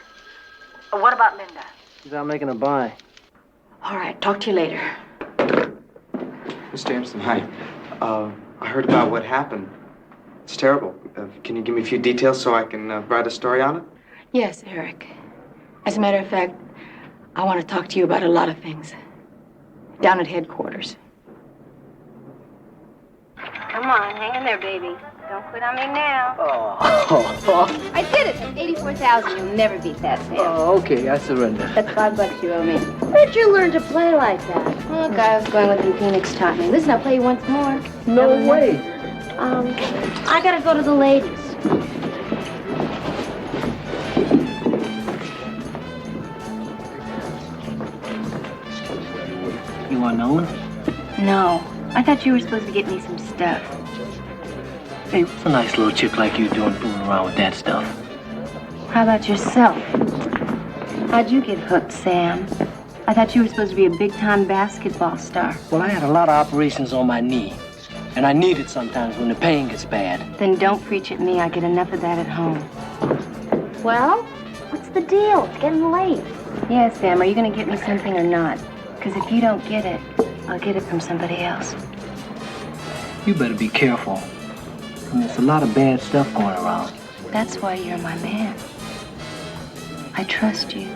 Speaker 17: What about Linda?
Speaker 10: She's out making a buy.
Speaker 17: All right, talk to you later.
Speaker 19: Miss Jameson, hi. I heard about what happened. It's terrible. Can you give me a few details so I can write a story on it?
Speaker 17: Yes, Eric. As a matter of fact, I want to talk to you about a lot of things. Down at headquarters.
Speaker 16: Come on, hang in there, baby. Don't quit on me now.
Speaker 19: Oh.
Speaker 1: I did it. That's 84,000. You'll never beat that, Sam.
Speaker 10: Oh, okay. I surrender.
Speaker 1: That's $5 you owe me. Where'd you learn to play like that? Oh, the guy I was going with in Phoenix taught me. Listen, I'll play you once more.
Speaker 10: No way.
Speaker 1: I gotta go to the ladies.
Speaker 10: You want Nolan?
Speaker 1: No. I thought you were supposed to get me some stuff.
Speaker 10: Hey, what's a nice little chick like you doing fooling around with that stuff?
Speaker 1: How about yourself? How'd you get hooked, Sam? I thought you were supposed to be a big-time basketball star.
Speaker 10: Well, I had a lot of operations on my knee. And I need it sometimes when the pain gets bad.
Speaker 1: Then don't preach at me. I get enough of that at home. Well, what's the deal? It's getting late. Yes, Sam. Are you going to get me something or not? Because if you don't get it, I'll get it from somebody else.
Speaker 10: You better be careful. There's a lot of bad stuff going around.
Speaker 1: That's why you're my man. I trust you.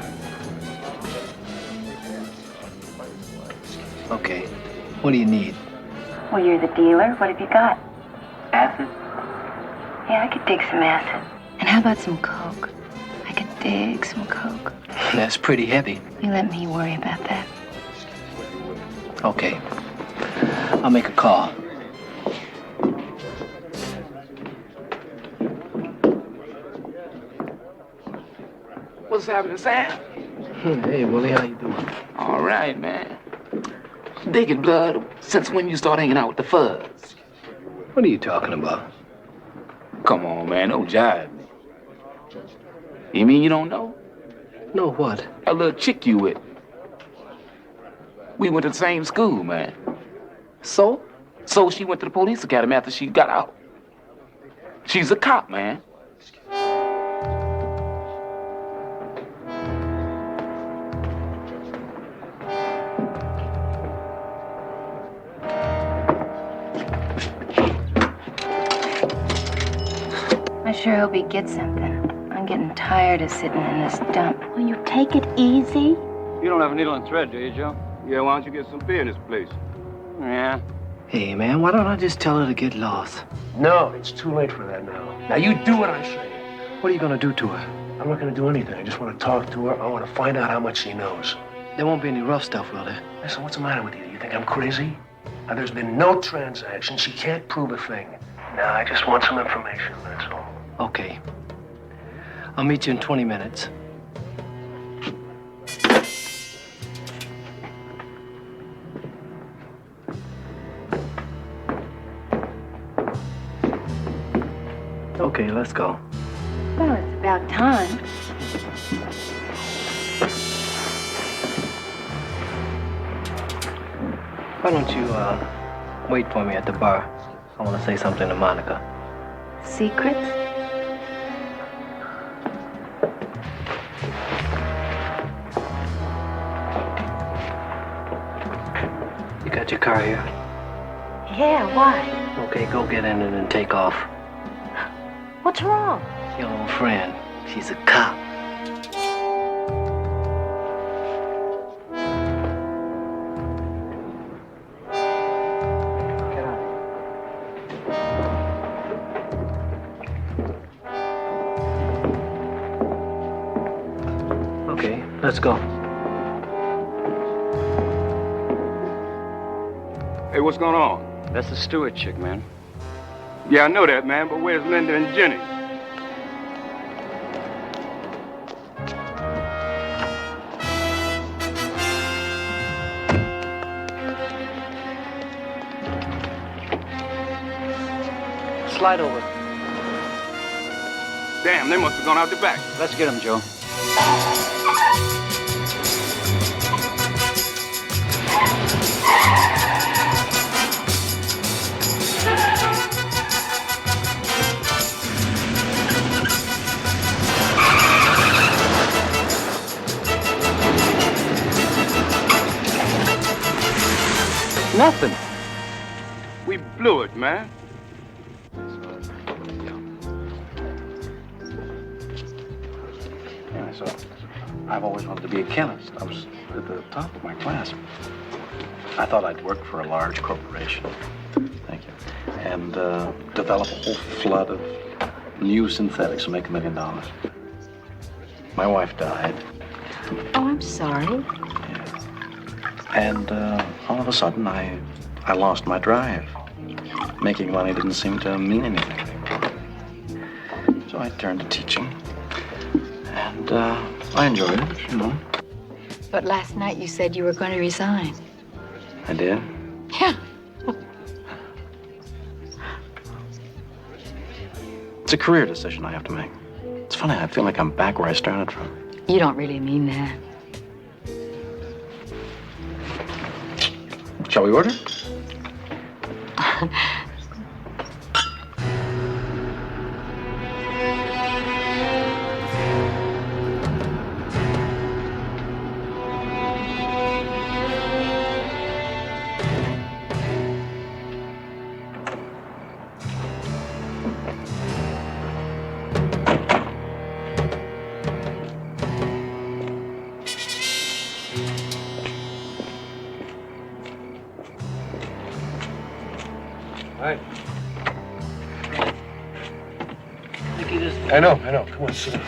Speaker 10: Okay. What do you need?
Speaker 1: Well, you're the dealer. What have you got?
Speaker 10: Acid?
Speaker 1: Yeah, I could dig some acid. And how about some coke? I could dig some coke.
Speaker 10: That's pretty heavy.
Speaker 1: You let me worry about that.
Speaker 10: Okay. I'll make a call.
Speaker 18: What's happening, Sam?
Speaker 10: Hey, Willie, how you doing?
Speaker 18: All right, man. Digging blood. Since when you start hanging out with the fuzz?
Speaker 10: What are you talking about?
Speaker 18: Come on, man. Don't jive me. You mean you don't know?
Speaker 10: Know what?
Speaker 18: A little chick you with. We went to the same school, man.
Speaker 10: So?
Speaker 18: So she went to the police academy after she got out. She's a cop, man.
Speaker 1: I sure hope he gets something. I'm getting tired of sitting in this dump.
Speaker 20: Will you take it easy?
Speaker 11: You don't have a needle and thread, do you, Joe? Yeah, why don't you get some beer in this place?
Speaker 18: Yeah.
Speaker 10: Hey, man, why don't I just tell her to get lost?
Speaker 15: No, it's too late for that now. Now, you do what I say.
Speaker 10: What are you gonna do to her?
Speaker 15: I'm not gonna do anything. I just want to talk to her. I want to find out how much she knows.
Speaker 10: There won't be any rough stuff, will there?
Speaker 15: Listen, what's the matter with you? You think I'm crazy? Now, there's been no transaction. She can't prove a thing. Now, I just want some information, that's all.
Speaker 10: Okay. I'll meet you in 20 minutes. Okay, let's go.
Speaker 1: Well, it's about time.
Speaker 10: Why don't you, wait for me at the bar? I want to say something to Monica.
Speaker 1: Secrets?
Speaker 10: You got your car here?
Speaker 1: Yeah, why?
Speaker 10: Okay, go get in it and take off.
Speaker 1: What's wrong?
Speaker 10: Your old friend, she's a cop. Okay, let's go.
Speaker 7: Hey, what's going on?
Speaker 12: That's the Stewart chick, man.
Speaker 7: Yeah, I know that, man, but where's Linda and Jenny?
Speaker 12: Slide over.
Speaker 7: Damn, they must have gone out the back.
Speaker 12: Let's get them, Joe.
Speaker 7: Nothing. We blew it, man.
Speaker 12: Yeah, so I've always wanted to be a chemist. I was at the top of my class. I thought I'd work for a large corporation. Thank you. And develop a whole flood of new synthetics and make $1 million. My wife died.
Speaker 17: Oh, I'm sorry.
Speaker 12: And all of a sudden, I lost my drive. Making money didn't seem to mean anything anymore. So I turned to teaching. And I enjoyed it, you know.
Speaker 17: But last night you said you were going to resign.
Speaker 12: I did.
Speaker 17: Yeah.
Speaker 12: It's a career decision I have to make. It's funny, I feel like I'm back where I started from.
Speaker 17: You don't really mean that.
Speaker 12: Shall we order?
Speaker 15: I know. Come on, sit down.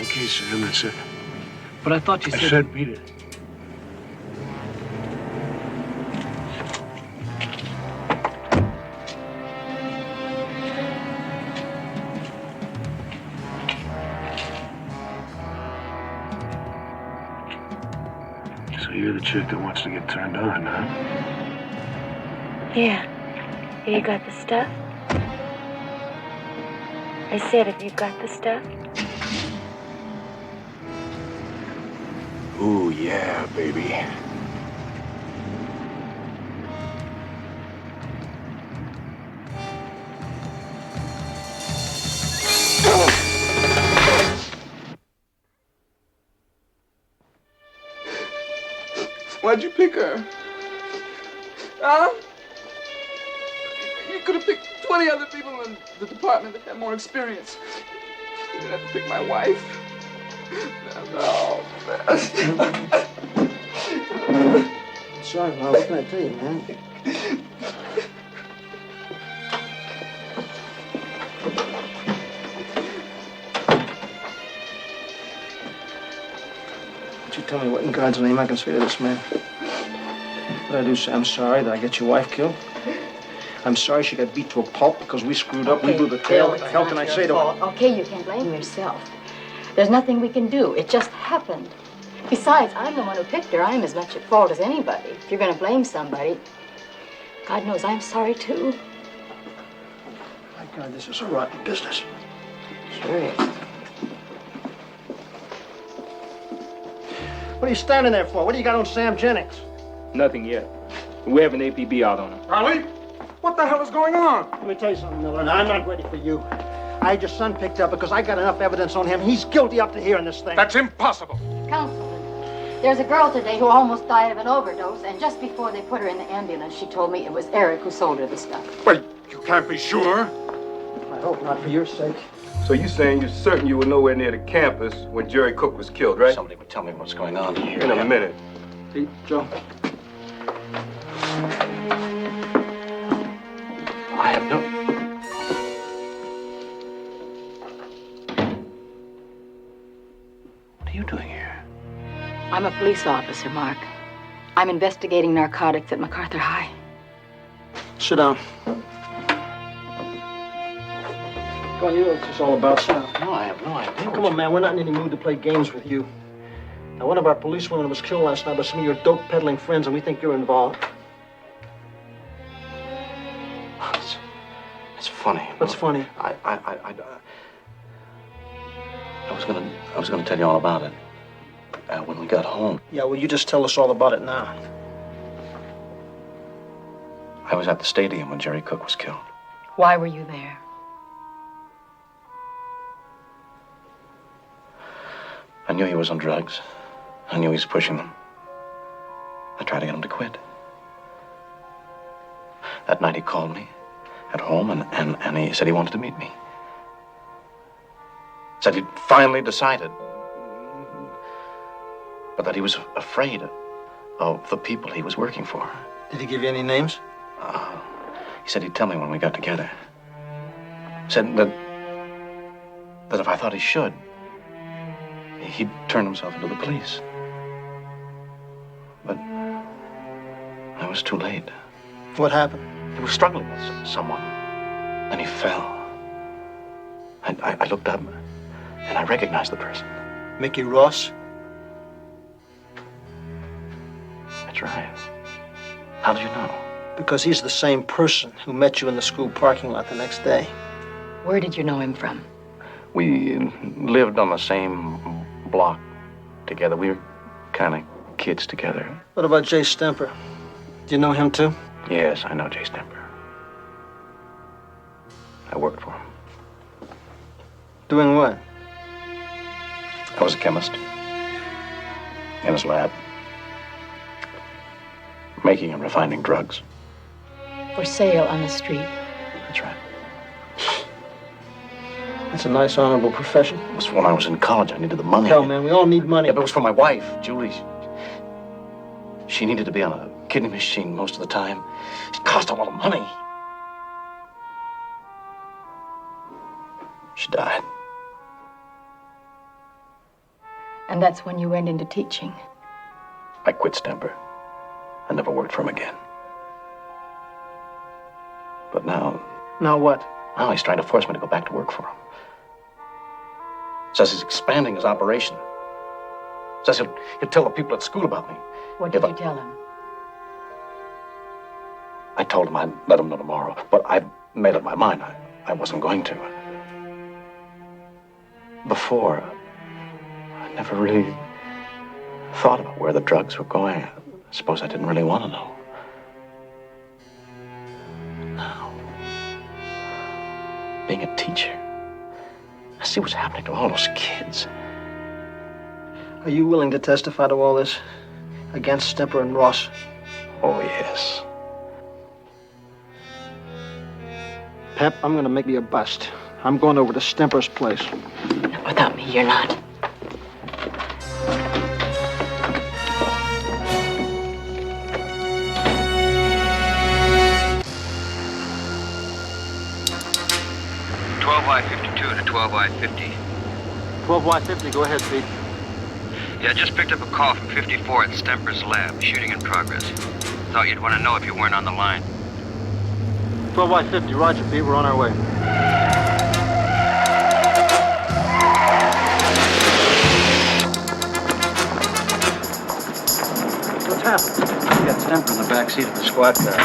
Speaker 15: Okay, Sam, that's it.
Speaker 10: But I thought you said...
Speaker 15: I said beat it. So you're the chick that wants to get turned on, huh?
Speaker 1: Yeah. You got the stuff? I said, have you got the stuff?
Speaker 15: Ooh, yeah, baby.
Speaker 18: Why'd you pick her? Huh? You could have picked 20 other people in the department that had more experience. You didn't have to pick my wife. No, man.
Speaker 4: Sorry, Ma. What can I tell you, man? Would you tell me what in God's name I can say to this man? What did I do, say I'm sorry that I get your wife killed? I'm sorry she got beat to a pulp because we screwed up.
Speaker 17: Okay,
Speaker 4: We blew the trail.
Speaker 17: Bill,
Speaker 4: What the hell can I say to her?
Speaker 17: Okay, you can blame yourself. There's nothing we can do. It just happened. Besides, I'm the one who picked her. I'm as much at fault as anybody. If you're going to blame somebody, God knows I'm sorry, too.
Speaker 4: My God, this is a rotten business.
Speaker 17: Sure is.
Speaker 4: What are you standing there for? What do you got on Sam Jennings?
Speaker 10: Nothing yet. We have an APB out on him.
Speaker 3: Charlie, what the hell is going on?
Speaker 4: Let me tell you something, Miller. Now, I'm not ready for you. I had your son picked up because I got enough evidence on him. He's guilty up to here in this thing.
Speaker 3: That's impossible.
Speaker 17: Councilman, there's a girl today who almost died of an overdose, and just before they put her in the ambulance, she told me it was Eric who sold her the stuff.
Speaker 3: Well, you can't be sure.
Speaker 4: I hope not, for your sake.
Speaker 7: So you saying you're certain you were nowhere near the campus when Jerry Cook was killed, right?
Speaker 14: Somebody would tell me what's going on here.
Speaker 7: In a minute.
Speaker 4: Pete, Joe.
Speaker 14: I have no... What are you doing here?
Speaker 17: I'm a police officer, Mark. I'm investigating narcotics at MacArthur High.
Speaker 4: Sit down. Go on, you know what this is all about, son.
Speaker 14: No, I have no idea.
Speaker 4: Come on, man. We're not in any mood to play games with you. Now, one of our policewomen was killed last night by some of your dope-peddling friends, and we think you're involved.
Speaker 14: It's funny.
Speaker 4: What's funny?
Speaker 14: I was gonna tell you all about it when we got home.
Speaker 4: Yeah, well, you just tell us all about it now.
Speaker 14: I was at the stadium when Jerry Cook was killed.
Speaker 17: Why were you there?
Speaker 14: I knew he was on drugs. I knew he was pushing them. I tried to get him to quit. That night he called me at home and he said he wanted to meet me. Said he'd finally decided, but that he was afraid of the people he was working for.
Speaker 4: Did he give you any names?
Speaker 14: He said he'd tell me when we got together. Said that if I thought he should, he'd turn himself into the police. But I was too late.
Speaker 4: What happened?
Speaker 14: He was struggling with someone. Then he fell. I looked up and I recognized the person.
Speaker 4: Mickey Ross?
Speaker 14: That's right. How did you know?
Speaker 4: Because he's the same person who met you in the school parking lot the next day.
Speaker 17: Where did you know him from?
Speaker 14: We lived on the same block together. We were kind of kids together.
Speaker 4: What about Jay Stemper? Do you know him too?
Speaker 14: Yes, I know Jay Stemper. I worked for him.
Speaker 4: Doing what?
Speaker 14: I was a chemist. In his lab. Making and refining drugs.
Speaker 17: For sale on the street.
Speaker 14: That's right.
Speaker 4: That's a nice, honorable profession.
Speaker 14: It was when I was in college. I needed the money.
Speaker 4: Hell, man, we all need money.
Speaker 14: Yeah, but it was for my wife, Julie. She needed to be on a kidney machine most of the time. It cost a lot of money. She died.
Speaker 17: And that's when you went into teaching.
Speaker 14: I quit Stemper. I never worked for him again. But now...
Speaker 4: Now what?
Speaker 14: Now he's trying to force me to go back to work for him. Says he's expanding his operation. Says he'll tell the people at school about me.
Speaker 17: What did you tell him?
Speaker 14: I told him I'd let him know tomorrow, but I made up my mind. I wasn't going to. Before, I never really thought about where the drugs were going. I suppose I didn't really want to know. Now, being a teacher, I see what's happening to all those kids.
Speaker 4: Are you willing to testify to all this against Stemper and Ross?
Speaker 14: Oh, yes.
Speaker 4: Pep, I'm going to make me a bust. I'm going over to Stemper's place.
Speaker 17: Without me, you're not.
Speaker 9: Y52 to 12Y50.
Speaker 4: 12Y50, go ahead, Pete.
Speaker 9: Yeah, just picked up a call from 54 at Stemper's lab. Shooting in progress. Thought you'd want to know if you weren't on the line.
Speaker 4: 12Y50, roger, Pete. We're on our way. What's happened?
Speaker 12: We got Stemper in the back seat of the squad car.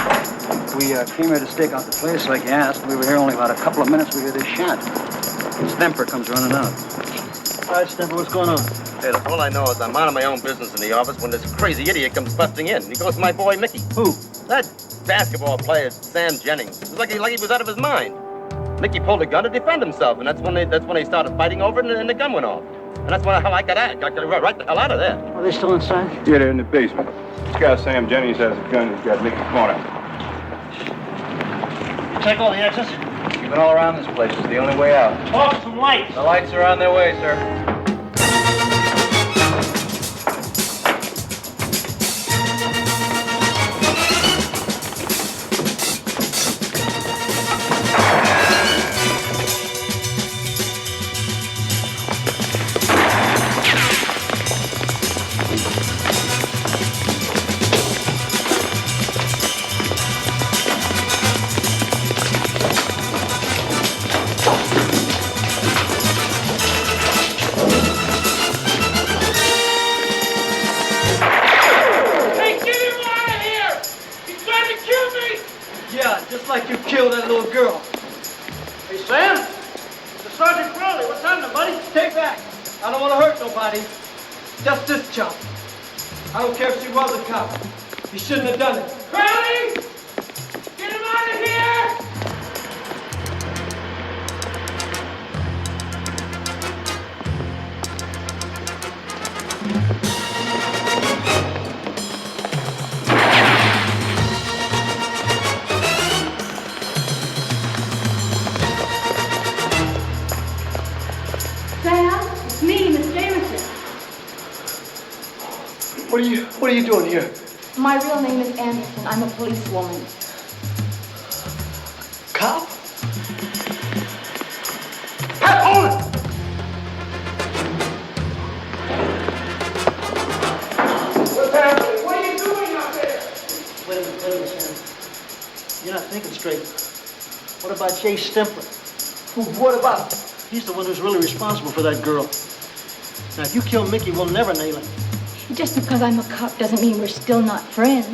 Speaker 12: We came here to stake out the place like you asked. We were here only about a couple of minutes. We hear this shot. Stemper comes running out.
Speaker 4: All right, Stemper, what's going on?
Speaker 11: Hey, look, all I know is I'm minding my own business in the office when this crazy idiot comes busting in. He goes to my boy Mickey.
Speaker 4: Who?
Speaker 11: That basketball player, Sam Jennings. It was like he was out of his mind. Mickey pulled a gun to defend himself, and that's when they started fighting over it, and the gun went off. And that's when I got right the hell out of there.
Speaker 4: Are they still inside?
Speaker 3: Yeah, they're in the basement. This guy, Sam Jennings, has a gun. He's got Mickey's corner.
Speaker 4: You check all the exits?
Speaker 14: Keep it all around this place. It's the only way out.
Speaker 4: Off some lights.
Speaker 14: The lights are on their way, sir.
Speaker 4: Just like you killed that little girl. Hey, Sam? It's Sergeant Crowley. What's happening, buddy? Take back. I don't want to hurt nobody. Just this chump. I don't care if she was a cop. He shouldn't have done it. Crowley! Get him out of here!
Speaker 18: What are you doing here?
Speaker 17: My real name is Anderson. I'm a policewoman.
Speaker 18: Cop? Pat, hold it!
Speaker 4: What's happening? What are you doing out there? Wait a minute, Sam. You're not thinking straight. What about Jay Stempler? What about him? He's the one who's really responsible for that girl. Now, if you kill Mickey, we'll never nail him.
Speaker 17: Just because I'm a cop doesn't mean we're still not friends.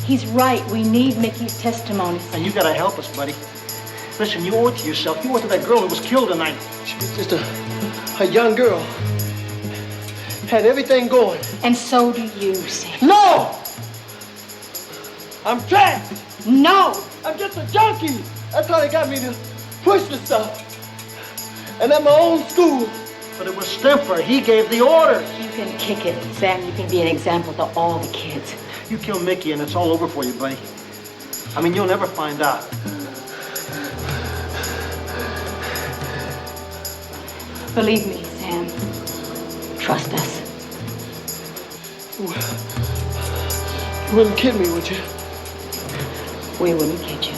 Speaker 17: He's right. We need Mickey's testimony.
Speaker 4: And you gotta help us, buddy. Listen, you owe it to yourself. You owe it to that girl who was killed tonight.
Speaker 18: She was just a young girl. Had everything going.
Speaker 17: And so do you, Sam.
Speaker 18: No! I'm trapped!
Speaker 17: No!
Speaker 18: I'm just a junkie! That's how they got me to push the stuff. And at my own school.
Speaker 4: But it was Stempler. He gave the orders.
Speaker 17: You can kick it, Sam. You can be an example to all the kids.
Speaker 4: You kill Mickey and it's all over for you, buddy. I mean, you'll never find out.
Speaker 17: Believe me, Sam. Trust us.
Speaker 18: You wouldn't kid me, would you?
Speaker 17: We wouldn't kid you.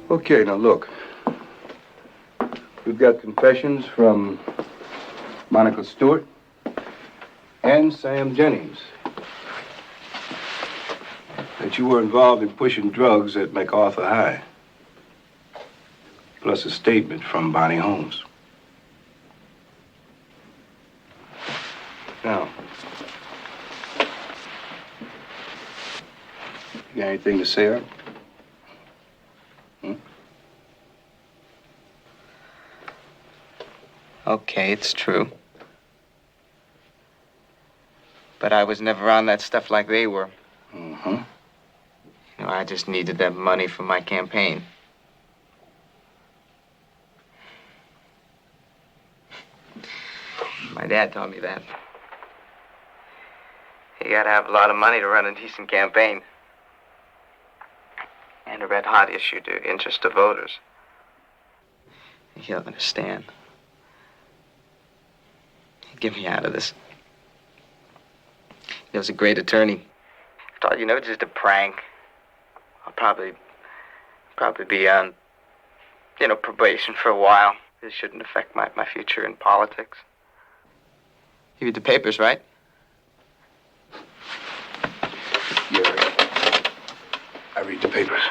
Speaker 3: Okay, now look. We've got confessions from Monica Stewart and Sam Jennings that you were involved in pushing drugs at MacArthur High, plus a statement from Bonnie Holmes. Now, you got anything to say, Art?
Speaker 19: Okay, it's true. But I was never on that stuff like they were.
Speaker 3: Mm-hmm.
Speaker 19: You know, I just needed that money for my campaign. My dad taught me that. You gotta have a lot of money to run a decent campaign. And a red-hot issue to interest the voters. He'll understand. Get me out of this. He was a great attorney. I thought, you know, just a prank. I'll probably be on, you know, probation for a while. This shouldn't affect my future in politics. You read the papers, right?
Speaker 3: Yeah, I read the papers.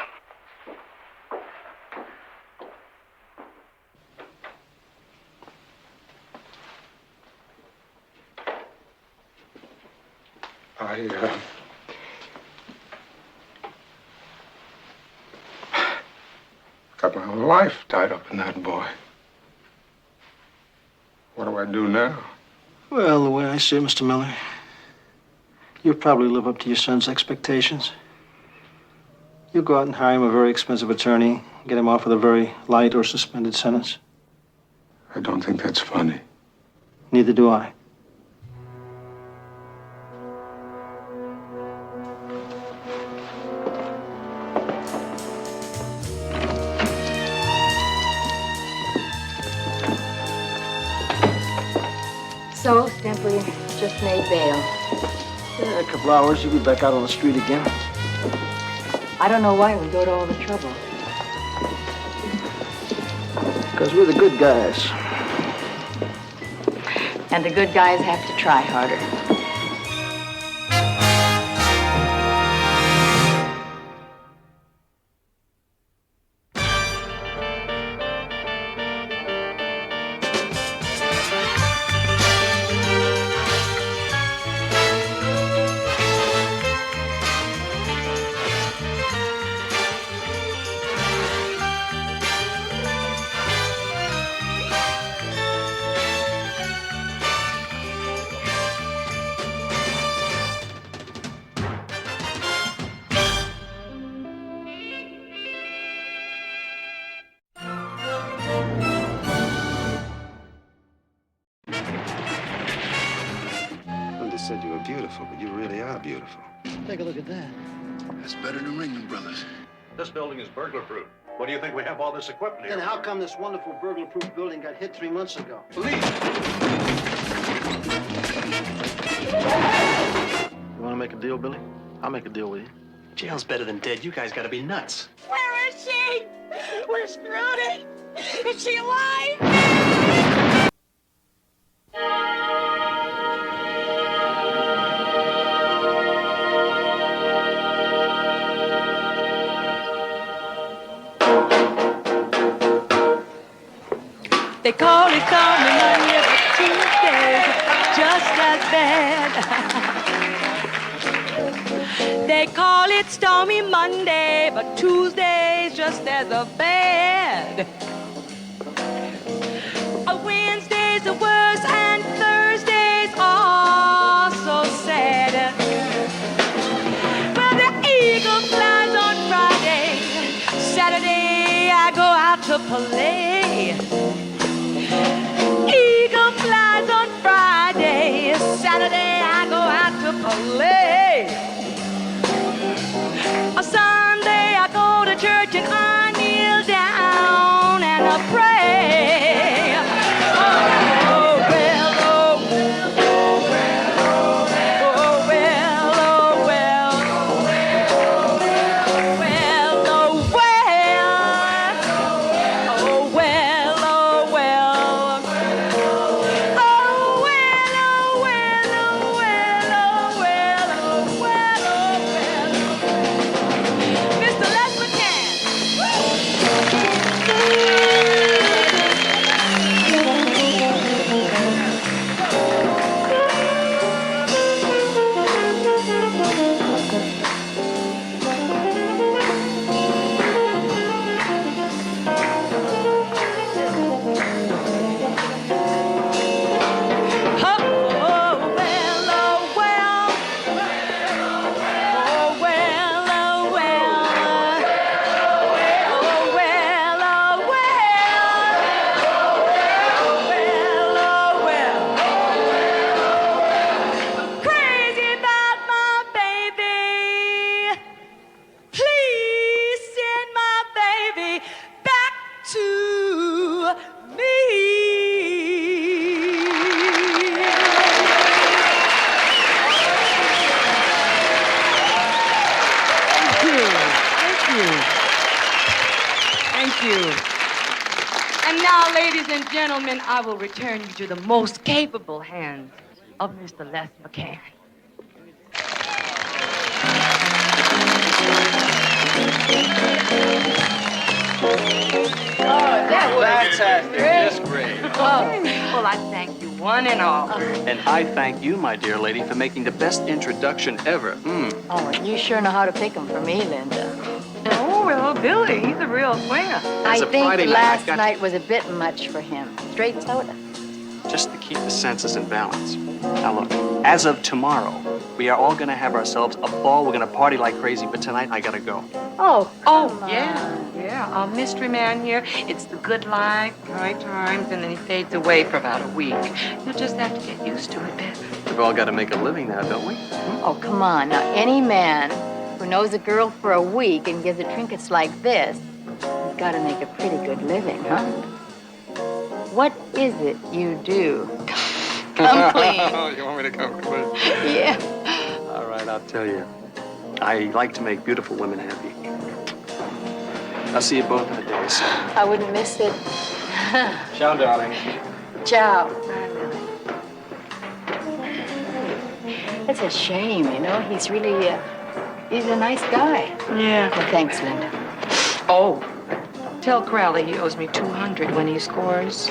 Speaker 3: got my life tied up in that boy. What do I do now?
Speaker 4: Well, the way I see it, Mr. Miller, you'll probably live up to your son's expectations. You'll go out and hire him a very expensive attorney, get him off with a very light or suspended sentence.
Speaker 3: I don't think that's funny.
Speaker 4: Neither do I.
Speaker 17: So, Stempley just made bail.
Speaker 4: Yeah, a couple hours, you'll be back out on the street again.
Speaker 17: I don't know why we go to all the trouble.
Speaker 4: Because we're the good guys.
Speaker 17: And the good guys have to try harder.
Speaker 12: Said you were beautiful, but you really are beautiful.
Speaker 4: Take a look at that.
Speaker 12: That's better than Ringling Brothers.
Speaker 21: This building is burglar-proof. What do you think we have all this equipment here?
Speaker 4: And how come this wonderful burglar-proof building got hit 3 months ago?
Speaker 21: Police!
Speaker 4: You want to make a deal, Billy? I'll make a deal with you.
Speaker 14: Jail's better than dead. You guys gotta be nuts.
Speaker 16: Where is she? Where's Trudy? Is she alive?
Speaker 22: They call it stormy Monday, but Tuesday's just as bad. They call it stormy Monday, but Tuesday's just as bad. Wednesday's the worst, and Thursday's all so sad. Well, the eagle flies on Friday. Saturday I go out to play. Eagle flies on Friday. Saturday I go out to play. On Sunday I go to church and I kneel down and I pray. Oh, well, oh, well, oh, well, oh, well, oh, well, oh, well, oh, well. Ladies and gentlemen, I will return you to the most capable hands of Mr. Les McCann.
Speaker 10: Oh, that was fantastic. Just great.
Speaker 22: Oh, well, I thank you one and all.
Speaker 14: And I thank you, my dear lady, for making the best introduction ever.
Speaker 17: Oh, and you sure know how to pick 'em for me, Linda.
Speaker 5: Oh, well, Billy, he's a real swinger.
Speaker 17: I
Speaker 14: a
Speaker 17: think
Speaker 14: Friday night,
Speaker 17: last
Speaker 14: I've got-
Speaker 17: night was a bit much for him. Straight soda.
Speaker 14: Just to keep the senses in balance. Now look, as of tomorrow, we are all gonna have ourselves a ball. We're gonna party like crazy, but tonight I gotta go.
Speaker 17: Oh,
Speaker 5: Yeah, our mystery man here, it's the good life, high times, and then he fades away for about a week. You'll just have to get used to it, Ben.
Speaker 14: We've all gotta make a living now, don't we?
Speaker 17: Oh, come on. Now, any man who knows a girl for a week and gives her trinkets like this, he's got to make a pretty good living, huh? What is it you do? Come clean.
Speaker 14: You want me to come clean?
Speaker 17: Yeah.
Speaker 14: All right, I'll tell you. I like to make beautiful women happy. I'll see you both in a day, so.
Speaker 17: I wouldn't miss it.
Speaker 14: Ciao, darling.
Speaker 17: Ciao. It's a shame, you know. He's really, he's a nice guy.
Speaker 5: Yeah.
Speaker 17: Well, thanks, Linda.
Speaker 5: Oh, tell Crowley he owes me $200 when he scores.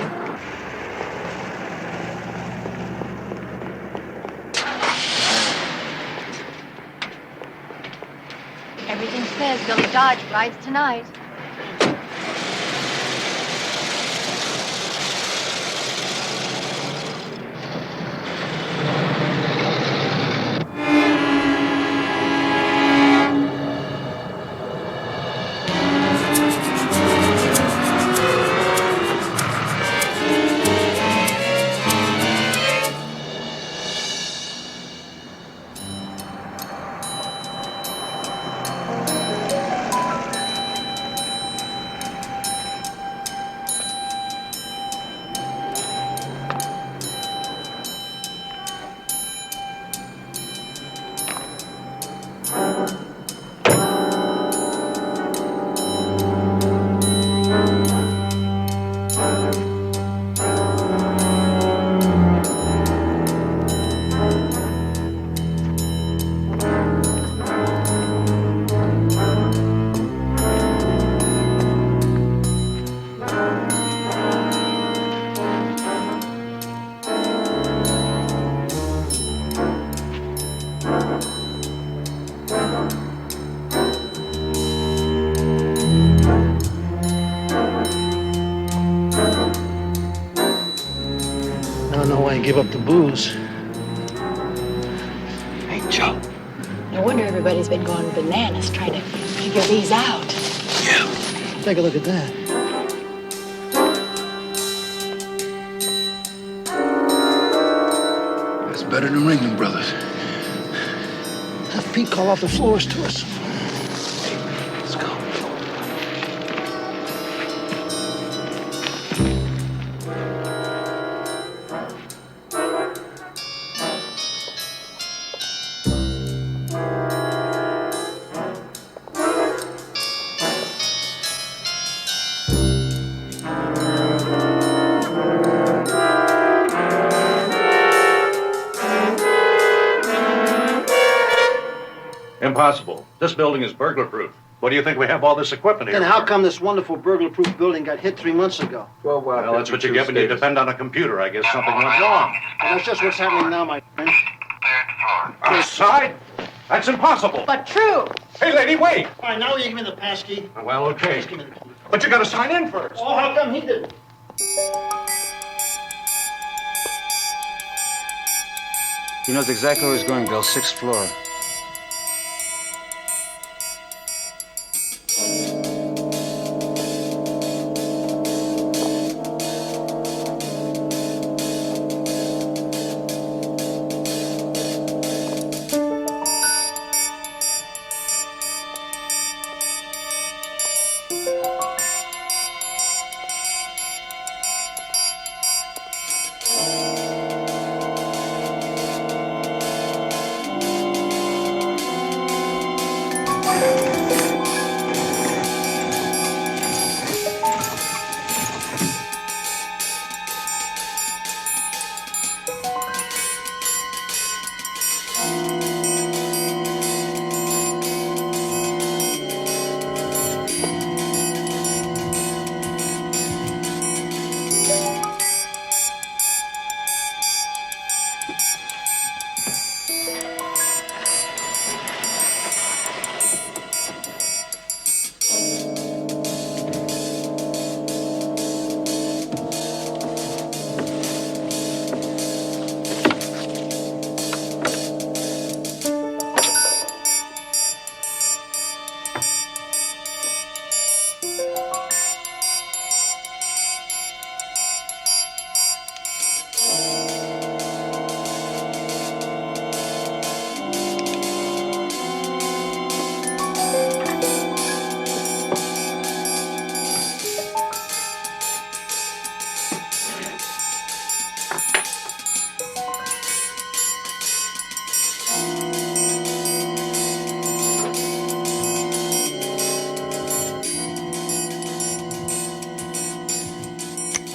Speaker 17: Everything says Billy Dodge rides tonight.
Speaker 12: I don't know why you give up the booze.
Speaker 14: Hey, Joe.
Speaker 17: No wonder everybody's been going bananas trying to figure these out.
Speaker 12: Take a look at that.
Speaker 7: That's better than Ringling Brothers.
Speaker 12: Have Pete call off the floors to us.
Speaker 14: Let's go.
Speaker 21: Impossible. This building is burglar-proof. What do you think we have all this equipment here
Speaker 4: Then how
Speaker 21: for?
Speaker 4: come this wonderful burglar-proof building got hit 3 months ago?
Speaker 21: Well, that's what you get when you depend on a computer. I guess something went wrong.
Speaker 4: And that's just what's happening now, my friend.
Speaker 21: Outside? That's impossible.
Speaker 17: But true.
Speaker 21: Hey, lady, wait.
Speaker 4: All right, now you give me the pass key.
Speaker 21: Well, okay.
Speaker 4: Just give me the key.
Speaker 21: But you gotta sign in first.
Speaker 4: Oh, how come he didn't?
Speaker 7: He knows exactly where he's going, Bill. 6th floor.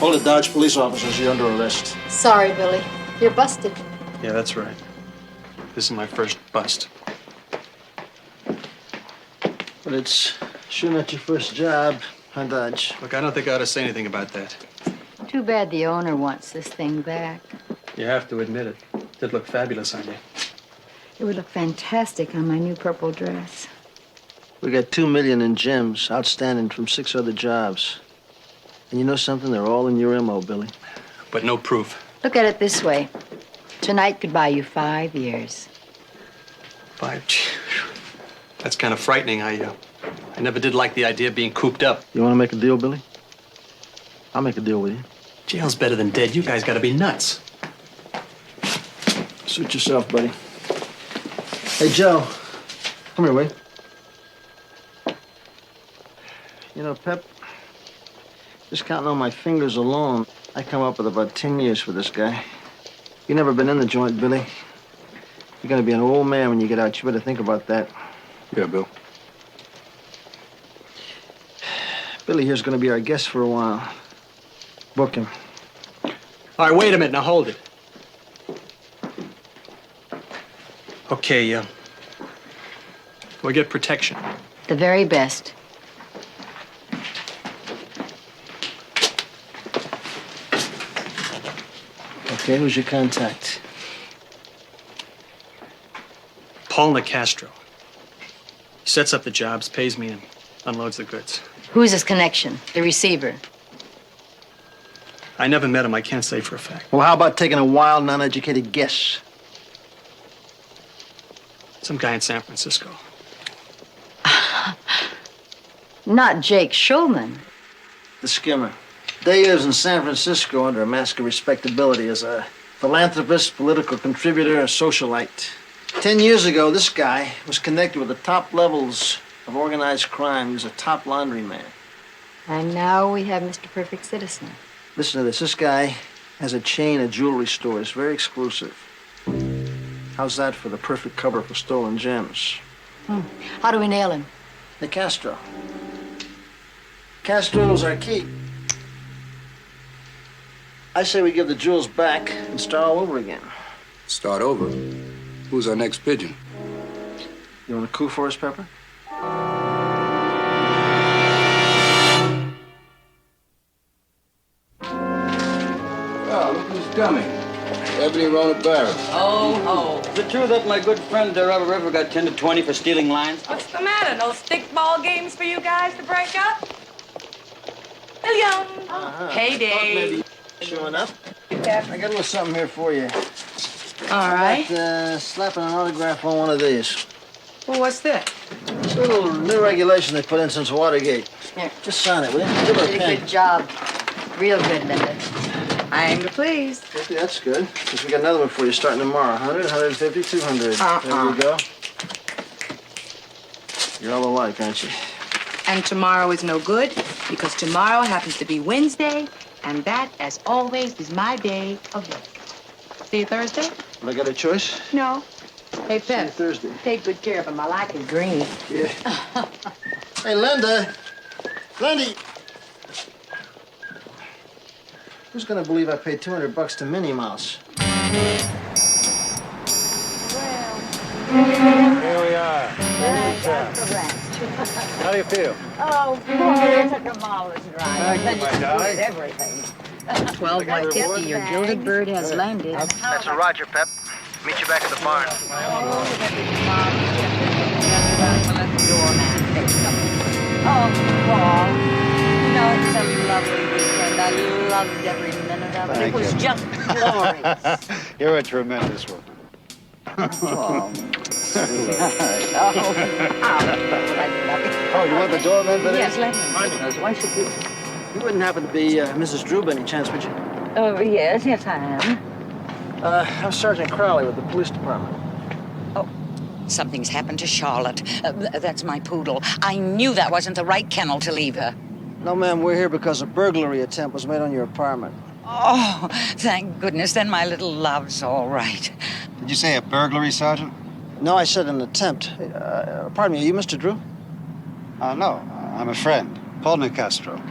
Speaker 4: All the Dodge police officers, you're under arrest.
Speaker 17: Sorry, Billy. You're busted.
Speaker 12: Yeah, that's right. This is my first bust.
Speaker 4: But it's sure not your first job, huh, Dodge?
Speaker 12: Look, I don't think I ought to say anything about that.
Speaker 17: Too bad the owner wants this thing back.
Speaker 12: You have to admit it. It did look fabulous on you.
Speaker 17: It would look fantastic on my new purple dress.
Speaker 4: We got $2 million in gems outstanding from 6 other jobs. And you know something? They're all in your MO, Billy.
Speaker 12: But no proof.
Speaker 17: Look at it this way. Tonight could buy you 5 years.
Speaker 12: 5? That's kind of frightening. I never did like the idea of being cooped up.
Speaker 4: You want to make a deal, Billy? I'll make a deal with you.
Speaker 12: Jail's better than dead. You guys got to be nuts.
Speaker 4: Suit yourself, buddy. Hey, Joe. Come here, wait. You know, Pep, just counting on my fingers alone, I come up with about 10 years for this guy. You never been in the joint, Billy. You're gonna be an old man when you get out. You better think about that.
Speaker 7: Yeah, Bill.
Speaker 4: Billy here's gonna be our guest for a while. Book him.
Speaker 12: All right, wait a minute. Now hold it. Okay, we get protection.
Speaker 17: The very best.
Speaker 4: Okay, who's your contact?
Speaker 12: Paul Nicastro. He sets up the jobs, pays me, and unloads the goods.
Speaker 17: Who's his connection? The receiver.
Speaker 12: I never met him. I can't say for a fact.
Speaker 4: Well, how about taking a wild, non-educated guess?
Speaker 12: Some guy in San Francisco.
Speaker 17: Not Jake Schulman.
Speaker 4: The skimmer. Day lives in San Francisco under a mask of respectability as a philanthropist, political contributor, a socialite. 10 years ago, this guy was connected with the top levels of organized crime. He was a top laundryman.
Speaker 17: And now we have Mr. Perfect Citizen.
Speaker 4: Listen to this. This guy has a chain of jewelry stores, very exclusive. How's that for the perfect cover for stolen gems?
Speaker 17: How do we nail him?
Speaker 4: Nicastro. Castro's our key. I say we give the jewels back and start all over again.
Speaker 7: Start over? Who's our next pigeon?
Speaker 4: You want a coup for us, Pepper?
Speaker 7: Oh, look who's coming. Ebony Rona Barrett.
Speaker 2: Oh. Is it true that my good friend Robert River got 10 to 20 for stealing lines?
Speaker 5: What's the matter? No stickball games for you guys to break up? Million. Payday.
Speaker 4: Showing up. I got a little something here for you.
Speaker 5: All right.
Speaker 4: Slapping an autograph on one of these.
Speaker 5: Well, what's that?
Speaker 4: It's a little new regulation they put in since Watergate. Here, just sign it, will you? Give her a
Speaker 17: Did a
Speaker 4: pen.
Speaker 17: good job. Real good, Linda.
Speaker 5: I am pleased.
Speaker 4: Okay, that's good. Because we got another one for you starting tomorrow. 100, 150, 200. There you go. You're all alike, aren't you?
Speaker 5: And tomorrow is no good because tomorrow happens to be Wednesday, and that, as always, is my day of work. See you Thursday?
Speaker 4: Have I got a choice?
Speaker 5: No. Hey,
Speaker 4: See you
Speaker 5: Pep,
Speaker 4: Thursday.
Speaker 5: take good care of him. I like his green.
Speaker 4: Yeah. Hey, Linda. Lindy. Who's gonna believe I paid $200 to Minnie Mouse?
Speaker 21: Here we are. How do you feel?
Speaker 22: Oh, boy, it's a marvelous drive.
Speaker 21: Thank you, my darling.
Speaker 22: Everything.
Speaker 17: 12-150, your gilded bird has landed.
Speaker 9: That's a Roger, Pep. Meet you back at the barn.
Speaker 22: Oh, Paul. You know, it's a lovely weekend. I loved every minute of it.
Speaker 21: Thank
Speaker 22: It was
Speaker 21: you.
Speaker 22: just glorious.
Speaker 21: You're a tremendous woman.
Speaker 22: Oh,
Speaker 21: Oh, you want the doorman for
Speaker 22: yes,
Speaker 21: this?
Speaker 22: let me. Why should you?
Speaker 4: You wouldn't happen to be Mrs. Drew by any chance, would you?
Speaker 22: Oh, yes, I am.
Speaker 4: I'm Sergeant Crowley with the police department.
Speaker 8: Something's happened to Charlotte. That's my poodle. I knew that wasn't the right kennel to leave her.
Speaker 4: No, ma'am, we're here because a burglary attempt was made on your apartment.
Speaker 8: Oh, thank goodness. Then my little love's all right.
Speaker 21: Did you say a burglary, Sergeant?
Speaker 4: No, I said an attempt. Pardon me, are you Mr. Drew?
Speaker 21: No, I'm a friend. Paul Nicastro.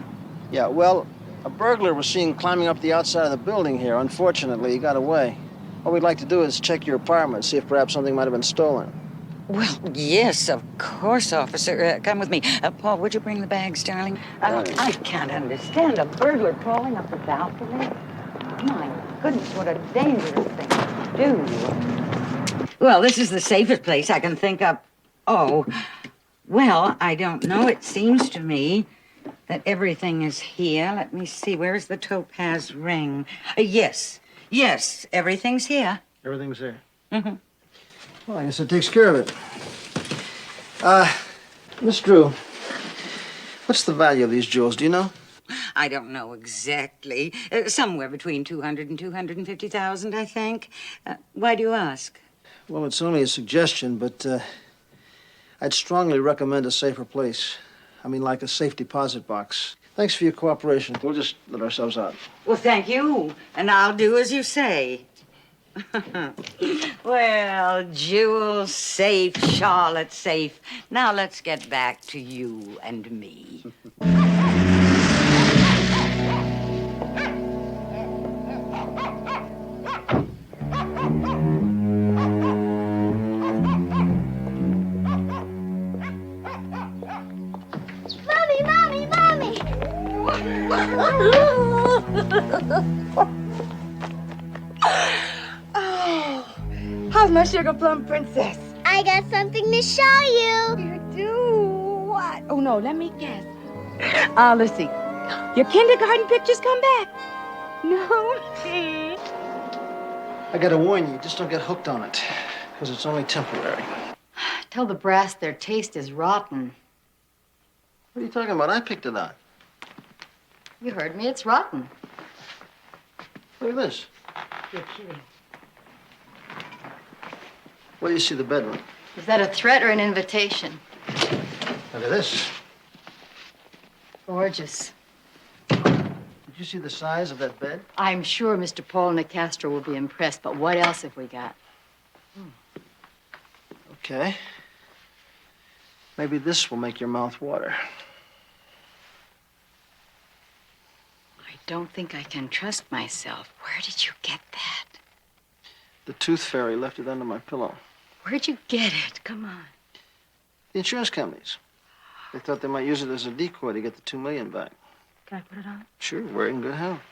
Speaker 4: Yeah, well, A burglar was seen climbing up the outside of the building here. Unfortunately, he got away. What we'd like to do is check your apartment, see if perhaps something might have been stolen.
Speaker 8: Well, yes, of course, officer. Come with me. Paul, would you bring the bags, darling? I can't understand a burglar crawling up the balcony. My goodness, what a dangerous thing to do. Well, this is the safest place I can think of. Oh, well, I don't know. It seems to me that everything is here. Let me see. Where's the topaz ring? Yes, everything's here.
Speaker 4: Everything's there.
Speaker 8: Mm-hmm.
Speaker 4: Well, I guess it takes care of it. Miss Drew, what's the value of these jewels, do you know?
Speaker 8: I don't know exactly. Somewhere between 200 and 250,000, I think. Why do you ask?
Speaker 4: Well, it's only a suggestion, but I'd strongly recommend a safer place. I mean, like a safe deposit box. Thanks for your cooperation. We'll just let ourselves out.
Speaker 8: Well, thank you. And I'll do as you say. Well, Jewel's safe, Charlotte's safe. Now let's get back to you and me.
Speaker 22: Mommy!
Speaker 6: Oh, how's my sugar plum princess?
Speaker 22: I got something to show you.
Speaker 6: You do? What? Oh, no, let me guess. Let's see. Your kindergarten pictures come back? No?
Speaker 4: I gotta warn you, just don't get hooked on it, because it's only temporary.
Speaker 17: Tell the brass their taste is rotten.
Speaker 4: What are you talking about? I picked it out.
Speaker 17: You heard me, it's rotten.
Speaker 4: Look at this.
Speaker 17: You're kidding.
Speaker 4: Where do you see the bedroom?
Speaker 17: Is that a threat or an invitation?
Speaker 4: Look at this.
Speaker 17: Gorgeous.
Speaker 4: Did you see the size of that bed?
Speaker 17: I'm sure Mr. Paul Nicastro will be impressed, but what else have we got?
Speaker 4: Okay. Maybe this will make your mouth water.
Speaker 17: I don't think I can trust myself. Where did you get that?
Speaker 4: The tooth fairy left it under my pillow.
Speaker 17: Where'd you get it? Come on.
Speaker 4: The insurance companies. They thought they might use it as a decoy to get the $2 million back.
Speaker 17: Can I put it on?
Speaker 4: Sure, we're in good health.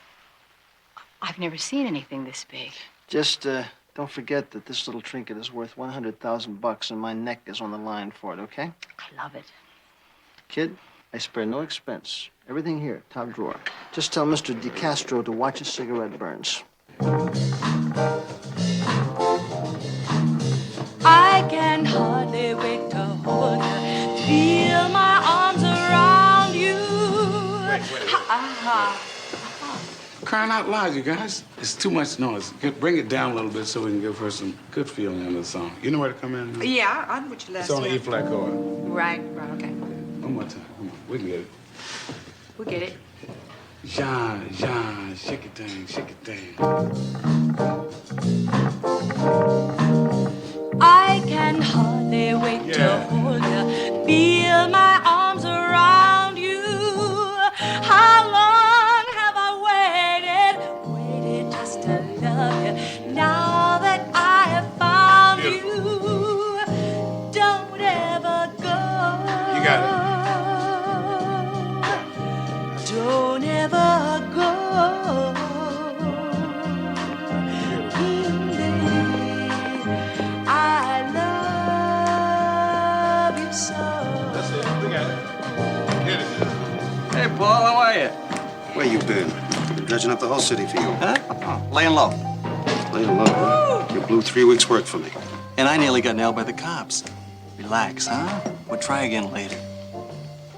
Speaker 17: I've never seen anything this big.
Speaker 4: Just don't forget that this little trinket is worth $100,000 and my neck is on the line for it, okay?
Speaker 17: I love it.
Speaker 4: Kid, I spare no expense. Everything here, top drawer. Just tell Mr. DeCastro to watch his cigarette burns.
Speaker 22: I can hardly wait to hold you, feel my arms around you.
Speaker 13: Crying out loud, you guys. It's too much noise. Bring it down a little bit so we can give her some good feeling on the song. You know where to come in?
Speaker 5: Yeah, on which
Speaker 13: It's on the E flat chord.
Speaker 5: Right, okay.
Speaker 13: One more time. Come on. We can get it.
Speaker 5: We get it.
Speaker 13: Jean, shake it thing, shake it thing.
Speaker 22: I can hardly wait to hold you, feel my arms around you. How long have I waited just to love you? Now that I have found you, don't ever go.
Speaker 13: You got it.
Speaker 22: Don't ever go. I love you so.
Speaker 13: That's it. We got it. Get it now.
Speaker 11: Hey, Paul, how are you?
Speaker 23: Where you been? Been dredging up the whole city for you.
Speaker 11: Huh? Laying low.
Speaker 23: Laying low, huh? You blew 3 weeks' work for me.
Speaker 12: And I nearly got nailed by the cops. Relax, huh? We'll try again later.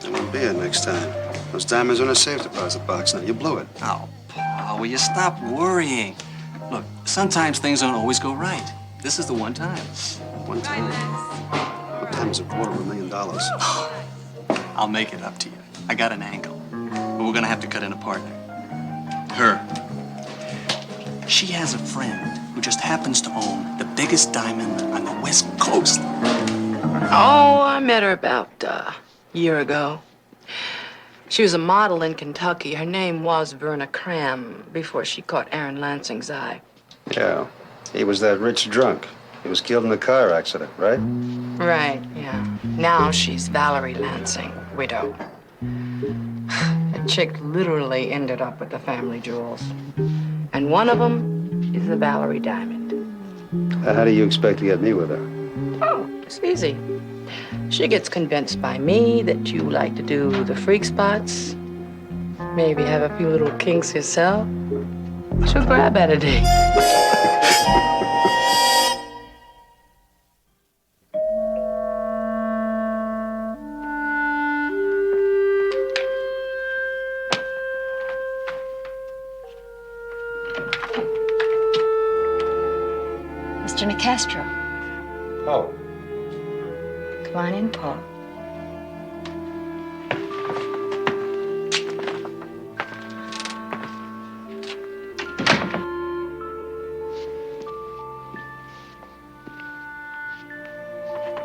Speaker 23: I won't be here next time. Those diamonds are in a safe deposit box now. You blew it.
Speaker 12: Oh, Paul, will you stop worrying? Look, sometimes things don't always go right. This is the one time.
Speaker 23: One time? What time is $250,000?
Speaker 12: I'll make it up to you. I got an angle. But we're gonna have to cut in a partner. Her. She has a friend who just happens to own the biggest diamond on the West Coast.
Speaker 5: Oh, I met her about a year ago. She was a model in Kentucky. Her name was Verna Cram before she caught Aaron Lansing's eye.
Speaker 23: Yeah. He was that rich drunk. He was killed in a car accident, right?
Speaker 5: Right, yeah. Now she's Valerie Lansing, widow. The chick literally ended up with the family jewels. And one of them is the Valerie Diamond.
Speaker 23: How do you expect to get me with her?
Speaker 5: Oh, it's easy. She gets convinced by me that you like to do the freak spots, maybe have a few little kinks yourself. She'll grab at a date.
Speaker 17: Mr. Nicastro.
Speaker 23: Oh.
Speaker 17: Come on in, Paul.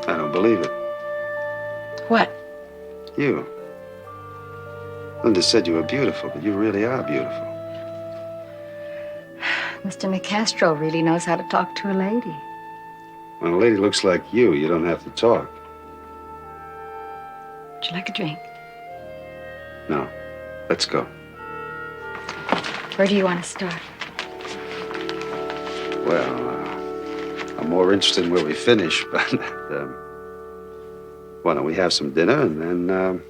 Speaker 23: I don't believe it.
Speaker 5: What?
Speaker 23: You. Linda said you were beautiful, but you really are beautiful.
Speaker 17: Mr. Nicastro really knows how to talk to a lady.
Speaker 23: When a lady looks like you don't have to talk.
Speaker 17: Would you like a drink?
Speaker 23: No. Let's go.
Speaker 17: Where do you want to start?
Speaker 23: Well, I'm more interested in where we finish, but why don't we have some dinner and then,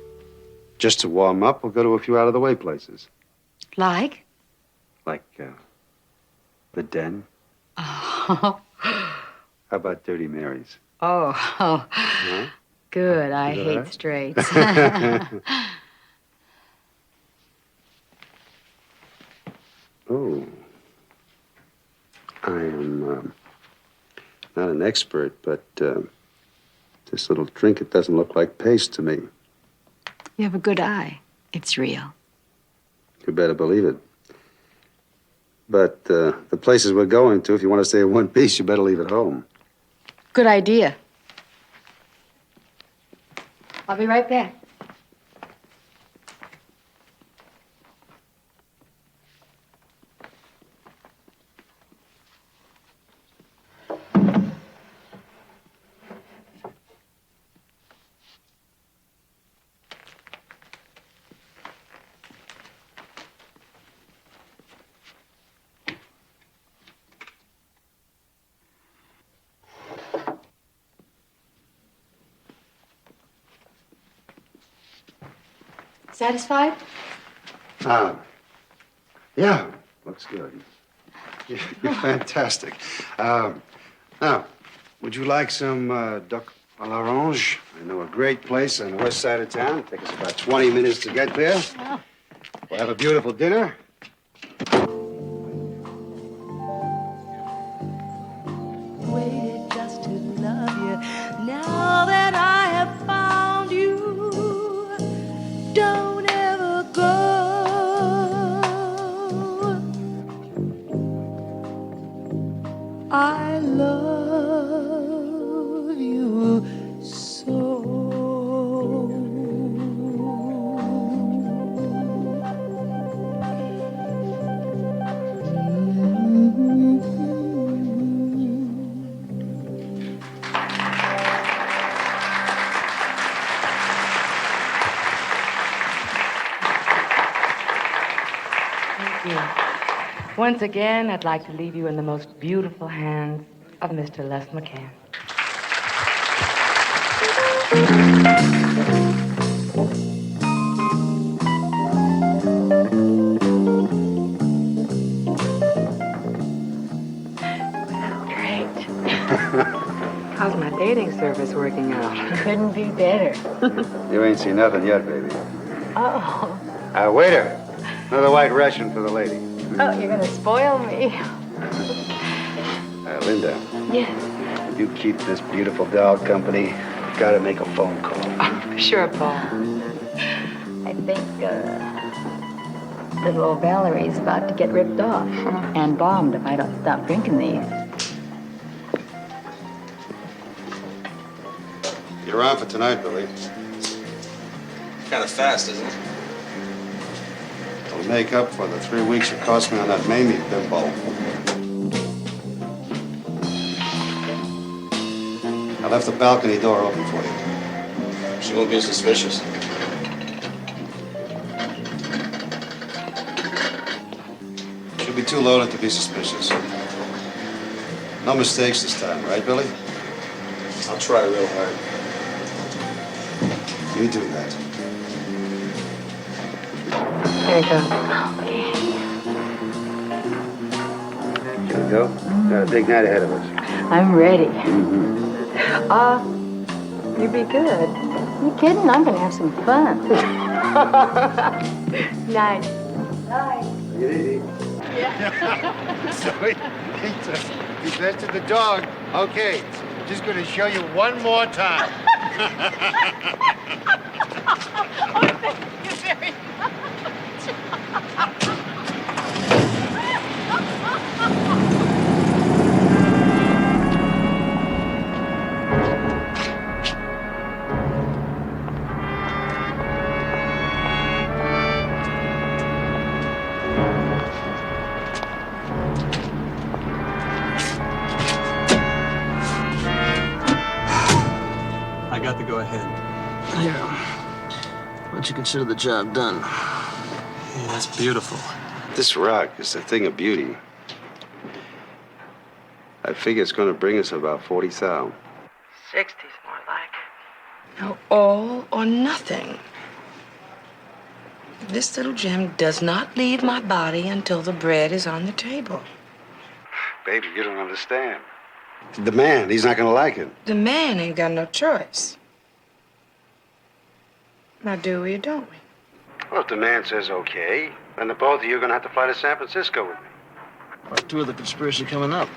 Speaker 23: just to warm up, we'll go to a few out-of-the-way places.
Speaker 17: Like?
Speaker 23: Like, the Den.
Speaker 17: Oh.
Speaker 23: How about Dirty Mary's?
Speaker 17: Oh.
Speaker 23: Huh?
Speaker 17: Good. I
Speaker 23: You
Speaker 17: hate
Speaker 23: alright?
Speaker 17: straights.
Speaker 23: Oh. I am not an expert, but this little trinket doesn't look like paste to me.
Speaker 17: You have a good eye. It's real.
Speaker 23: You better believe it. But the places we're going to, if you want to stay in one piece, you better leave it home.
Speaker 17: Good idea. I'll be right back. Satisfied?
Speaker 23: Yeah, looks good. You're fantastic. Now, would you like some duck à l'orange? I know a great place on the west side of town. Take us about 20 minutes to get there. We'll have a beautiful dinner.
Speaker 22: Waited just to love you. Now that I have found you, don't ever go. I love you so.
Speaker 5: Thank you. Once again, I'd like to leave you in the most beautiful hands of Mr. Les McCann. Great. How's my dating service working out?
Speaker 17: Couldn't be better.
Speaker 23: You ain't seen nothing yet, baby.
Speaker 17: Oh.
Speaker 23: Waiter, another white Russian for the lady.
Speaker 17: Oh, you're gonna spoil me.
Speaker 23: Linda,
Speaker 17: Yes.
Speaker 23: you keep this beautiful doll company. Gotta make a phone call.
Speaker 5: Sure, Paul.
Speaker 17: I think, little old Valerie's about to get ripped off and bombed if I don't stop drinking these.
Speaker 23: You're on for tonight, Billy.
Speaker 1: Kind of fast, isn't it?
Speaker 23: to make up for the 3 weeks it cost me on that Mamie bimbo. I left the balcony door open for you.
Speaker 14: She won't be suspicious.
Speaker 23: She'll be too loaded to be suspicious. No mistakes this time, right, Billy?
Speaker 14: I'll try real hard.
Speaker 23: You do that.
Speaker 17: There you go.
Speaker 23: Here we go. Got a big night ahead of us.
Speaker 17: I'm ready. You be good. You kidding? I'm gonna have some fun. Night.
Speaker 23: Take it easy.
Speaker 1: So he says to the dog, okay, just gonna show you one more time.
Speaker 22: Thank you very much.
Speaker 14: I got to go ahead.
Speaker 4: Here. Why don't you consider the job done?
Speaker 14: Yeah, that's beautiful.
Speaker 23: This rock is a thing of beauty. I figure it's going to bring us about 40,000.
Speaker 5: 60's more like it. No, all or nothing. This little gem does not leave my body until the bread is on the table.
Speaker 23: Baby, you don't understand. The man, he's not going to like it.
Speaker 5: The man ain't got no choice. Now, do we or don't we?
Speaker 23: Well, if the man says okay, then the both of you are going to have to fly to San Francisco with me.
Speaker 4: Part 2 of the conspiracy coming up.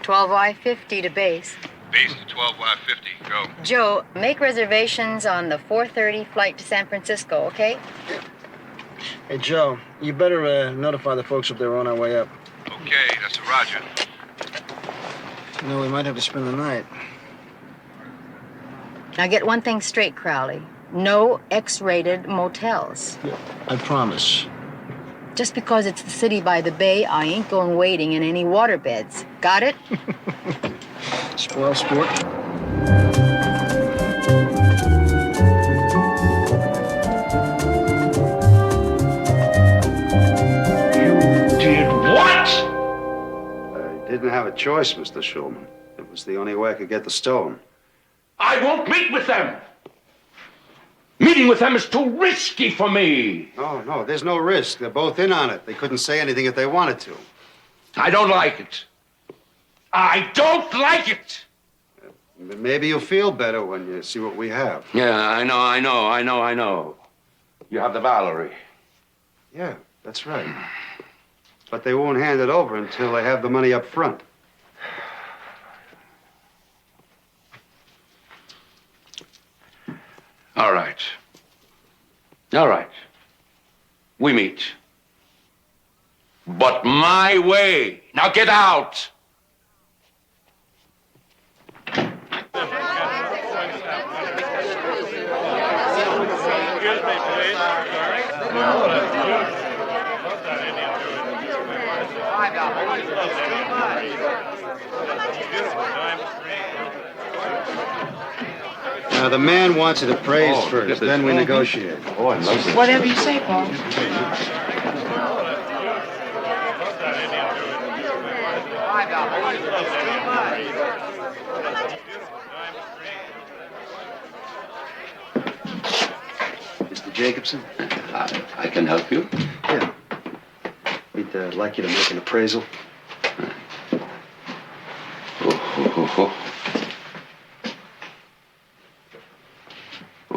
Speaker 17: 12Y50 to base.
Speaker 21: Base to 12Y50. Go.
Speaker 17: Joe, make reservations on the 4:30 flight to San Francisco, okay?
Speaker 4: Hey, Joe, you better notify the folks if they're on our way up.
Speaker 21: Okay, that's a Roger.
Speaker 4: You know, we might have to spend the night.
Speaker 17: Now get one thing straight, Crowley. No X-rated motels.
Speaker 4: I promise.
Speaker 17: Just because it's the city by the bay, I ain't going wading in any waterbeds. Got it?
Speaker 4: Spoil sport.
Speaker 23: Did what? I didn't have a choice, Mr. Schulman. It was the only way I could get the stone.
Speaker 15: I won't meet with them. Meeting with them is too risky for me.
Speaker 23: No, there's no risk. They're both in on it. They couldn't say anything if they wanted to.
Speaker 15: I don't like it. I don't like it.
Speaker 23: Maybe you'll feel better when you see what we have.
Speaker 15: Yeah, I know. You have the Valerie.
Speaker 23: Yeah, that's right. But they won't hand it over until they have the money up front.
Speaker 15: All right. We meet. But my way. Now get out.
Speaker 23: Now, the man wants it appraised first, then we negotiate.
Speaker 14: Oh, I love this.
Speaker 5: Whatever you say, Paul.
Speaker 23: Mr. Jacobson?
Speaker 15: I can help you.
Speaker 23: Yeah. We'd like you to make an appraisal.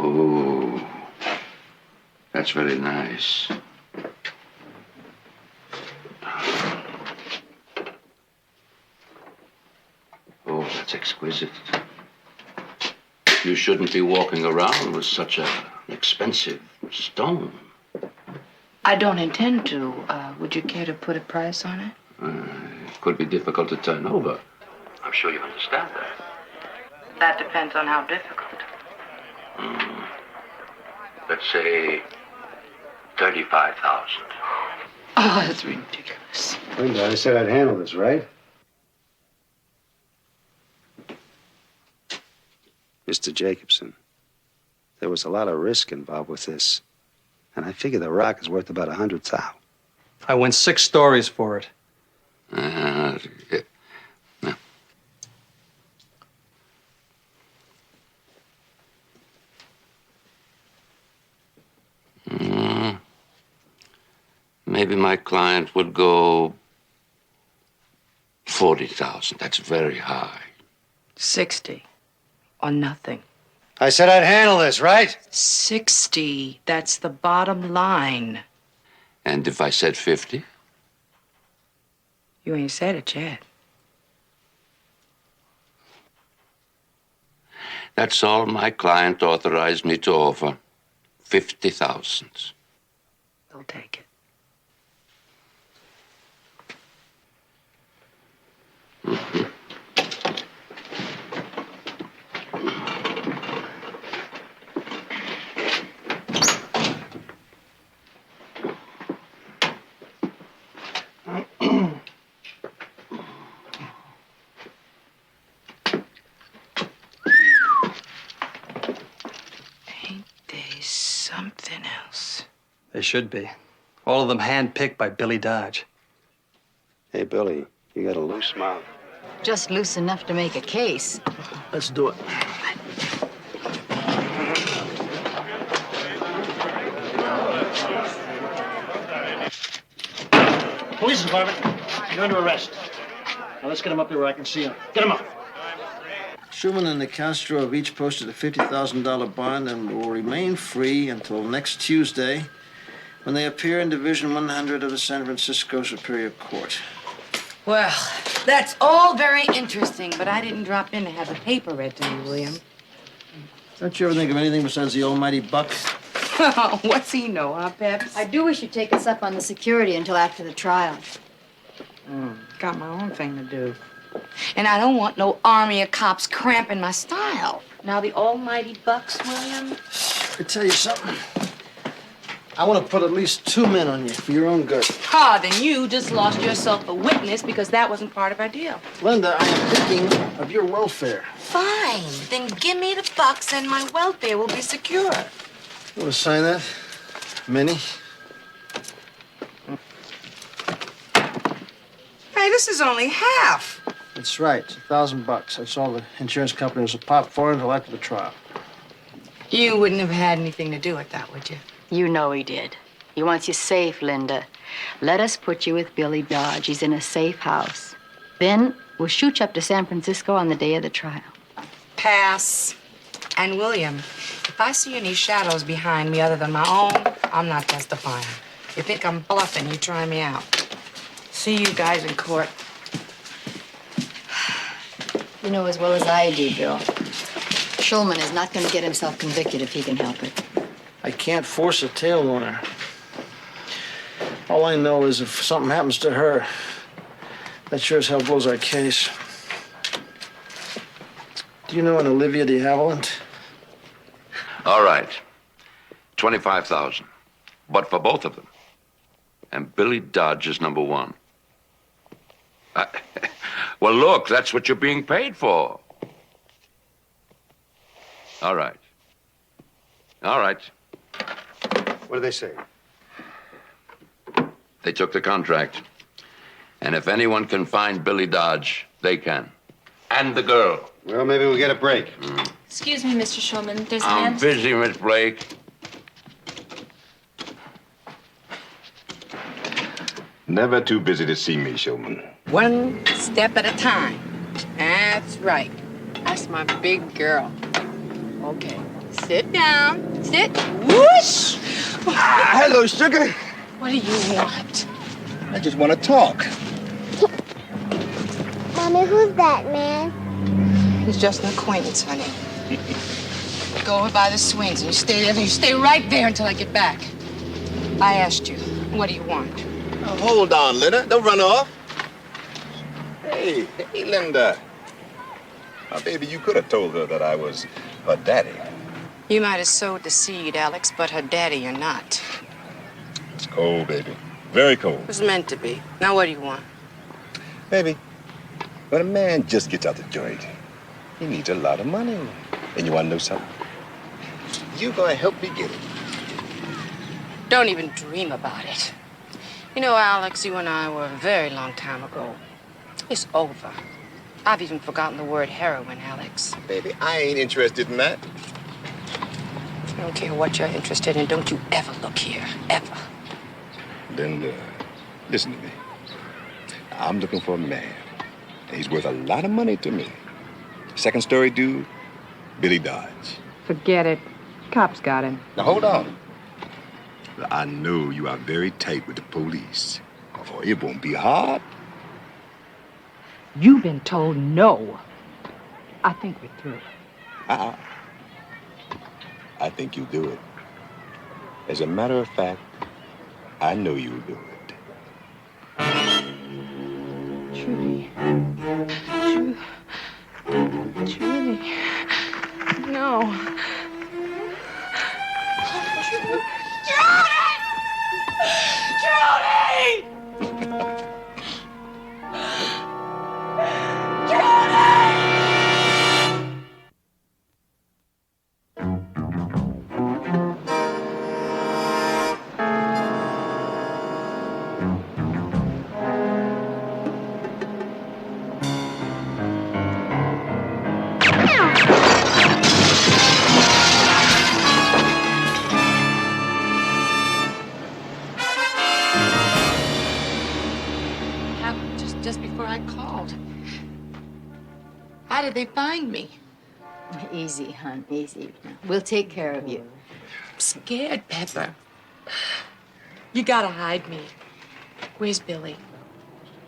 Speaker 15: Oh, that's very nice. Oh, that's exquisite. You shouldn't be walking around with such an expensive stone.
Speaker 5: I don't intend to. Would you care to put a price on it?
Speaker 15: It could be difficult to turn over. I'm sure you understand that.
Speaker 5: That depends on how difficult.
Speaker 15: Let's say $35,000.
Speaker 5: Oh, that's ridiculous.
Speaker 23: Linda, I said I'd handle this, right? Mr. Jacobson, there was a lot of risk involved with this. And I figure the rock is worth about 100,000.
Speaker 10: I went 6 stories for it.
Speaker 15: Yeah. Maybe my client would go 40,000. That's very high.
Speaker 5: 60 or nothing.
Speaker 23: I said I'd handle this, right?
Speaker 5: 60. That's the bottom line.
Speaker 15: And if I said 50?
Speaker 5: You ain't said it yet.
Speaker 15: That's all my client authorized me to offer. 50,000.
Speaker 5: They'll take it. Ain't they something else?
Speaker 10: They should be. All of them handpicked by Billy Dodge.
Speaker 23: Hey, Billy, you got a loose mouth.
Speaker 17: Just loose enough to make a case.
Speaker 4: Let's do it. Police department, you're under arrest. Now let's get him up here where I can see him. Get him up. Schumann and De Castro have each posted a $50,000 bond and will remain free until next Tuesday when they appear in Division 100 of the San Francisco Superior Court.
Speaker 5: Well, that's all very interesting, but I didn't drop in to have the paper read to me, William.
Speaker 4: Don't you ever think of anything besides the almighty buck?
Speaker 5: What's he know, huh, Peps?
Speaker 17: I do wish you'd take us up on the security until after the trial.
Speaker 5: Got my own thing to do. And I don't want no army of cops cramping my style. Now, the almighty bucks, William?
Speaker 4: I tell you something. I want to put at least 2 men on you for your own good.
Speaker 5: Ah, then you just lost yourself a witness because that wasn't part of our deal.
Speaker 4: Linda, I am thinking of your welfare.
Speaker 5: Fine. Then give me the bucks and my welfare will be secure.
Speaker 4: You want to sign that, Minnie?
Speaker 5: Hey, this is only half.
Speaker 4: That's right. It's $1,000. I saw the insurance company was a pop for it until after the trial.
Speaker 5: You wouldn't have had anything to do with that, would you?
Speaker 17: You know he did. He wants you safe, Linda. Let us put you with Billy Dodge. He's in a safe house. Then we'll shoot you up to San Francisco on the day of the trial.
Speaker 5: Pass. And William, if I see any shadows behind me other than my own, I'm not testifying. You think I'm bluffing, you try me out. See you guys in court.
Speaker 17: You know as well as I do, Bill. Schulman is not going to get himself convicted if he can help it.
Speaker 4: I can't force a tail on her. All I know is if something happens to her, that sure as hell blows our case. Do you know an Olivia de Havilland?
Speaker 15: All right. 25,000. But for both of them. And Billy Dodge is number 1. Well, look, that's what you're being paid for. All right. All right.
Speaker 23: What do they say?
Speaker 15: They took the contract. And if anyone can find Billy Dodge, they can. And the girl.
Speaker 23: Well, maybe we'll get a break.
Speaker 18: Excuse me, Mr. Schulman. There's a
Speaker 15: I'm
Speaker 18: man...
Speaker 15: busy, Miss Blake.
Speaker 19: Never too busy to see me, Shulman.
Speaker 5: One step at a time. That's right. That's my big girl. Okay. Sit down. Sit. Whoosh!
Speaker 1: Hello, sugar.
Speaker 5: What do you want?
Speaker 1: I just want to talk.
Speaker 20: Mommy, who's that man?
Speaker 5: He's just an acquaintance, honey. Go over by the swings and you stay there. You stay right there until I get back. I asked you, what do you want?
Speaker 1: Now, hold on, Linda. Don't run off. Hey, Linda. Now, baby, you could have told her that I was her daddy.
Speaker 5: You might have sowed the seed, Alex, but her daddy you're not.
Speaker 1: It's cold, baby. Very cold.
Speaker 5: It was meant to be. Now what do you want?
Speaker 1: Baby, when a man just gets out the joint, he needs a lot of money. And you want to know something? You gonna help me get it.
Speaker 5: Don't even dream about it. You know, Alex, you and I were a very long time ago. It's over. I've even forgotten the word heroin, Alex.
Speaker 1: Baby, I ain't interested in that.
Speaker 5: I don't care what you're interested in. Don't you ever look here. Ever.
Speaker 1: Linda, listen to me. I'm looking for a man. He's worth a lot of money to me. Second story dude, Billy Dodge.
Speaker 6: Forget it. Cops got him.
Speaker 1: Now, hold on. I know you are very tight with the police. Oh, it won't be hard.
Speaker 6: You've been told no. I think we're through.
Speaker 1: I think you'll do it. As a matter of fact, I know you'll do it.
Speaker 6: Trudy. Trudy. No.
Speaker 22: Judy!
Speaker 5: Just before I called. How did they find me?
Speaker 17: Easy, hon, easy. We'll take care of you.
Speaker 5: I'm scared, Pepper. You gotta hide me. Where's Billy?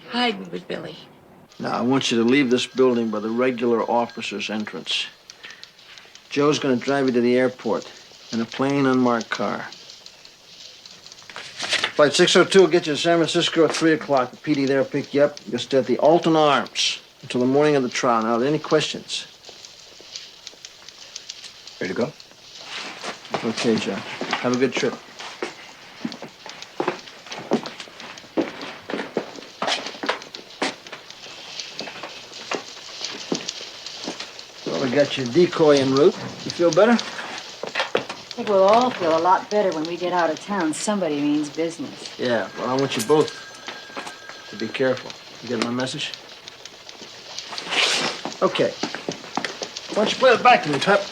Speaker 5: Hide me with Billy.
Speaker 4: Now, I want you to leave this building by the regular officer's entrance. Joe's gonna drive you to the airport in a plain, unmarked car. Flight 602 will get you to San Francisco at 3 o'clock. The PD there will pick you up. You'll stay at the Alton Arms until the morning of the trial. Now, are there any questions?
Speaker 1: Ready to go?
Speaker 4: Okay, Joe. Have a good trip. Well, we got your decoy en route. You feel better?
Speaker 17: I think we'll all feel a lot better when we get out of town. Somebody means business.
Speaker 4: Yeah, well, I want you both to be careful. You get my message? Okay. Why don't you play it back to me, Pep?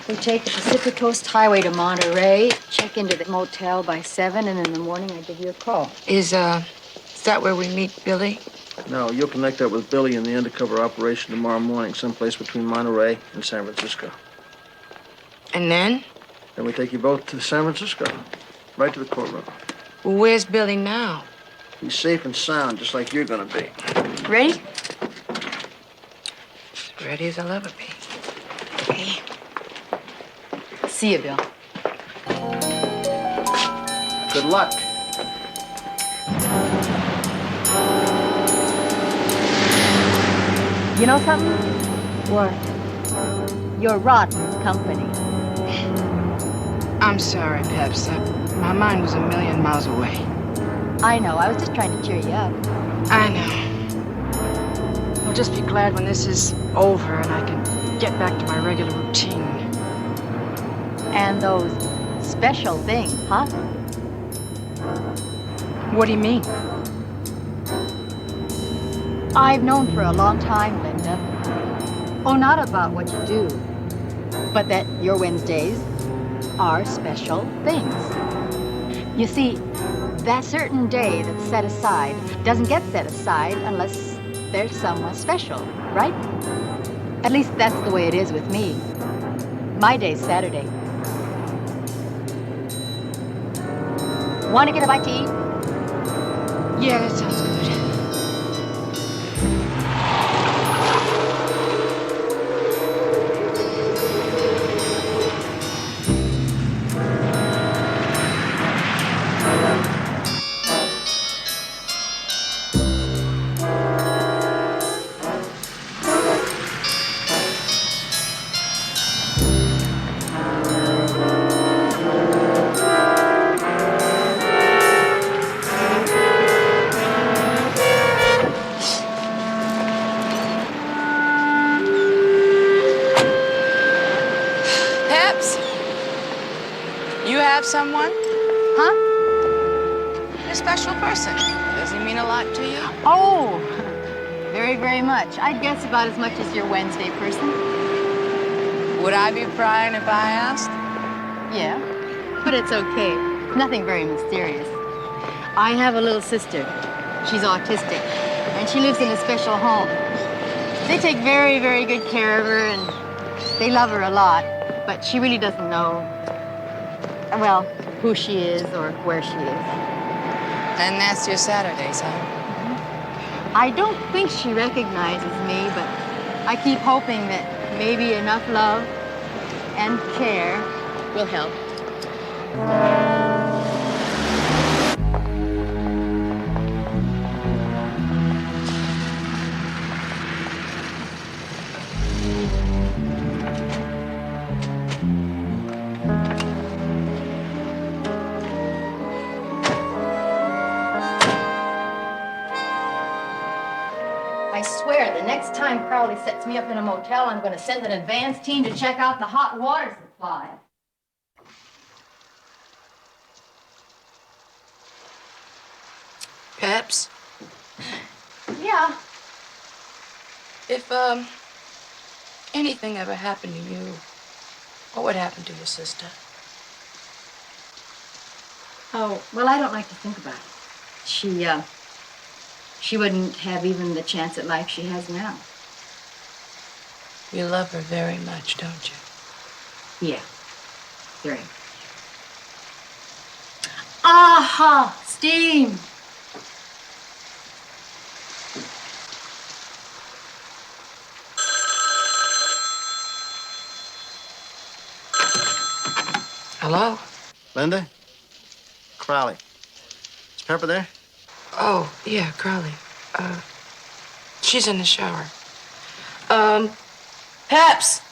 Speaker 17: We take the Pacific Coast Highway to Monterey, check into the motel by 7, and in the morning I give you a call.
Speaker 5: Is that where we meet Billy?
Speaker 4: No, you'll connect up with Billy in the undercover operation tomorrow morning, someplace between Monterey and San Francisco.
Speaker 5: And then?
Speaker 4: Then we take you both to San Francisco, right to the courtroom.
Speaker 5: Well, where's Billy now?
Speaker 4: He's safe and sound, just like you're gonna be.
Speaker 17: Ready?
Speaker 5: As ready as I'll ever be.
Speaker 17: Okay. See you, Bill.
Speaker 4: Good luck.
Speaker 17: You know something? What? You're rotten company.
Speaker 5: I'm sorry, Peps. My mind was a million miles away.
Speaker 17: I know. I was just trying to cheer you up.
Speaker 5: I know. I'll just be glad when this is over and I can get back to my regular routine.
Speaker 17: And those special things, huh?
Speaker 5: What do you mean?
Speaker 17: I've known for a long time, Linda. Oh, not about what you do, but that your Wednesdays are special things. You see, that certain day that's set aside doesn't get set aside unless there's someone special, right? At least that's the way it is with me. My day's Saturday. Want to get a bite to eat?
Speaker 5: Yeah, that sounds good. You have someone?
Speaker 17: Huh?
Speaker 5: A special person. Does he mean a lot to you?
Speaker 17: Oh, very, very much. I'd guess about as much as your Wednesday person.
Speaker 5: Would I be prying if I asked?
Speaker 17: Yeah, but it's okay. Nothing very mysterious. I have a little sister. She's autistic, and she lives in a special home. They take very, very good care of her, and they love her a lot, but she really doesn't know, well, who she is or where she is.
Speaker 5: And that's your Saturdays, huh?
Speaker 17: I don't think she recognizes me, but I keep hoping that maybe enough love and care will help. I swear, the next time Crowley sets me up in a motel, I'm going to send an advance team to check out the hot water supply.
Speaker 5: Peps,
Speaker 17: Yeah.
Speaker 5: if, anything ever happened to you, what would happen to your sister?
Speaker 17: Oh, well, I don't like to think about it. She wouldn't have even the chance at life she has now.
Speaker 5: You love her very much, don't you?
Speaker 17: Yeah. Very. Aha! Steam!
Speaker 5: Hello?
Speaker 4: Linda? Crowley. Is Pepper there?
Speaker 5: Oh, yeah, Crowley. She's in the shower. Peps!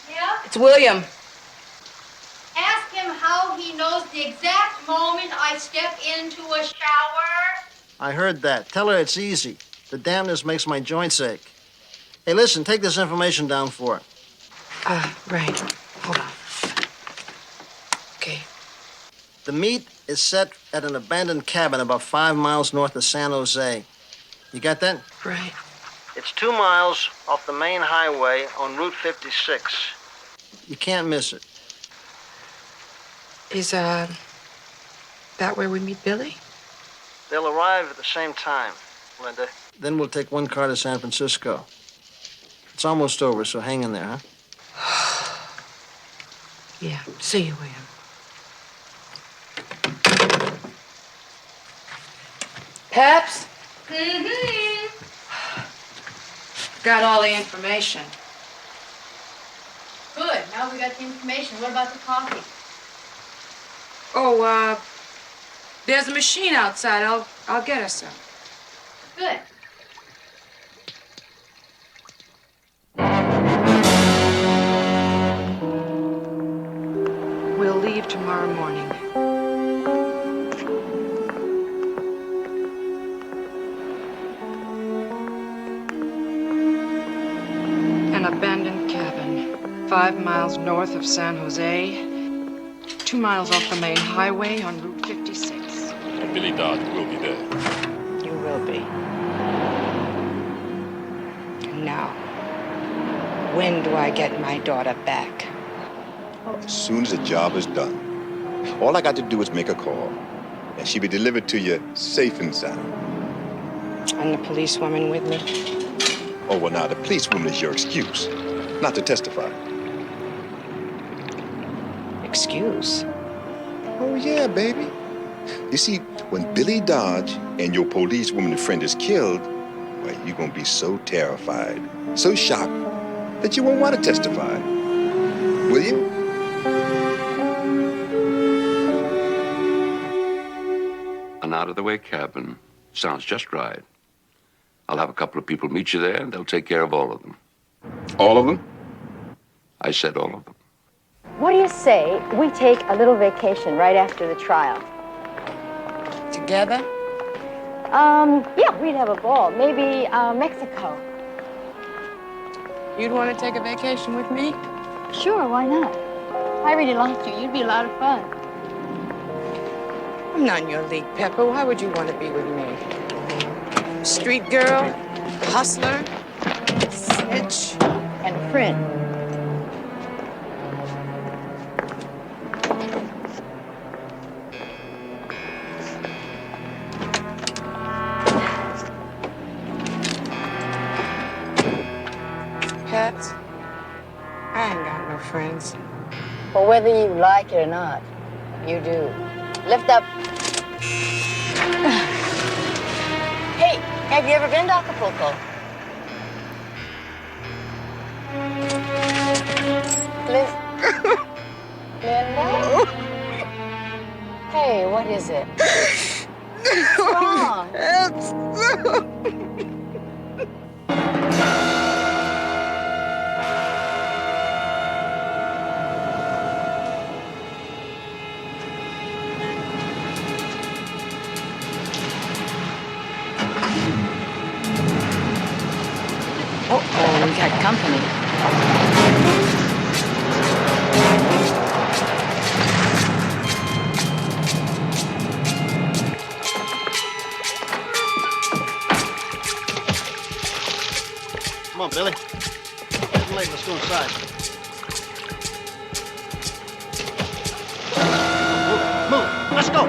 Speaker 17: Yeah?
Speaker 5: It's William.
Speaker 17: Ask him how he knows the exact moment I step into a shower.
Speaker 4: I heard that. Tell her it's easy. The damnness makes my joints ache. Hey, listen, take this information down for her.
Speaker 5: Right. Hold on. Okay.
Speaker 4: The meet is set at an abandoned cabin about 5 miles north of San Jose. You got that?
Speaker 5: Right.
Speaker 4: It's 2 miles off the main highway on Route 56. You can't miss it.
Speaker 5: Is, that where we meet Billy?
Speaker 4: They'll arrive at the same time, Linda. Then we'll take one car to San Francisco. It's almost over, so hang in there, huh?
Speaker 5: Yeah. See you, William. Peps?
Speaker 17: Mm-hmm.
Speaker 5: Got all the information.
Speaker 17: Good. Now we got the information. What about the coffee?
Speaker 5: Oh, there's a machine outside. I'll get us some.
Speaker 17: Good.
Speaker 5: We'll leave tomorrow morning. An abandoned cabin, 5 miles north of San Jose, 2 miles off the main highway on Route 56.
Speaker 19: And Billy Dodge will be there.
Speaker 5: You will be. Now, when do I get my daughter back?
Speaker 1: As soon as the job is done. All I got to do is make a call, and she'll be delivered to you safe and sound.
Speaker 5: And the policewoman with me?
Speaker 1: Oh, well, now, the policewoman is your excuse, not to testify.
Speaker 5: Excuse?
Speaker 1: Oh, yeah, baby. You see, when Billy Dodge and your policewoman friend is killed, well, you're gonna be so terrified, so shocked, that you won't want to testify. Will you?
Speaker 15: An out-of-the-way cabin sounds just right. I'll have a couple of people meet you there, and they'll take care of all of them.
Speaker 1: All of them?
Speaker 15: I said all of them.
Speaker 17: What do you say we take a little vacation right after the trial?
Speaker 5: Together?
Speaker 17: Yeah, we'd have a ball. Maybe Mexico.
Speaker 5: You'd want to take a vacation with me?
Speaker 17: Sure, why not? I really like you. You'd be a lot of fun.
Speaker 5: I'm not in your league, Pepper. Why would you want to be with me? Street girl, hustler, snitch,
Speaker 17: And a friend.
Speaker 5: Pets. I ain't got no friends.
Speaker 17: Well, whether you like it or not, you do. Lift up. Hey, have you ever been to Acapulco? Linda? Hey, what is it? What's wrong?
Speaker 8: Oh, we got company.
Speaker 4: Come on, Billy. Getting late. Let's go inside. Move. Let's go.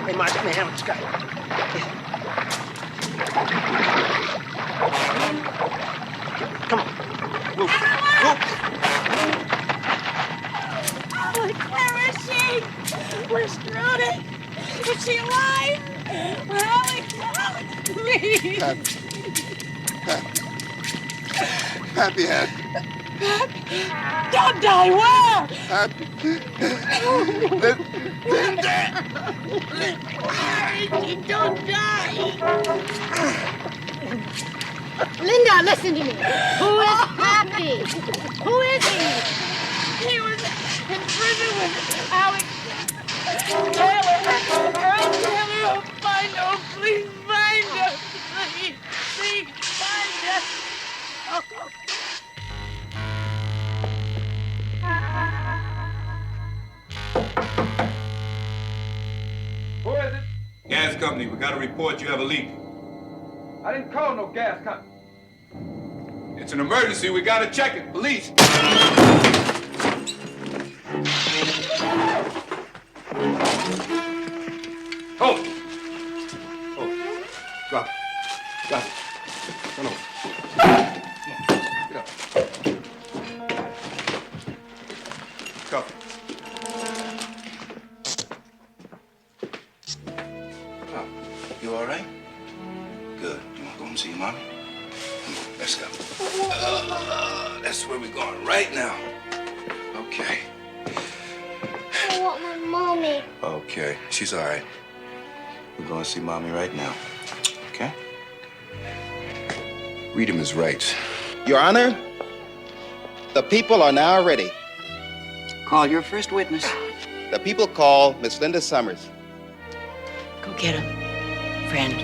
Speaker 4: Hey, Mark, give me a hand with this guy. Come on. Move. Move.
Speaker 22: Where is she? Where's Trudy? Is she alive? Alex, please.
Speaker 1: Happy head.
Speaker 22: Don't die. Where?
Speaker 1: Happy.
Speaker 22: Harry, don't die.
Speaker 6: Linda, listen to me. Who is Happy? Who is he?
Speaker 22: He was in prison with Alex Taylor. Earl Taylor will find her. Please find her. Please, please find her. Oh.
Speaker 3: Who is it? Gas company. We got a report you have a leak. I didn't call no gas company. It's an emergency. We gotta check it. Police. Hold it. Hold it. Drop it. Drop it. Come on. Get up. Cuff it.
Speaker 1: You all right? Good. You want to go and see your mommy? Come on, let's go. That's where we're going right now. Okay.
Speaker 20: I want my mommy.
Speaker 1: Okay. She's all right. We're going to see mommy right now. Okay? Read him his rights.
Speaker 11: Your Honor, the people are now ready.
Speaker 8: Call your first witness.
Speaker 11: The people call Miss Linda Summers.
Speaker 8: Go get him, friend.